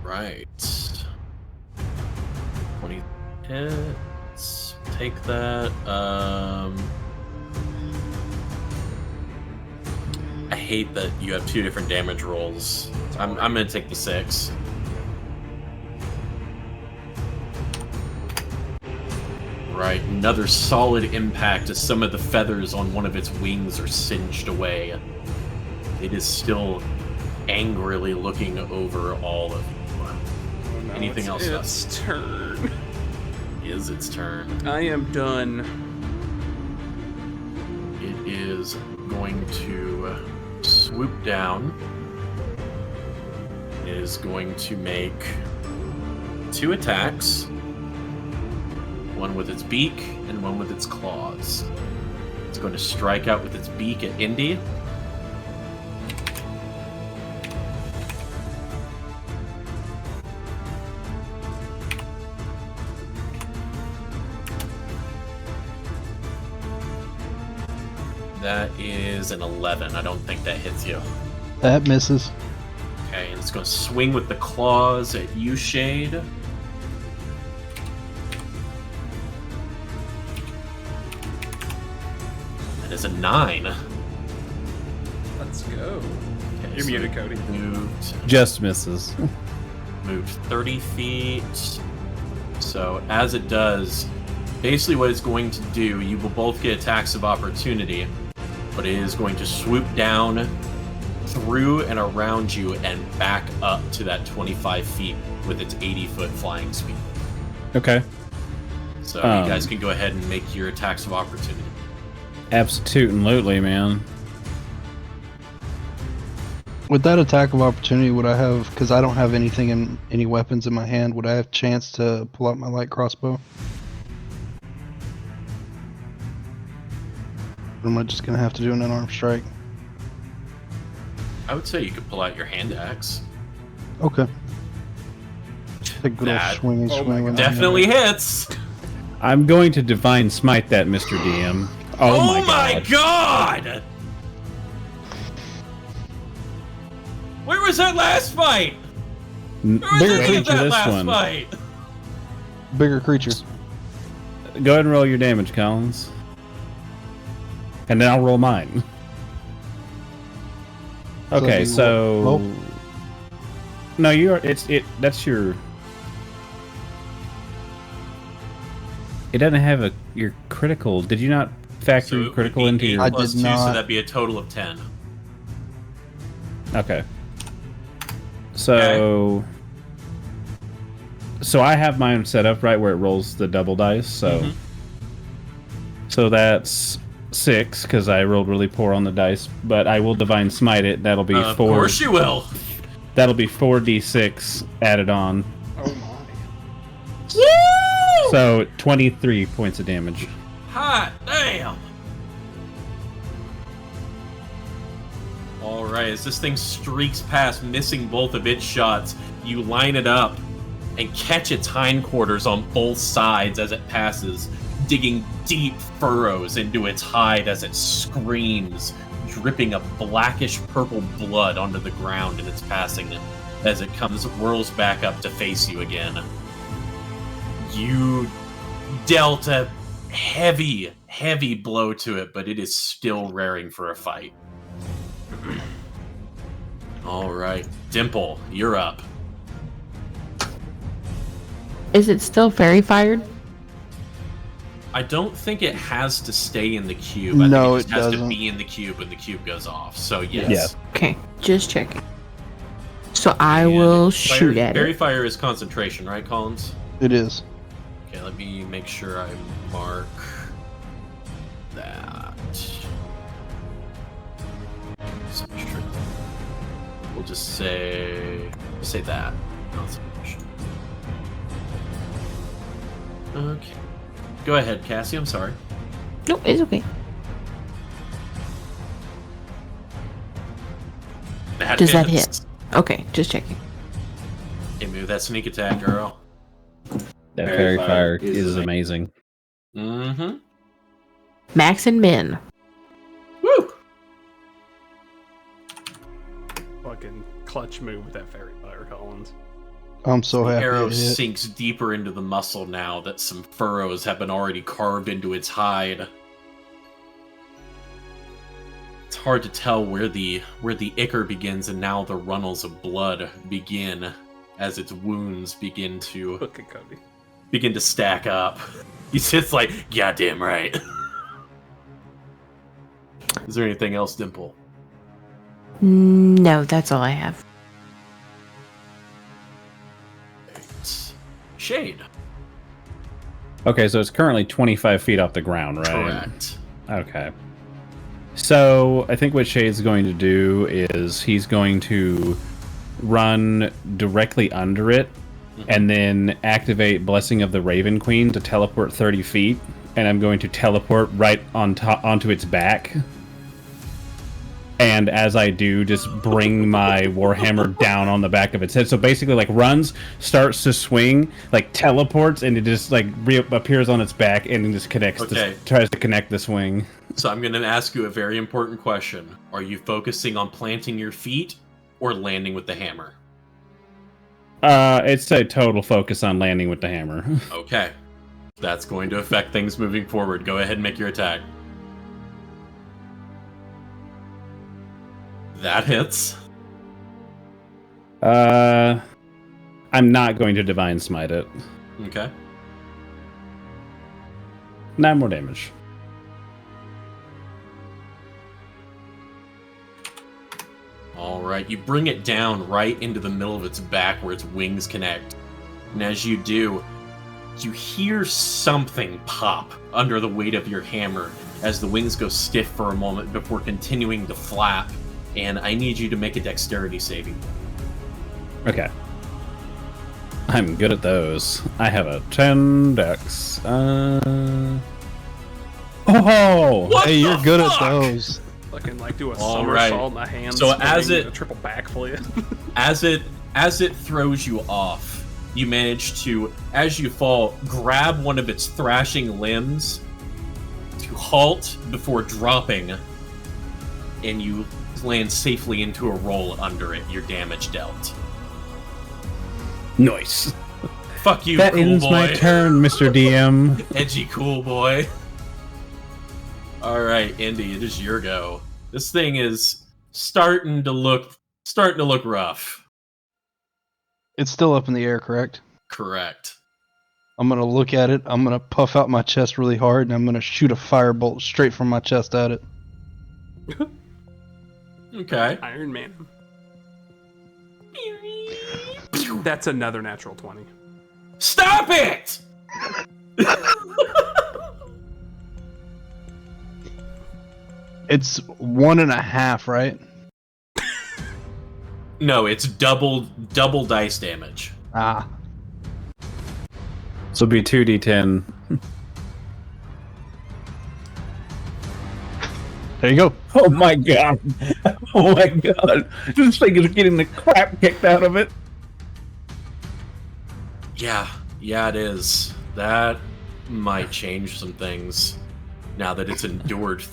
Right. 20 hits. Take that. I hate that you have 2 different damage rolls. I'm gonna take the 6. Right, another solid impact as some of the feathers on one of its wings are singed away. It is still angrily looking over all of you. Oh, no, Anything else? Its turn. Is its turn. I am done. It is going to swoop down. It is going to make 2 attacks. One with its beak and one with its claws. It's going to strike out with its beak at Indy. That is an 11. I don't think that hits you. That misses. Okay, and it's going to swing with the claws at you, Shade. That is a 9. Let's go. Okay, You're muted, Cody. Just misses. Moved 30 feet. So as it does, basically what it's going to do, you will both get attacks of opportunity, but it is going to swoop down through and around you and back up to that 25 feet with its 80-foot flying speed. Okay. So you guys can go ahead and make your attacks of opportunity. Absolutely, man. With that attack of opportunity, would I have, because I don't have any weapons in my hand, would I have chance to pull out my light crossbow? Or am I just going to have to do an unarmed strike? I would say you could pull out your hand axe. Okay. Take a good old swing and swing. With Definitely hits. I'm going to divine smite that, Mr. DM. Oh my god! Where was that last fight? Bigger creature this one. Fight? Bigger creature. Go ahead and roll your damage, Collins. And then I'll roll mine. Okay, so no, that's your. It doesn't have your critical. Did you not factor critical into your? I did not. So that'd be a total of 10. Okay. So I have mine set up right where it rolls the double dice. So that's 6 because I rolled really poor on the dice. But I will divine smite it. That'll be 4. Of course you will. That'll be 4d6 added on. Oh my. Woo! So 23 points of damage. Hot damn. Alright, as this thing streaks past, missing both of its shots, you line it up and catch its hindquarters on both sides as it passes, digging deep furrows into its hide as it screams, dripping a blackish purple blood onto the ground in its passing as it whirls back up to face you again. You dealt a heavy, heavy blow to it, but it is still raring for a fight. Alright, Dimple, you're up. Is it still fairy fired? I don't think it has to stay in the cube. I No, think it just has doesn't. to be in the cube when the cube goes off. So yes. Yeah. Okay, just checking. So I will shoot at Fairy it. fire is concentration, right, Collins? It is. Okay, let me make sure I mark that. We'll just say that. Concentration. Okay. Go ahead, Cassie. I'm sorry. No, it's okay. Does that hit? Okay, just checking. Okay, move that sneak attack, girl. That fairy fire is amazing. Mm-hmm. Max and min. Woo! Fucking clutch move with that fairy fire, Collins. I'm so The happy. arrow it hit. sinks deeper into the muscle now that some furrows have been already carved into its hide. It's hard to tell where the ichor begins and now the runnels of blood begin as its wounds begin to stack up. He's just like, goddamn right. Is there anything else, Dimple? No, that's all I have. Shade. Okay, so it's currently 25 feet off the ground, right? Correct. Okay. So I think what Shade's going to do is he's going to run directly under it and then activate Blessing of the Raven Queen to teleport 30 feet. And I'm going to teleport right onto its back. And as I do, just bring my Warhammer down on the back of its head. So basically, like, runs, starts to swing, like, teleports, and it just, like, reappears on its back and it just connects, Okay. tries to connect the swing. So I'm going to ask you a very important question. Are you focusing on planting your feet or landing with the hammer? It's a total focus on landing with the hammer. Okay. That's going to affect things moving forward. Go ahead and make your attack. That hits. I'm not going to Divine Smite it. Okay. 9 more damage. Alright, you bring it down right into the middle of its back where its wings connect. And as you do, you hear something pop under the weight of your hammer. as the wings go stiff for a moment before continuing to flap. And I need you to make a dexterity saving. Okay. I'm good at those. I have a 10 dex. Oh! Hey, you're good at those. Fucking like do a All somersault right. in a hand. So as it a triple backflip. as it throws you off, you manage to, as you fall, grab one of its thrashing limbs to halt before dropping, and you land safely into a roll under it. Your damage dealt. Nice. Fuck you, That cool ends boy. my turn, Mr. DM. Edgy cool boy. All right, Indy, it is your go. This thing is starting to look rough. It's still up in the air, correct? Correct. I'm gonna look at it. I'm gonna puff out my chest really hard, and I'm gonna shoot a firebolt straight from my chest at it. Okay. Iron Man. That's another natural 20. Stop it! It's 1.5, right? No, it's double dice damage. Ah. This will be 2d10. There you go. Oh my god. Oh my god. This thing is getting the crap kicked out of it. Yeah, it is. That might change some things now that it's endured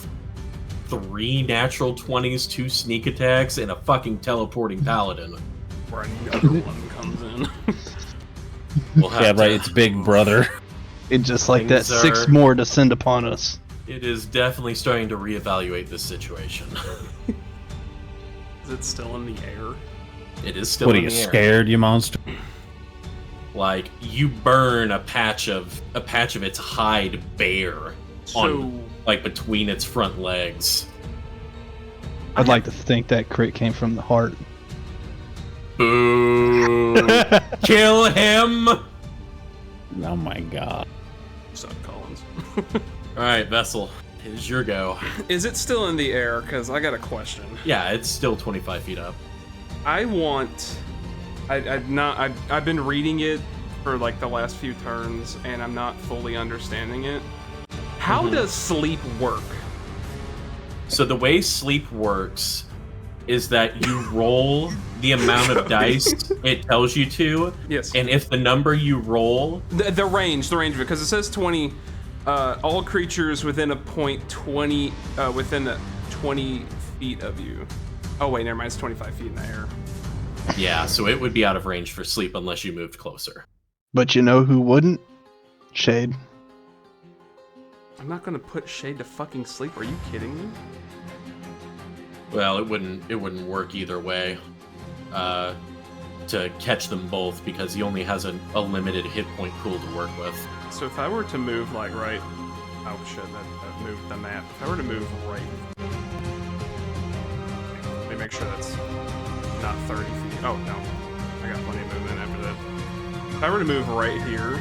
3 natural 20s, 2 sneak attacks, and a fucking teleporting paladin. Where another one comes in. We'll have Yeah, to- right, it's Big Brother. It just like that Things 6 are- more descend upon us. It is definitely starting to reevaluate this situation. Is it still in the air? It is still What are in you, the air. scared, you monster? Like, you burn a patch of its hide bare on, like, between its front legs. I'd like to think that crit came from the heart. Boo! Kill him! Oh my god. Sup, Collins. Alright, Vessel, it is your go. Is it still in the air? Because I got a question. Yeah, it's still 25 feet up. I want... I've been reading it for like the last few turns, and I'm not fully understanding it. How does sleep work? So the way sleep works is that you roll the amount of dice it tells you to. Yes. And if the number you roll... The range, because it says 20... all creatures within a point 20, within the 20 feet of you. Oh wait, never mind, it's 25 feet in the air. Yeah, so it would be out of range for sleep unless you moved closer. But you know who wouldn't? Shade. I'm not gonna put Shade to fucking sleep, are you kidding me? Well, it wouldn't work either way. To catch them both because he only has a limited hit point pool to work with. So if I were to move like right... Oh shit, that moved the map. If I were to move right... Let me make sure that's not 30 feet. Oh no, I got plenty of movement after that. If I were to move right here,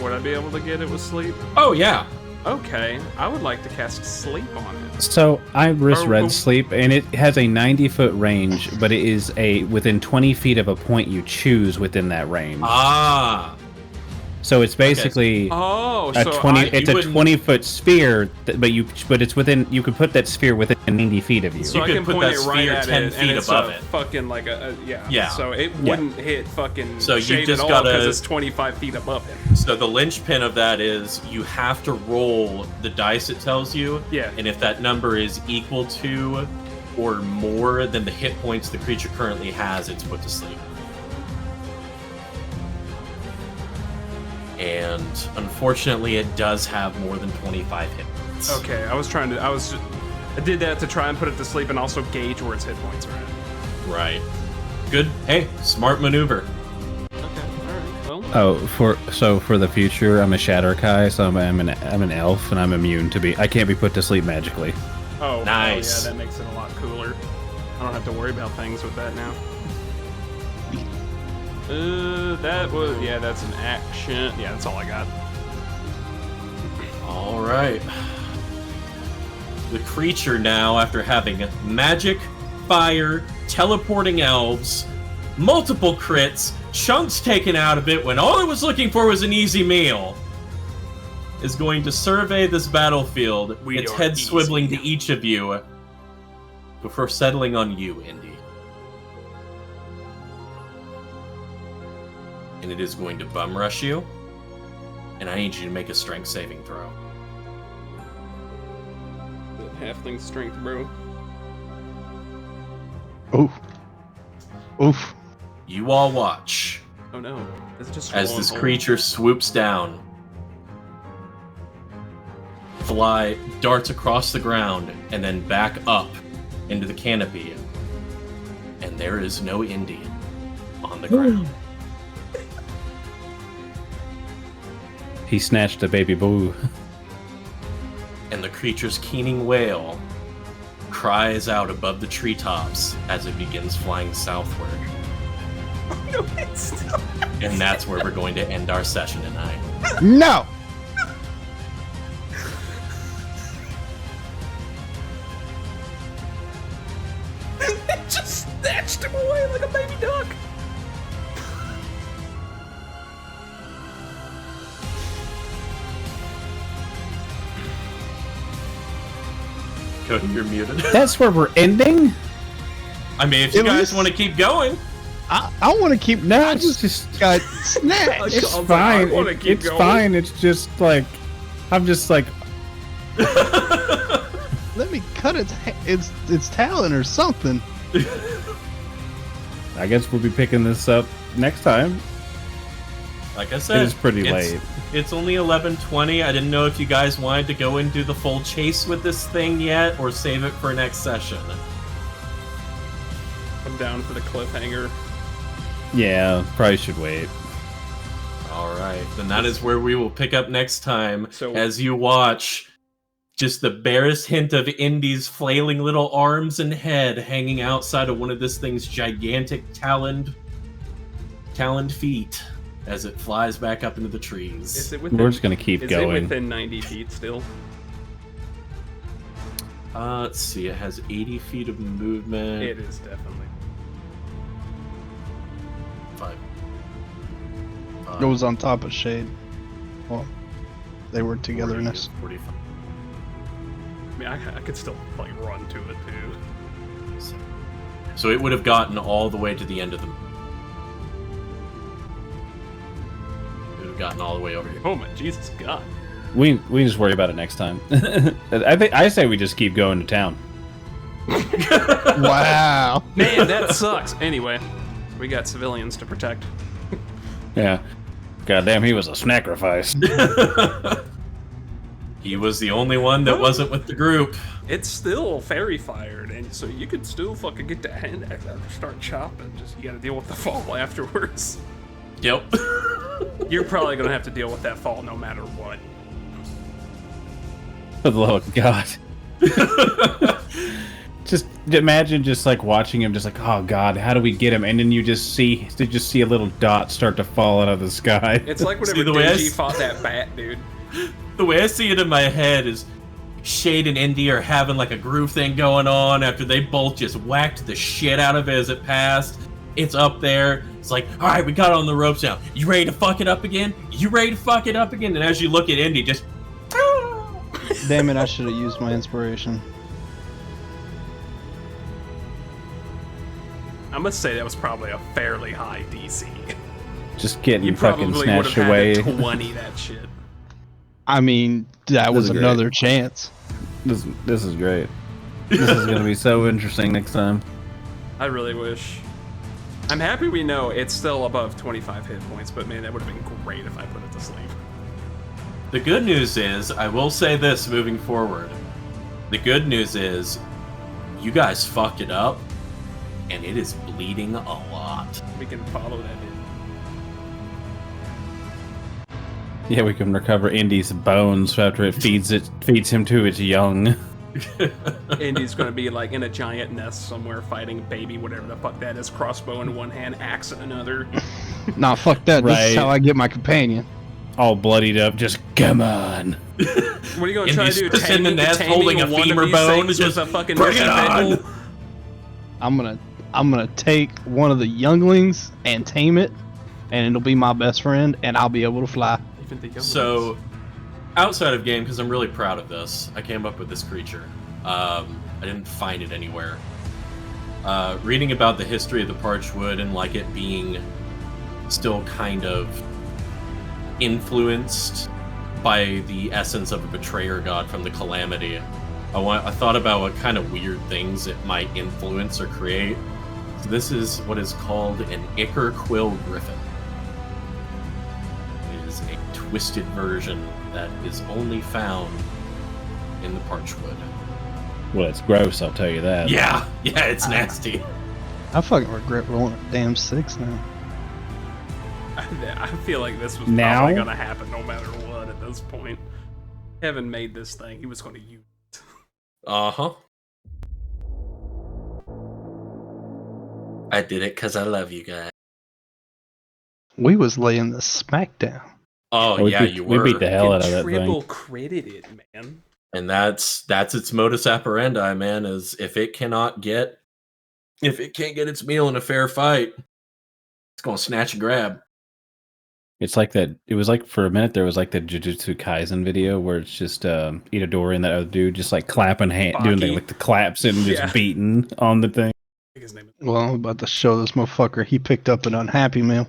would I be able to get it with sleep? Oh yeah. Okay, I would like to cast sleep on it. So I Oh, read sleep, and it has a 90-foot range, but it is within 20 feet of a point you choose within that range. Ah. So it's basically a 20-foot sphere, but it's within. You could put that sphere within 90 feet of you. So You I could can put point that it right sphere at 10 it, feet and it's above a it. fucking like Yeah. So it wouldn't hit fucking So you Shade just at all because gotta- it's 25 feet above him. So the linchpin of that is you have to roll the dice it tells you. Yeah. And if that number is equal to or more than the hit points the creature currently has, it's put to sleep. And unfortunately, it does have more than 25 hit points. Okay, I did that to try and put it to sleep and also gauge where its hit points are at. Right. Good. Hey, smart maneuver. Okay, alright, well. Oh, for the future, I'm a Shatterkai, so I'm an elf, and I'm immune to I can't be put to sleep magically. Oh, nice. Oh, yeah, that makes it a lot cooler. I don't have to worry about things with that now. That's an action. Yeah, that's all I got. All right. the creature now, after having magic, fire, teleporting elves, multiple crits, chunks taken out of it when all it was looking for was an easy meal, is going to survey this battlefield, its head swiveling to each of you, before settling on you, Indy. And it is going to bum rush you, and I need you to make a strength saving throw. Halfling strength, bro. Oof. Oof. You all watch. Oh no. Is it just as this creature swoops down, fly, darts across the ground, and then back up into the canopy. And there is no Indian on the ground. He snatched a baby boo. And the creature's keening wail cries out above the treetops as it begins flying southward. No, it's still... And that's where we're going to end our session tonight. No! It just snatched him away like a baby duck. Cody, you're muted. That's where we're ending? I mean, if you guys want to keep going. I want to keep... No, I it's just... got snatched. It's fine. It's fine. It's just like... I'm just like... Let me cut its talon or something. I guess we'll be picking this up next time. Like I said, it is pretty late. It's only 11:20. I didn't know if you guys wanted to go and do the full chase with this thing yet, or save it for next session. I'm down for the cliffhanger. Yeah, probably should wait. Alright, then that is where we will pick up next time, so, as you watch just the barest hint of Indy's flailing little arms and head hanging outside of one of this thing's gigantic taloned feet as it flies back up into the trees. Is it within, we're just going to keep going. Is it within 90 feet still? Let's see, it has 80 feet of movement. It is definitely. 5. It was on top of Shade. Well, they were togetherness. 45. I mean, I could still like run to it too. So it would have gotten all the way to the end of the. It would have gotten all the way over here. Oh my Jesus God! We just worry about it next time. I say we just keep going to town. Wow, man, that sucks. Anyway, we got civilians to protect. Yeah. Goddamn, he was a sacrifice. He was the only one that wasn't with the group. It's still fairy fired, and so you could still fucking get the hand axe out and start chopping. Just you gotta deal with the fall afterwards. Yep. You're probably gonna have to deal with that fall no matter what. For the love of God. Just imagine just like watching him, just like, oh God, how do we get him? And then you just see a little dot start to fall out of the sky. It's like whenever Denji fought that bat, dude. The way I see it in my head is Shade and Indy are having like a groove thing going on after they both just whacked the shit out of it as it passed. It's up there. It's like, all right, we got it on the ropes now. You ready to fuck it up again? You ready to fuck it up again? And as you look at Indy, just... Damn it, I should have used my inspiration. I must say that was probably a fairly high DC. Just getting you fucking snatched away. You probably would have had to 20 that shit. I mean, that was another chance. This is great. This is going to be so interesting next time. I really wish. I'm happy we know it's still above 25 hit points, but man, that would have been great if I put it to sleep. The good news is, I will say this moving forward. The good news is, you guys fucked it up, and it is bleeding a lot. We can follow that in. Yeah, we can recover Indy's bones after it feeds him to its young. Indy's gonna be like in a giant nest somewhere fighting baby, whatever the fuck that is, crossbow in one hand, axe in another. Nah, fuck that. Right. This is how I get my companion. all bloodied up. Just come on. What are you gonna And try he's to do? just in the nest taming holding a one of femur these bone, things just with a fucking bring it on! pickle? I'm gonna take one of the younglings and tame it, and it'll be my best friend, and I'll be able to fly. So, outside of game, because I'm really proud of this, I came up with this creature. I didn't find it anywhere. Reading about the history of the Parchwood and like it being still kind of influenced by the essence of a betrayer god from the Calamity, I thought about what kind of weird things it might influence or create. So this is what is called an Ichor Quill Griffin. It is a twisted version that is only found in the Parchwood. Well, it's gross, I'll tell you that. Yeah, it's nasty. I fucking regret rolling a damn 6 now. I feel like this was Now? probably gonna happen no matter what at this point. Kevin made this thing. He was gonna use it. Uh-huh. I did it because I love you guys. We was laying the smack down. Oh, yeah, you were. We beat the hell out of that Triple thing. credited it, man. And that's its modus operandi, man, is if it can't get its meal in a fair fight, it's gonna snatch and grab. It's like that. It was like for a minute there was like the Jujutsu Kaisen video where it's just Itadori and that other dude just like clapping doing the claps and just beating on the thing. His name is Well, I'm about to show this motherfucker. He picked up an unhappy meal.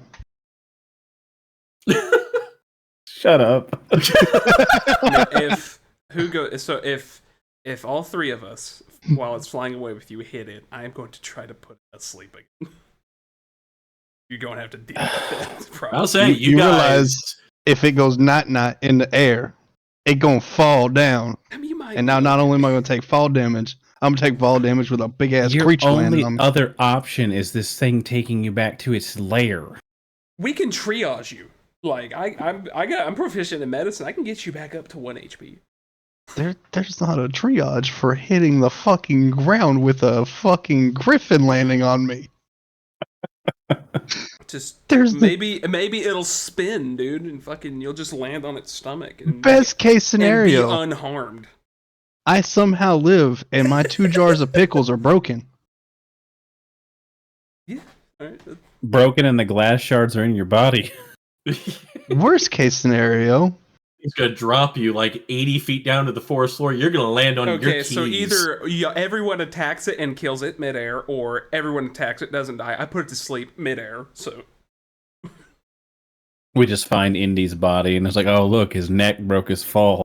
Shut up. If all three of us, while it's flying away with you, hit it, I am going to try to put it asleep again. You're going to have to deal with it. Probably. I'll say you guys. Realize if it goes not in the air, it gonna fall down. I mean, you might and now not only am I gonna take fall damage, I'm gonna take fall damage with a big ass Your creature only landing on me. other option is this thing taking you back to its lair. We can triage you. Like I'm proficient in medicine. I can get you back up to 1 HP. There's not a triage for hitting the fucking ground with a fucking griffin landing on me. Just There's maybe it'll spin, dude, and fucking you'll just land on its stomach. And Best case scenario, and be unharmed. I somehow live and my 2 jars of pickles are broken. Yeah. All right. Broken and the glass shards are in your body. Worst case scenario, He's gonna drop you like 80 feet down to the forest floor. You're gonna land on your keys. Okay, so either everyone attacks it and kills it midair, or everyone attacks it, doesn't die. I put it to sleep midair, so... We just find Indy's body and it's like, oh look, his neck broke his fall.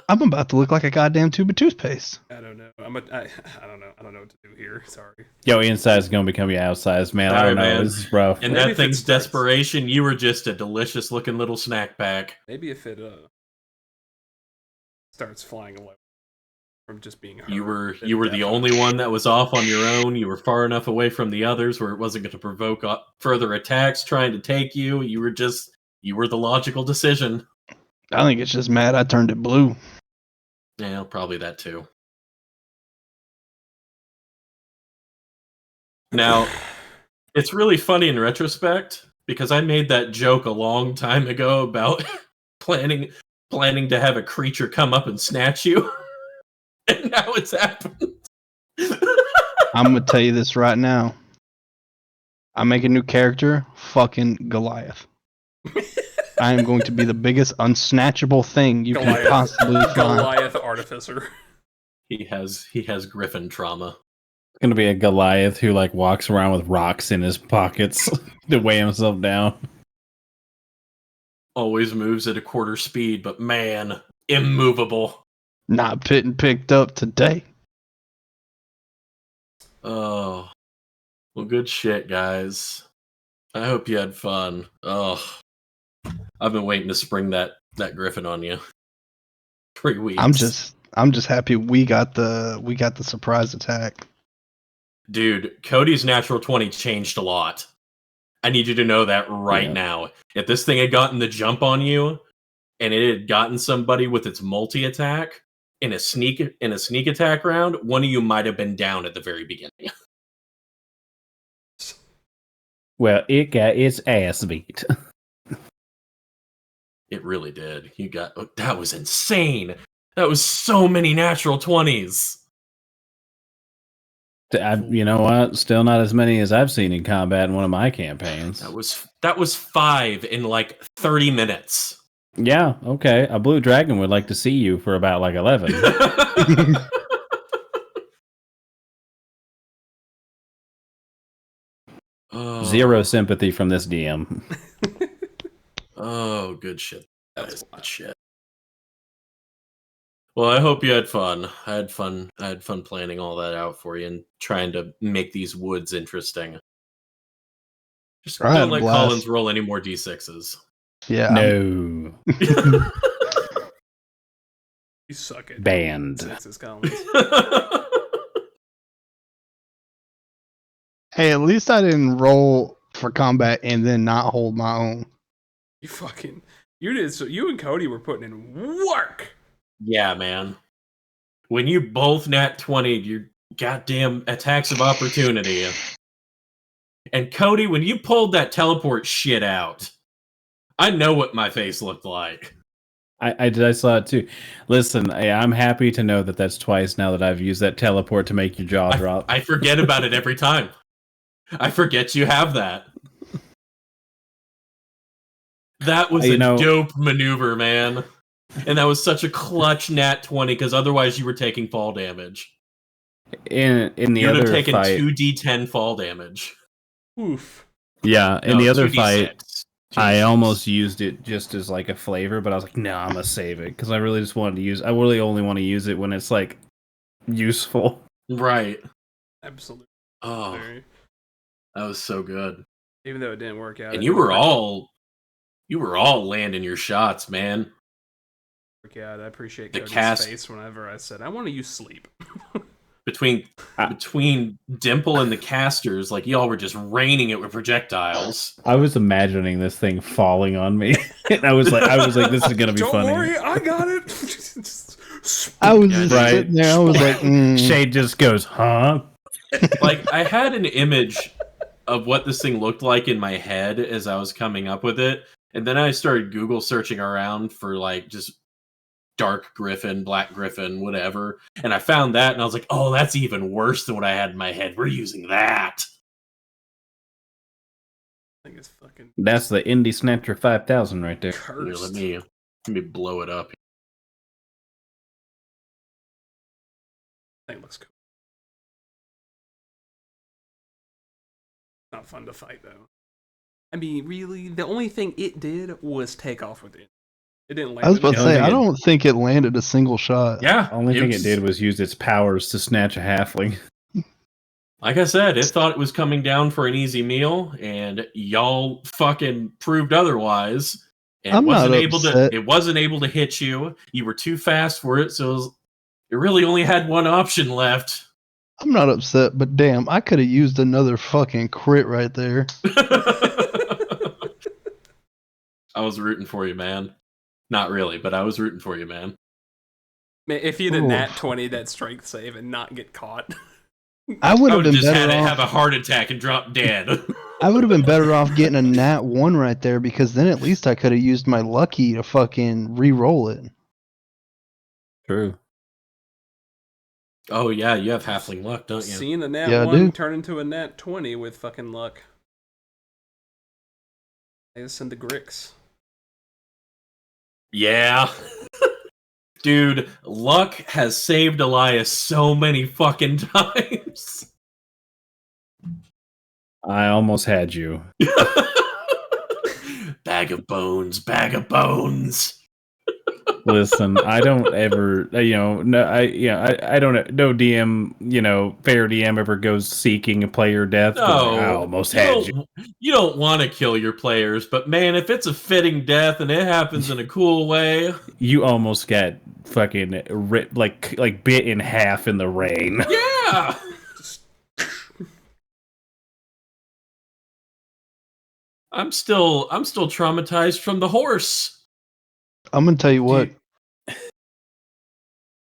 I'm about to look like a goddamn tube of toothpaste. I don't know. I don't know. I don't know what to do here. Sorry. Yo, inside's gonna become your outsize, man. I don't know. Man. This is rough. In that thing's desperation, you were just a delicious looking little snack pack. Maybe if it starts flying away from just being hurt. You were the only one that was off on your own. You were far enough away from the others where it wasn't going to provoke further attacks trying to take you. You were the logical decision. I think it's just mad I turned it blue. Yeah, probably that too. Now, it's really funny in retrospect because I made that joke a long time ago about planning to have a creature come up and snatch you. And now it's happened. I'm gonna tell you this right now. I make a new character, fucking Goliath. I am going to be the biggest unsnatchable thing you can possibly find. Goliath Artificer. He has griffin trauma. It's gonna be a Goliath who like walks around with rocks in his pockets to weigh himself down. Always moves at a quarter speed, but man, immovable. Not picked up today. Oh, well, good shit, guys. I hope you had fun. Oh, I've been waiting to spring that griffin on you. 3 weeks. I'm just happy we got the surprise attack. Dude, Cody's natural 20 changed a lot. I need you to know that right now. If this thing had gotten the jump on you, and it had gotten somebody with its multi-attack in a sneak attack round, one of you might have been down at the very beginning. Well, it got its ass beat. It really did. That was insane. That was so many natural 20s. You know what? Still not as many as I've seen in combat in one of my campaigns. That was 5 in like 30 minutes. Yeah, okay. A blue dragon would like to see you for about like 11. Zero sympathy from this DM. Oh, good shit. That's good shit. Well, I hope you had fun. I had fun planning all that out for you and trying to make these woods interesting. Just don't let Collins roll any more d6s. Yeah. No. You suck at banned. D6s, Collins. Hey, at least I didn't roll for combat and then not hold my own. You did. So you and Cody were putting in work. Yeah, man. When you both nat 20'd your goddamn attacks of opportunity. And Cody, when you pulled that teleport shit out, I know what my face looked like. I saw it too. Listen, I'm happy to know that that's twice now that I've used that teleport to make your jaw drop. I forget about it every time. I forget you have that. That was a dope maneuver, man. And that was such a clutch nat 20 because otherwise you were taking fall damage. In the you would other have taken fight, 2d10 fall damage. Oof. Yeah, in the other 2d6. fight, I almost used it just as like a flavor, but I was like, no, I'm gonna save it because I really just wanted to use. I really only want to use it when it's like useful. Right. Absolutely. Oh, that was so good. Even though it didn't work out. And you were all landing your shots, man. Yeah, I appreciate the Cody's face whenever I said I want to use sleep. between Dimple and the casters, like y'all were just raining it with projectiles. I was imagining this thing falling on me, and I was like, this is gonna be funny. Don't worry, I got it. I was just sitting there. I was like, Shade just goes, huh? Like I had an image of what this thing looked like in my head as I was coming up with it, and then I started Google searching around for like just Dark Griffin, Black Griffin, whatever. And I found that and I was like, oh, that's even worse than what I had in my head. We're using that. I think it's fucking... That's the Indie Snatcher 5000 right there. Here, let me blow it up. I think it looks cool. Not fun to fight though. I mean, really, the only thing it did was take off with it. It didn't land. I was about to say, I don't think it landed a single shot. Yeah. The only thing it did was use its powers to snatch a halfling. Like I said, it thought it was coming down for an easy meal, and y'all fucking proved otherwise. And I'm it wasn't able to hit you. You were too fast for it, so it really only had one option left. I'm not upset, but damn, I could have used another fucking crit right there. I was rooting for you, man. Not really, but I was rooting for you, man. Man, if you'd have nat 20 that strength save and not get caught, I would have been just better had to off. have a heart attack and drop dead. I would have been better off getting a nat 1 right there because then at least I could have used my lucky to fucking re-roll it. True. Oh yeah, you have halfling luck, don't you? Seeing a nat Yeah, 1 turn into a nat 20 with fucking luck. I just send the Grix. Yeah. Dude, luck has saved Elias so many fucking times. I almost had you. Bag of bones, bag of bones. Listen, I don't ever, I don't, no DM, fair DM ever goes seeking a player death. No, I almost had you. You don't want to kill your players, but man, if it's a fitting death and it happens in a cool way. You almost got fucking like bit in half in the rain. Yeah. I'm still traumatized from the horse. I'm gonna tell you what.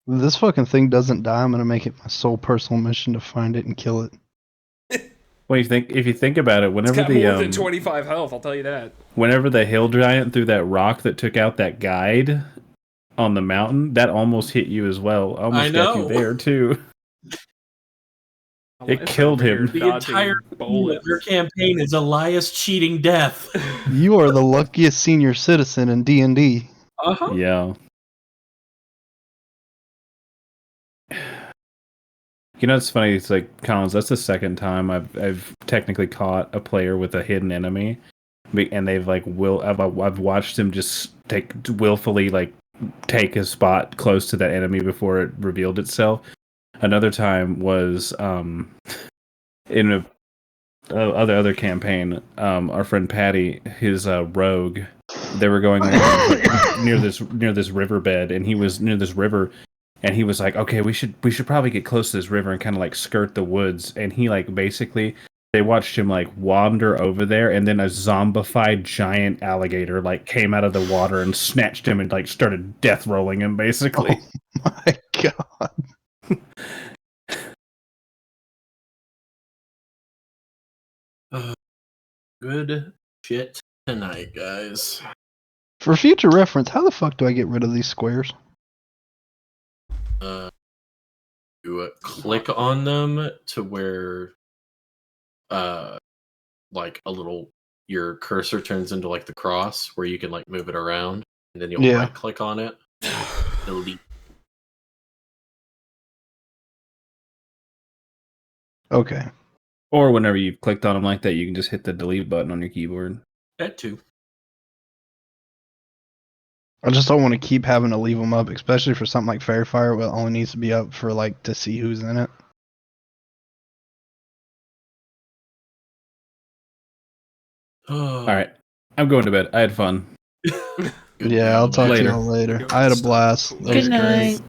This fucking thing doesn't die. I'm gonna make it my sole personal mission to find it and kill it. Well, if you think about it, It's whenever got the more than 25 health, I'll tell you that. whenever the hill giant threw that rock that took out that guide on the mountain, that almost hit you as well. Almost got you there too. It killed him. The entire bullet of your campaign is Elias cheating death. You are the luckiest senior citizen in D&D. Uh-huh. Yeah. You know, it's funny. It's like Collins. That's the second time I've technically caught a player with a hidden enemy, and they've like I've watched him just willfully take his spot close to that enemy before it revealed itself. Another time was in a other campaign. Our friend Patty, his rogue, they were going along near this riverbed, and he was near this river. And he was like, okay, we should probably get close to this river and kind of skirt the woods. And he basically, they watched him wander over there, and then a zombified giant alligator came out of the water and snatched him and started death rolling him basically. Oh my god. Good shit tonight, guys. For future reference, how the fuck do I get rid of these squares? You click on them to where your cursor turns into the cross where you can move it around, and then you'll right click on it. Delete. Okay. Or whenever you've clicked on them like that, you can just hit the delete button on your keyboard. That too. I just don't want to keep having to leave them up, especially for something like Fair Fire, where it only needs to be up for to see who's in it. All right, I'm going to bed. I had fun. Yeah, I'll talk to y'all later. I had a blast. That was great.